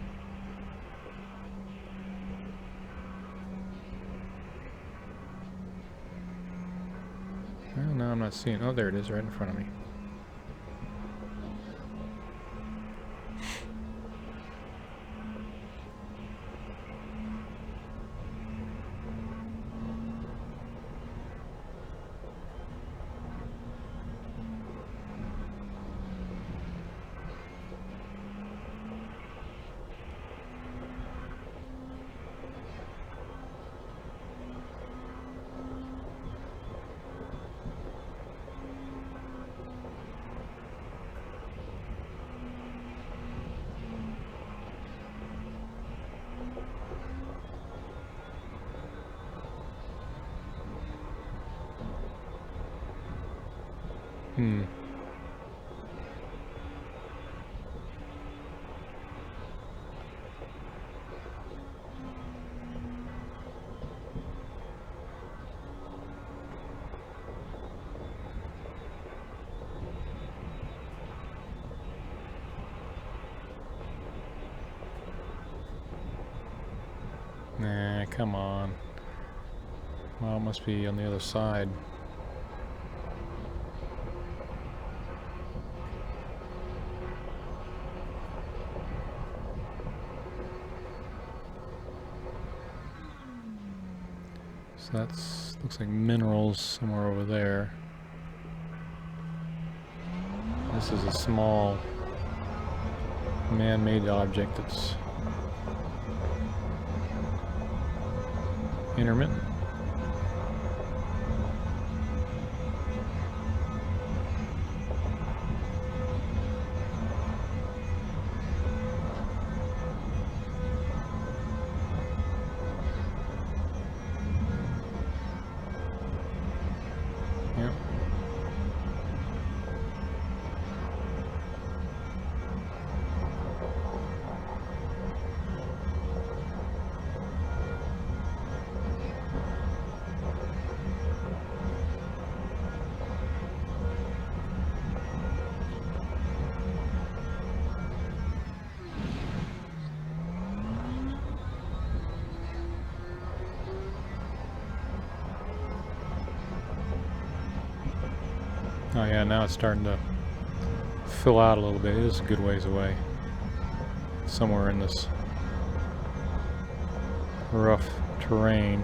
Well, no, I'm not seeing. Oh, there it is, right in front of me. Nah, come on. Well, it must be on the other side. So that's, looks like minerals somewhere over there. This is a small man-made object that's intermittent. Yep. Oh yeah, now it's starting to fill out a little bit. It is a good ways away. Somewhere in this rough terrain.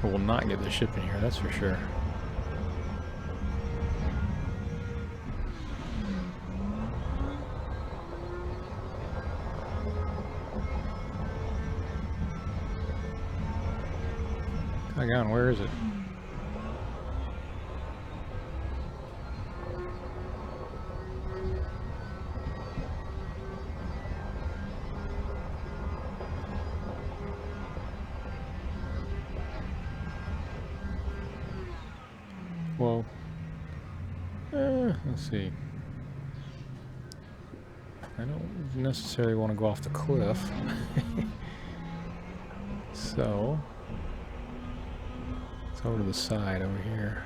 I will not get the ship in here, that's for sure. Doggone, where is it? Well, let's see. I don't necessarily want to go off the cliff. So, it's over to the side over here.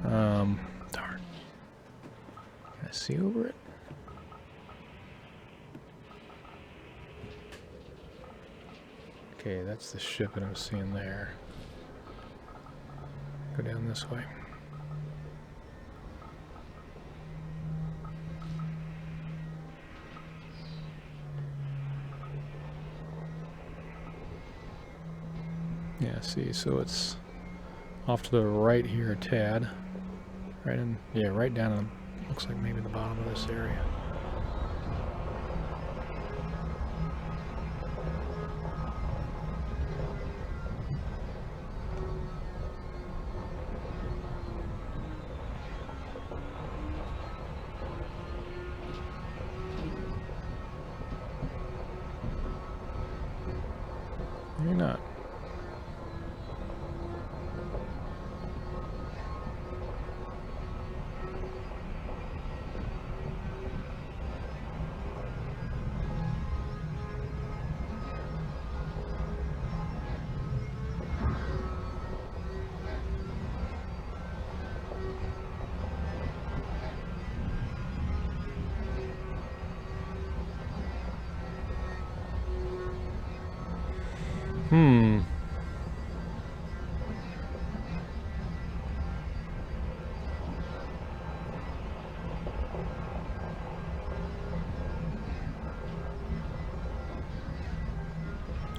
Darn. Can I see over it? Okay, that's the ship that I'm seeing there. Go down this way. Yeah, see, so it's off to the right here a tad. Right in, yeah, right down in, looks like maybe the bottom of this area. Maybe not.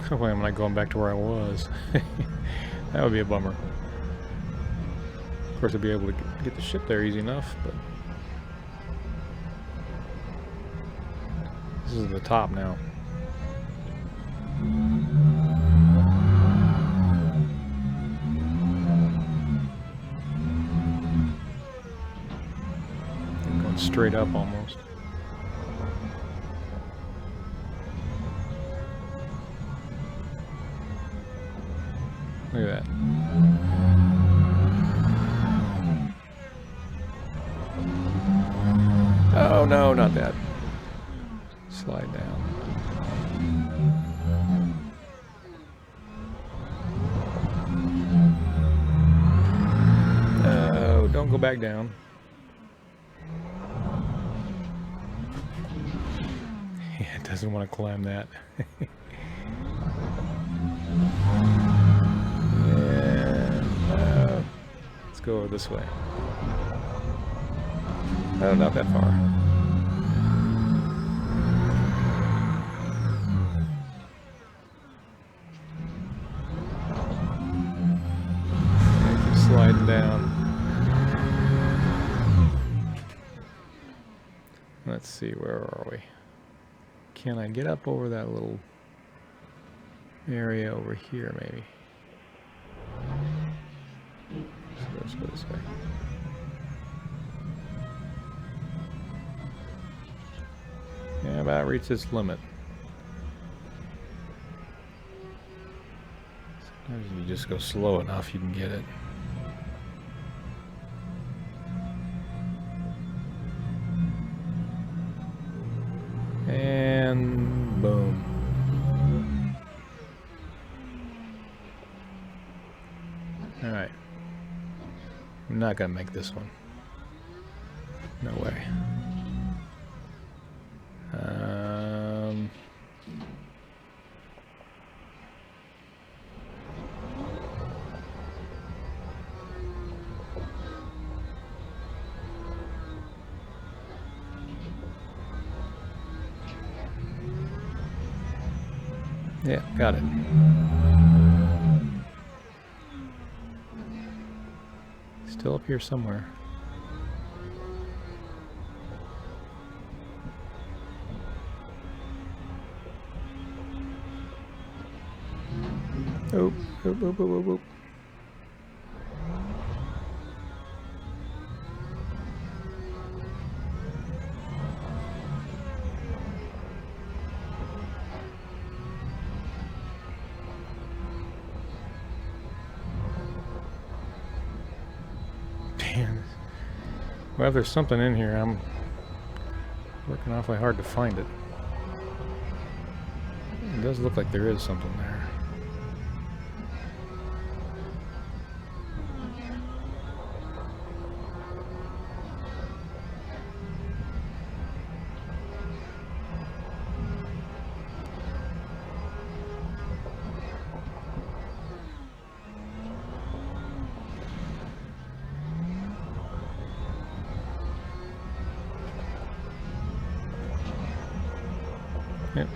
Hopefully I'm not going back to where I was. That would be a bummer. Of course I'd be able to get the ship there easy enough, but this is the top now. I'm going straight up almost. Look at that. Oh no, not that. Slide down. No, don't go back down. Yeah, it doesn't want to climb that. Let's go over this way. Oh, not that far. Keep sliding down. Let's see, where are we? Can I get up over that little area over here, maybe? So let's go this way. Yeah, about reach this limit. Sometimes if you just go slow enough, you can get it. And boom. All right. I'm not gonna make this one. No way. Yeah, got it. Still up here somewhere. Oh, oh, oh, oh, oh, oh. Damn. Well, if there's something in here, I'm working awfully hard to find it. It does look like there is something there. Yep.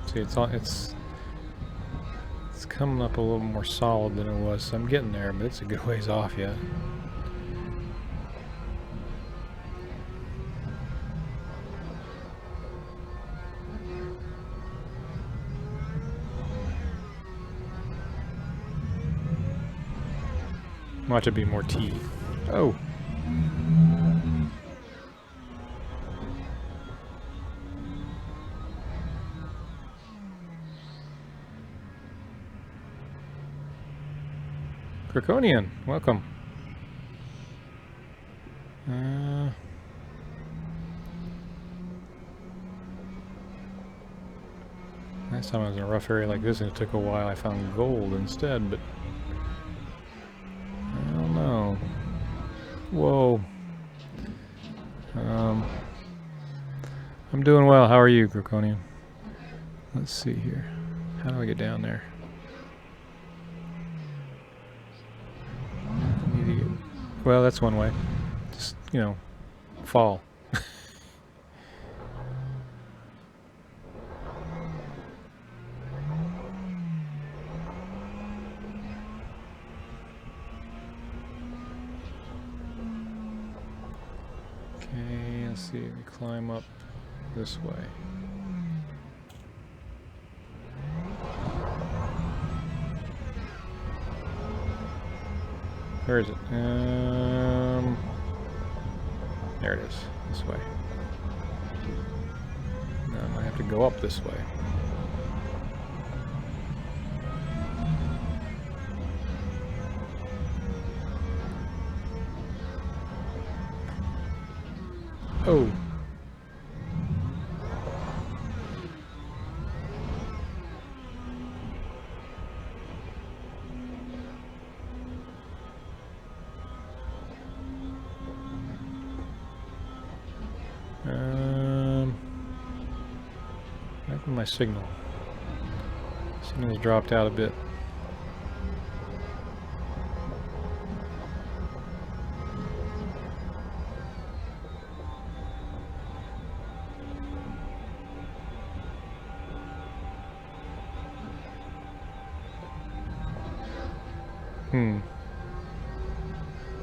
See, it's coming up a little more solid than it was, so I'm getting there, but it's a good ways off yet. Watch it be more tea. Oh. Draconian, welcome. Last time I was in a rough area like this and it took a while, I found gold instead, but I don't know. Whoa. I'm doing well. How are you, Draconian? Let's see here. How do I get down there? I need to get, well, that's one way. Just, you know, fall. Okay, let's see. We climb up this way. Where is it? There it is. This way. Now I might have to go up this way. Oh. Back with my signal. Signal's dropped out a bit.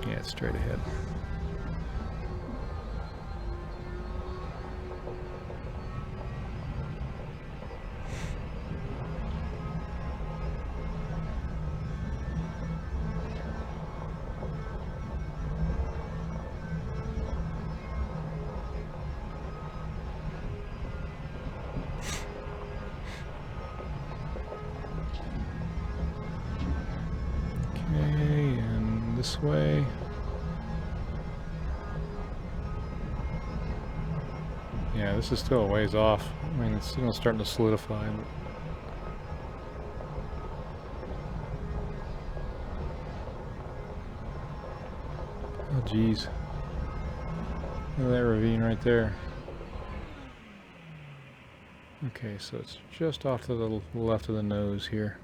Yeah, it's straight ahead. Okay, and this way. Yeah, this is still a ways off. I mean, it's still starting to solidify. Oh, geez. Look at that ravine right there. Okay, so it's just off to the left of the nose here.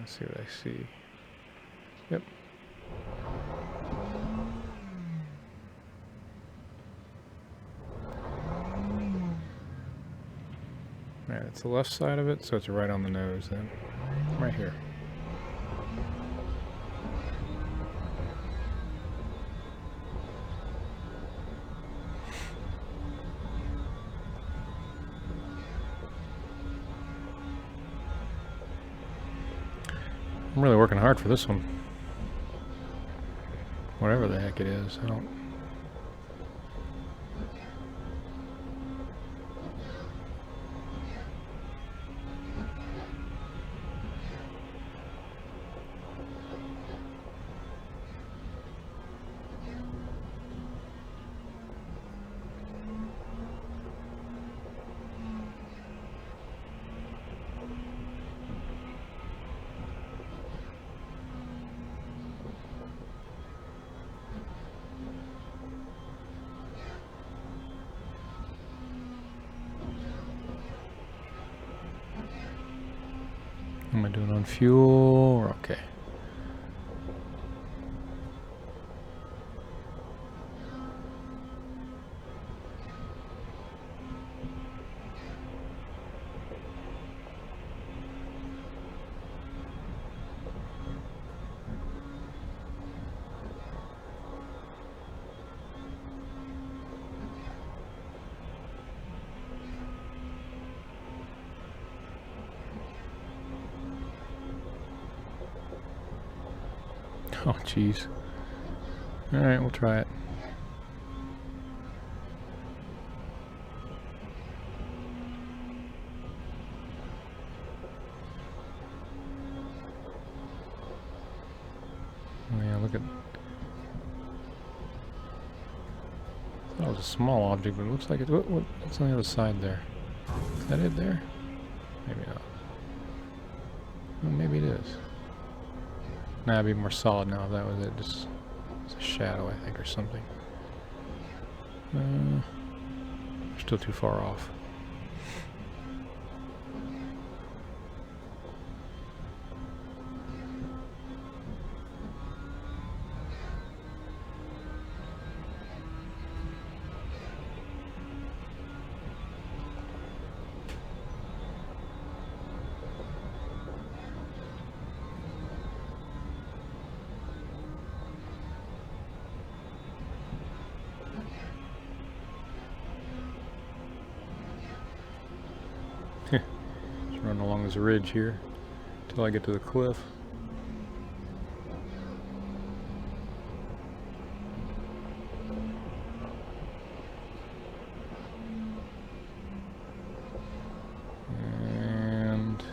Let's see what I see. Yep. Alright, that's the left side of it, so it's right on the nose then. Right here. I'm really working hard for this one. Whatever the heck it is, I don't... What am I doing on fuel? Okay. Oh, jeez. Alright, we'll try it. Oh, yeah, look at... I thought it was a small object, but it looks like it's... What's on the other side there? Is that it there? Maybe not. Well, maybe it is. Nah, it'd be more solid now if that was it. Just it's a shadow, I think, or something. Still too far off. Just run along this ridge here until I get to the cliff. And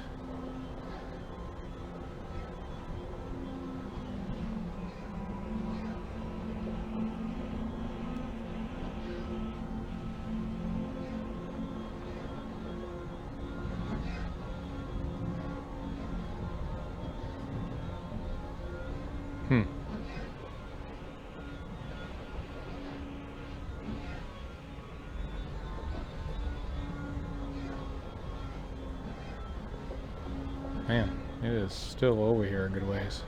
man, it is still over here a good ways.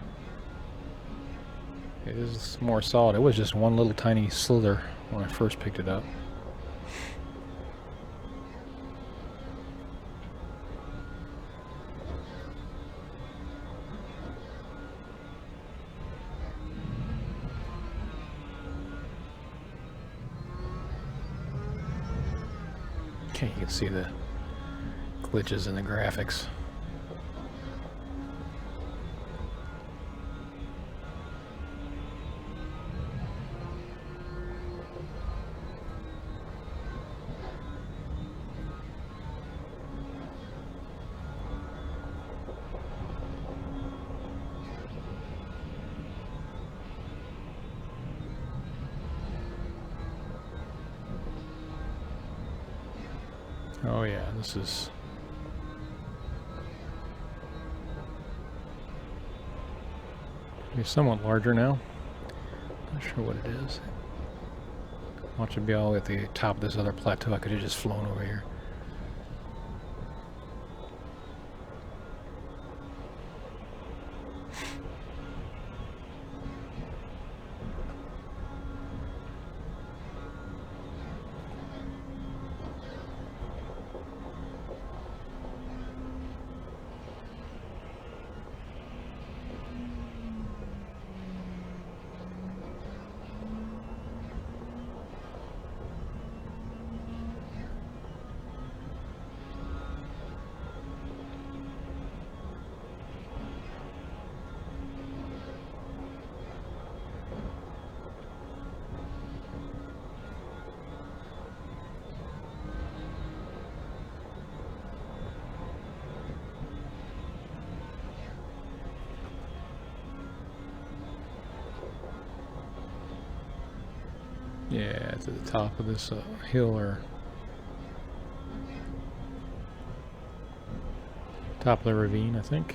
It is more solid. It was just one little tiny slither when I first picked it up. Okay, you can see the glitches in the graphics. Oh yeah, this is... It's somewhat larger now. Not sure what it is. Watch it be all at the top of this other plateau. I could have just flown over here. Yeah, to the top of this hill or top of the ravine, I think.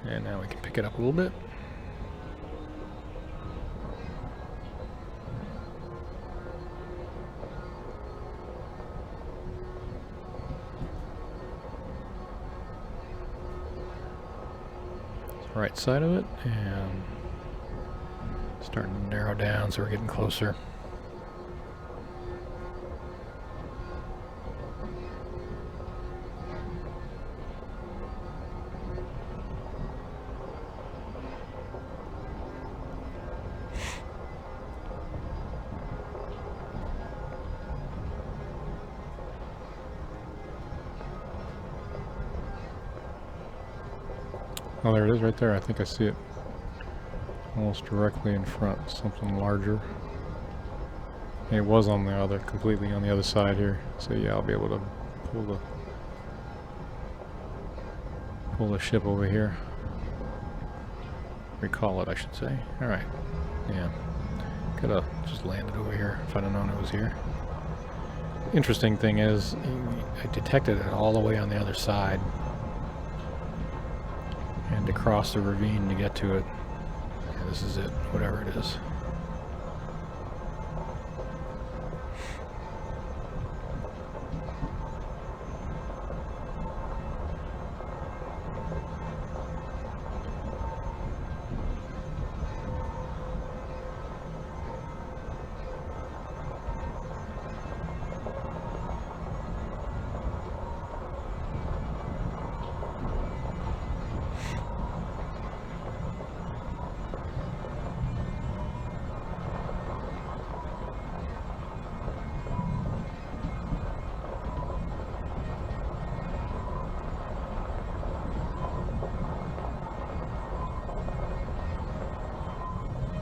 And now we can pick it up a little bit. It's the right side of it, and starting to narrow down, so we're getting closer. Oh, there it is right there. I think I see it almost directly in front. Something larger. And it was on the other, completely on the other side here. So yeah, I'll be able to pull the ship over here. Recall it, I should say. Alright. Yeah. Could have just landed over here if I'd have known it was here. Interesting thing is, I detected it all the way on the other side. And to cross the ravine to get to it. Yeah, this is it, whatever it is.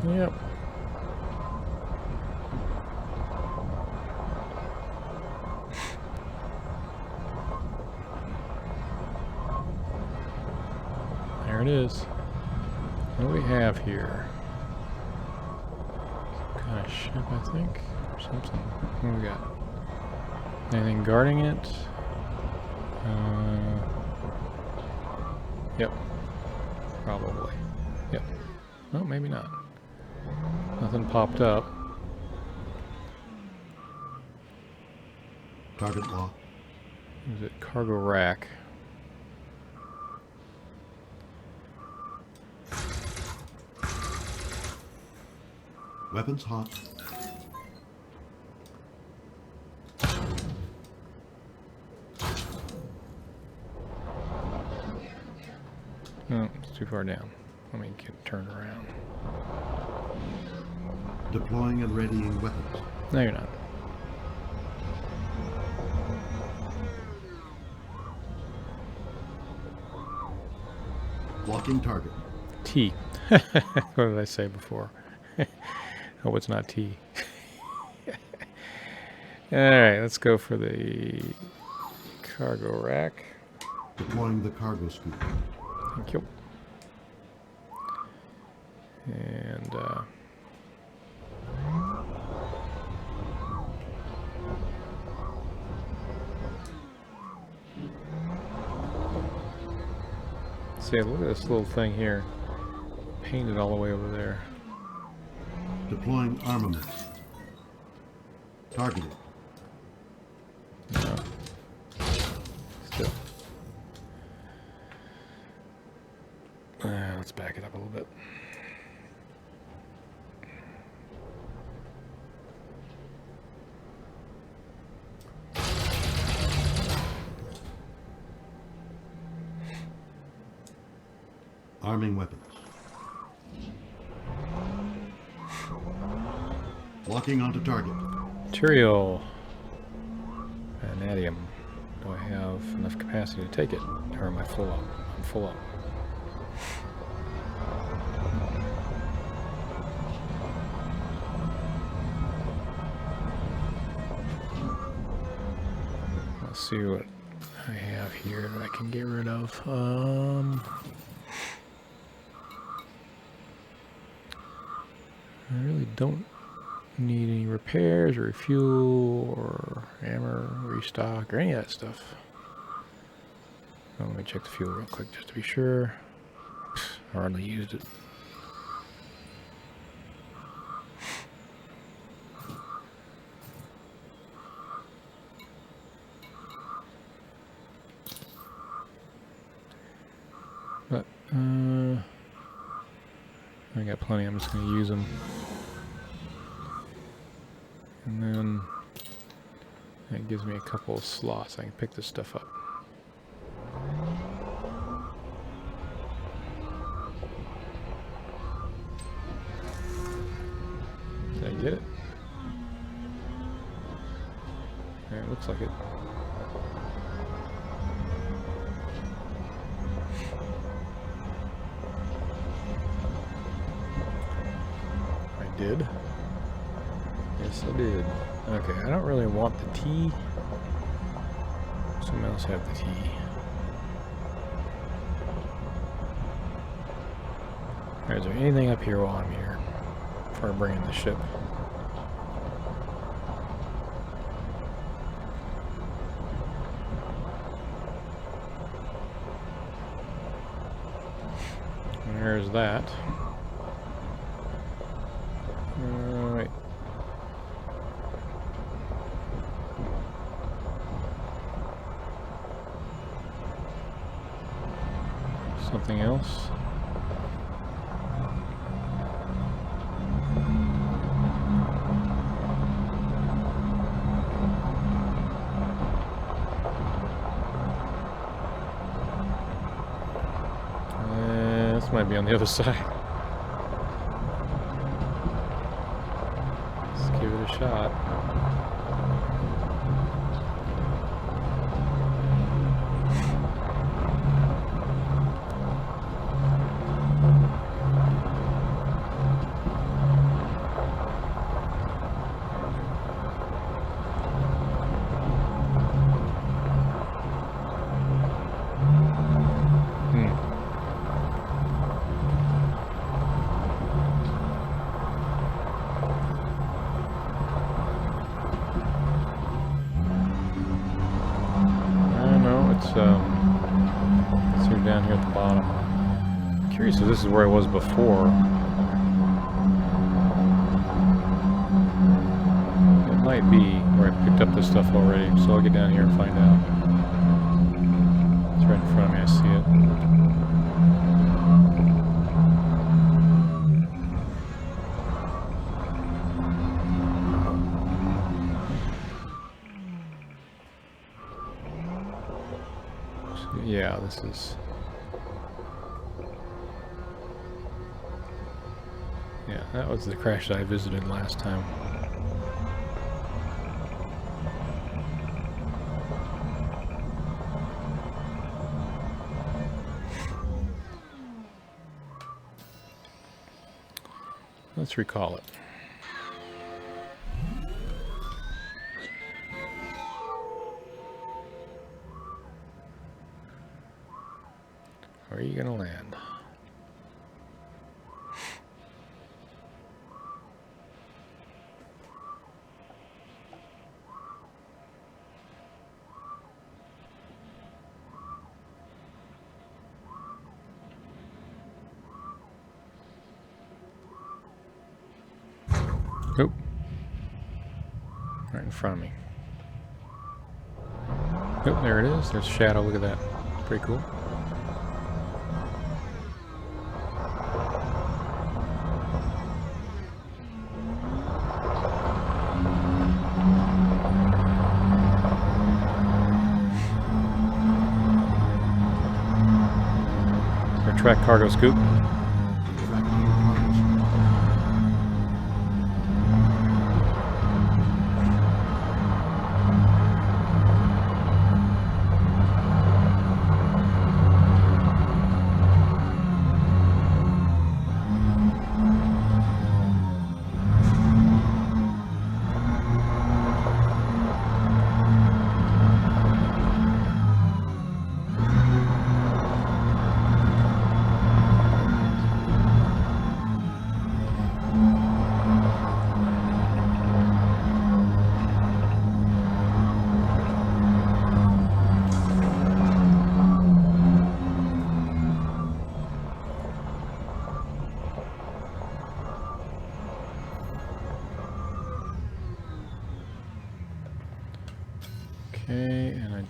Yep. There it is. What do we have here? Some kind of ship, I think, or something. What do we got? Anything guarding it? Yep. Probably. Yep. Oh, maybe not. Nothing popped up. Target lock. Is it cargo rack? Weapons hot. No, it's too far down. Let me get turned around. Deploying and readying weapons. No, you're not. Blocking target. T. What did I say before? Oh, it's not T. Alright, let's go for the cargo rack. Deploying the cargo scoop. Thank you. And, see, look at this little thing here. Painted all the way over there. Deploying armament. Targeted. No. Still. Let's back it up a little bit. Arming weapons. Locking onto target. Material. Vanadium. Do I have enough capacity to take it, or am I full up? I'm full up. Let's see what I have here that I can get rid of. I really don't need any repairs or refuel or hammer, restock, or any of that stuff. Oh, let me check the fuel real quick just to be sure. Hardly used it. But, I got plenty, I'm just going to use them. And then that gives me a couple of slots. I can pick this stuff up. Did I get it? Yeah, it looks like it. I did. Yes, I did. Okay, I don't really want the tea. Someone else have the tea. Alright, is there anything up here while I'm here? Before I bring in the ship? There's that. Wait. Something else? This might be on the other side. Let's give it a shot. Let's see down here at the bottom. I'm curious if this is where I was before. It might be where I picked up this stuff already, so I'll get down here and find out. It's right in front of me, I see it. Yeah, this is... Yeah, that was the crash that I visited last time. Let's recall it. Where are you gonna land? Nope. Right in front of me. Nope, there it is. There's a shadow. Look at that. Pretty cool. Track cargo scoop.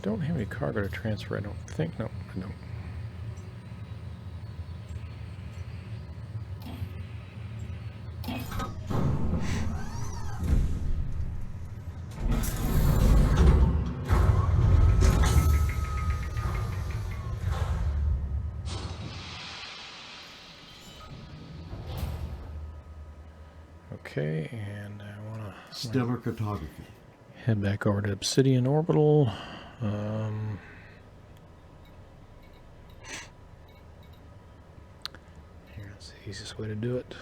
don't have any cargo to transfer, I don't think. No, I don't. Okay, and I want to Stellar cartography. head back over to Obsidian Orbital. Here's the easiest way to do it.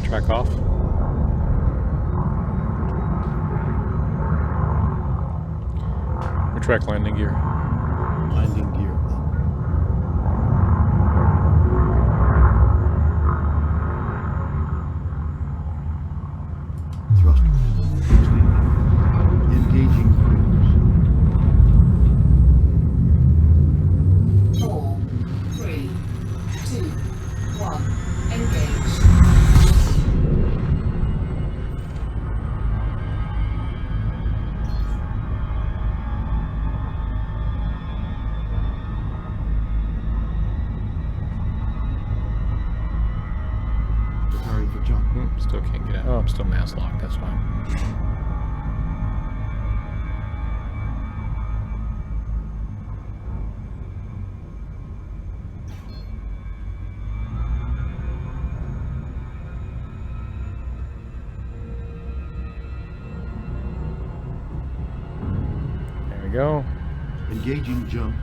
Track off. Retract landing gear. Landing gear up. Thrusters. Engaging cruise. 4, 3, 2, 1. Engage. Preparing for jump. Still can't get out. Oh, I'm still mass locked. That's fine. There we go. Engaging jump.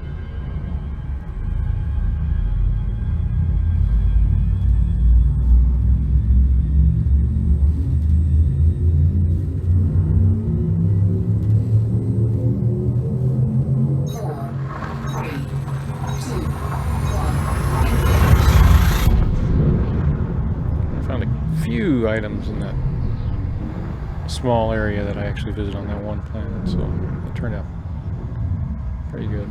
Few items in that small area that I actually visited on that one planet, so it turned out pretty good.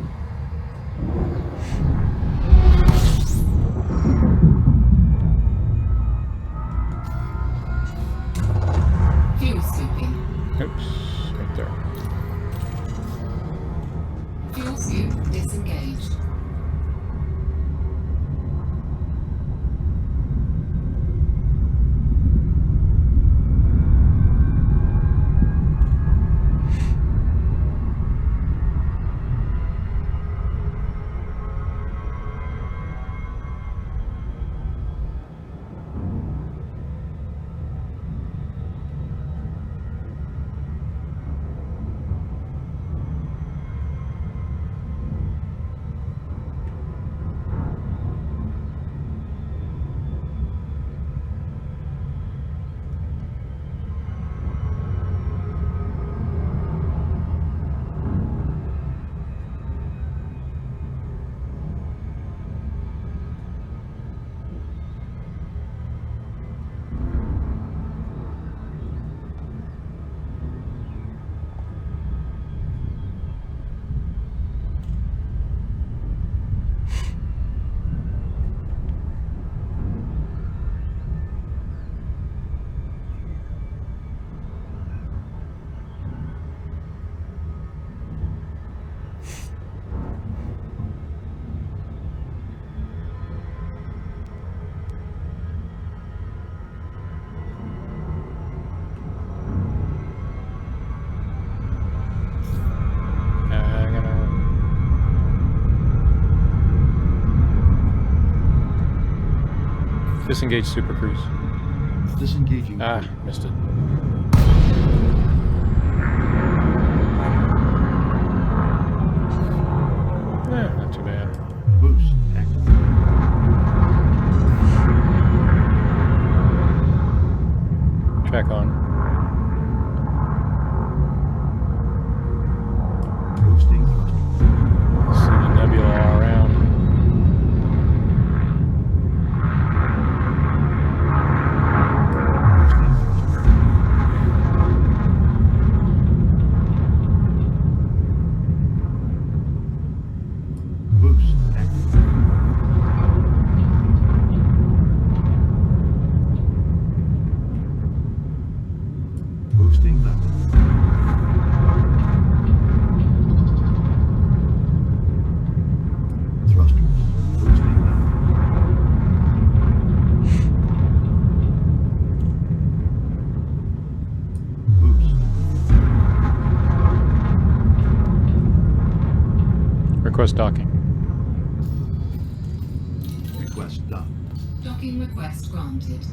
Fuel scooping. Oops, right there. Fuel scoop disengaged. Disengage Super Cruise. Disengaging Ah, cruise. missed it. Not too bad. Boost active. Track on. Boosting thrusters. See the nebula all around. Boosting thrusters. Request docking. Request done. Docking request granted.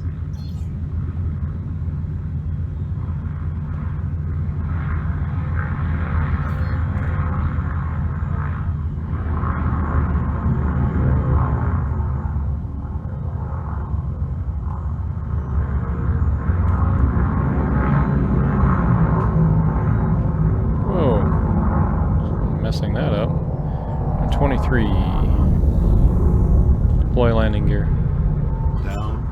Messing that up. 23. Deploy landing gear. Down and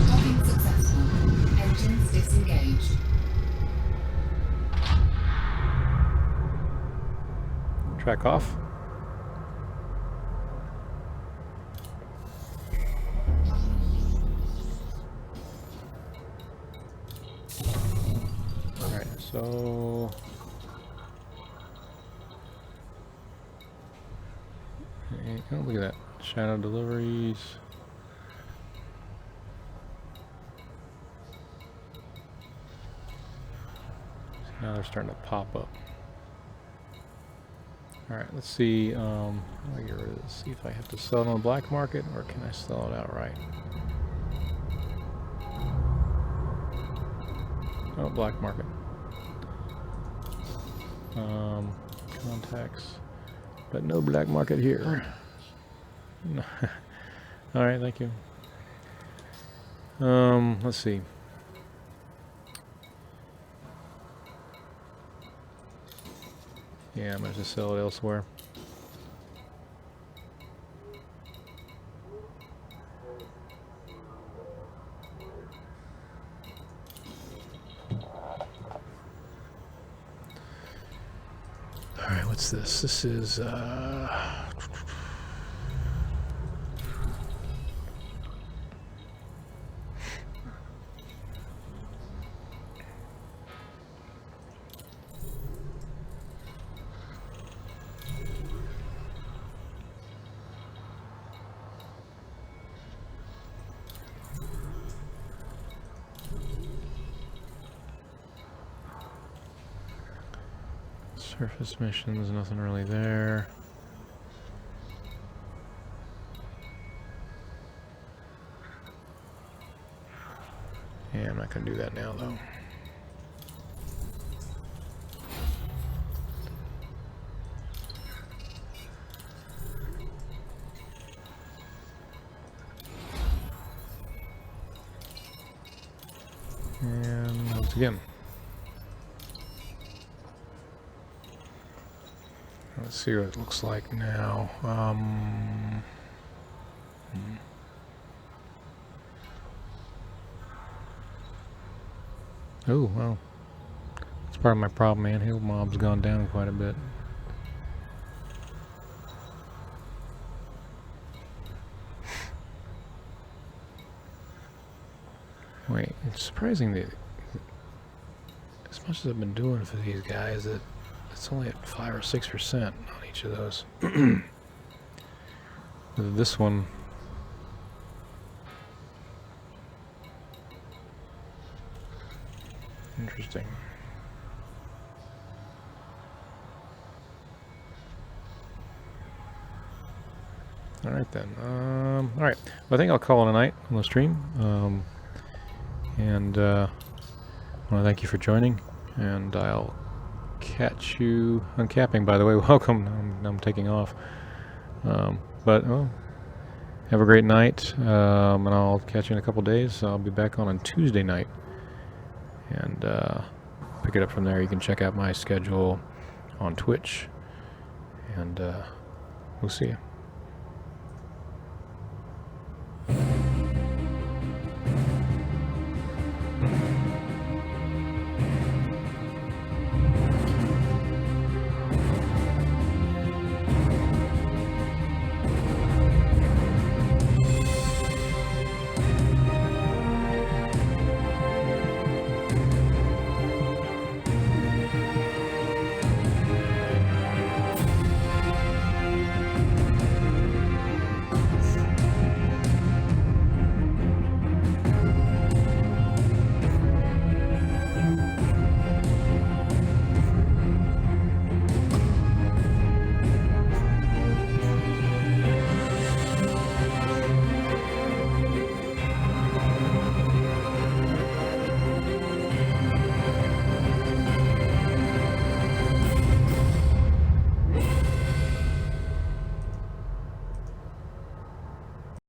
Docking successful. Engines disengaged. Track off. Alright, so oh, look at that. Shadow deliveries. Now they're starting to pop up. Alright, let's see. How do I get rid of this? See if I have to sell it on the black market or can I sell it outright? Oh, black market. Contacts. But no black market here. Alright, thank you. Let's see. Yeah, I'm gonna just sell it elsewhere. Alright, what's this? This is surface missions, nothing really there. Yeah, I'm not gonna do that now though. And once again. Let's see what it looks like now. Oh, well. That's part of my problem, man. Hill mob's gone down quite a bit. Wait, it's surprising that as much as I've been doing for these guys, that it's only at 5 or 6% on each of those. With this one, interesting. All right then. All right. Well, I think I'll call it a night on the stream. And I want to thank you for joining, and I'll catch you uncapping. By the way, welcome. I'm taking off. But well, have a great night, and I'll catch you in a couple days. I'll be back on Tuesday night, and pick it up from there. You can check out my schedule on Twitch, and we'll see you.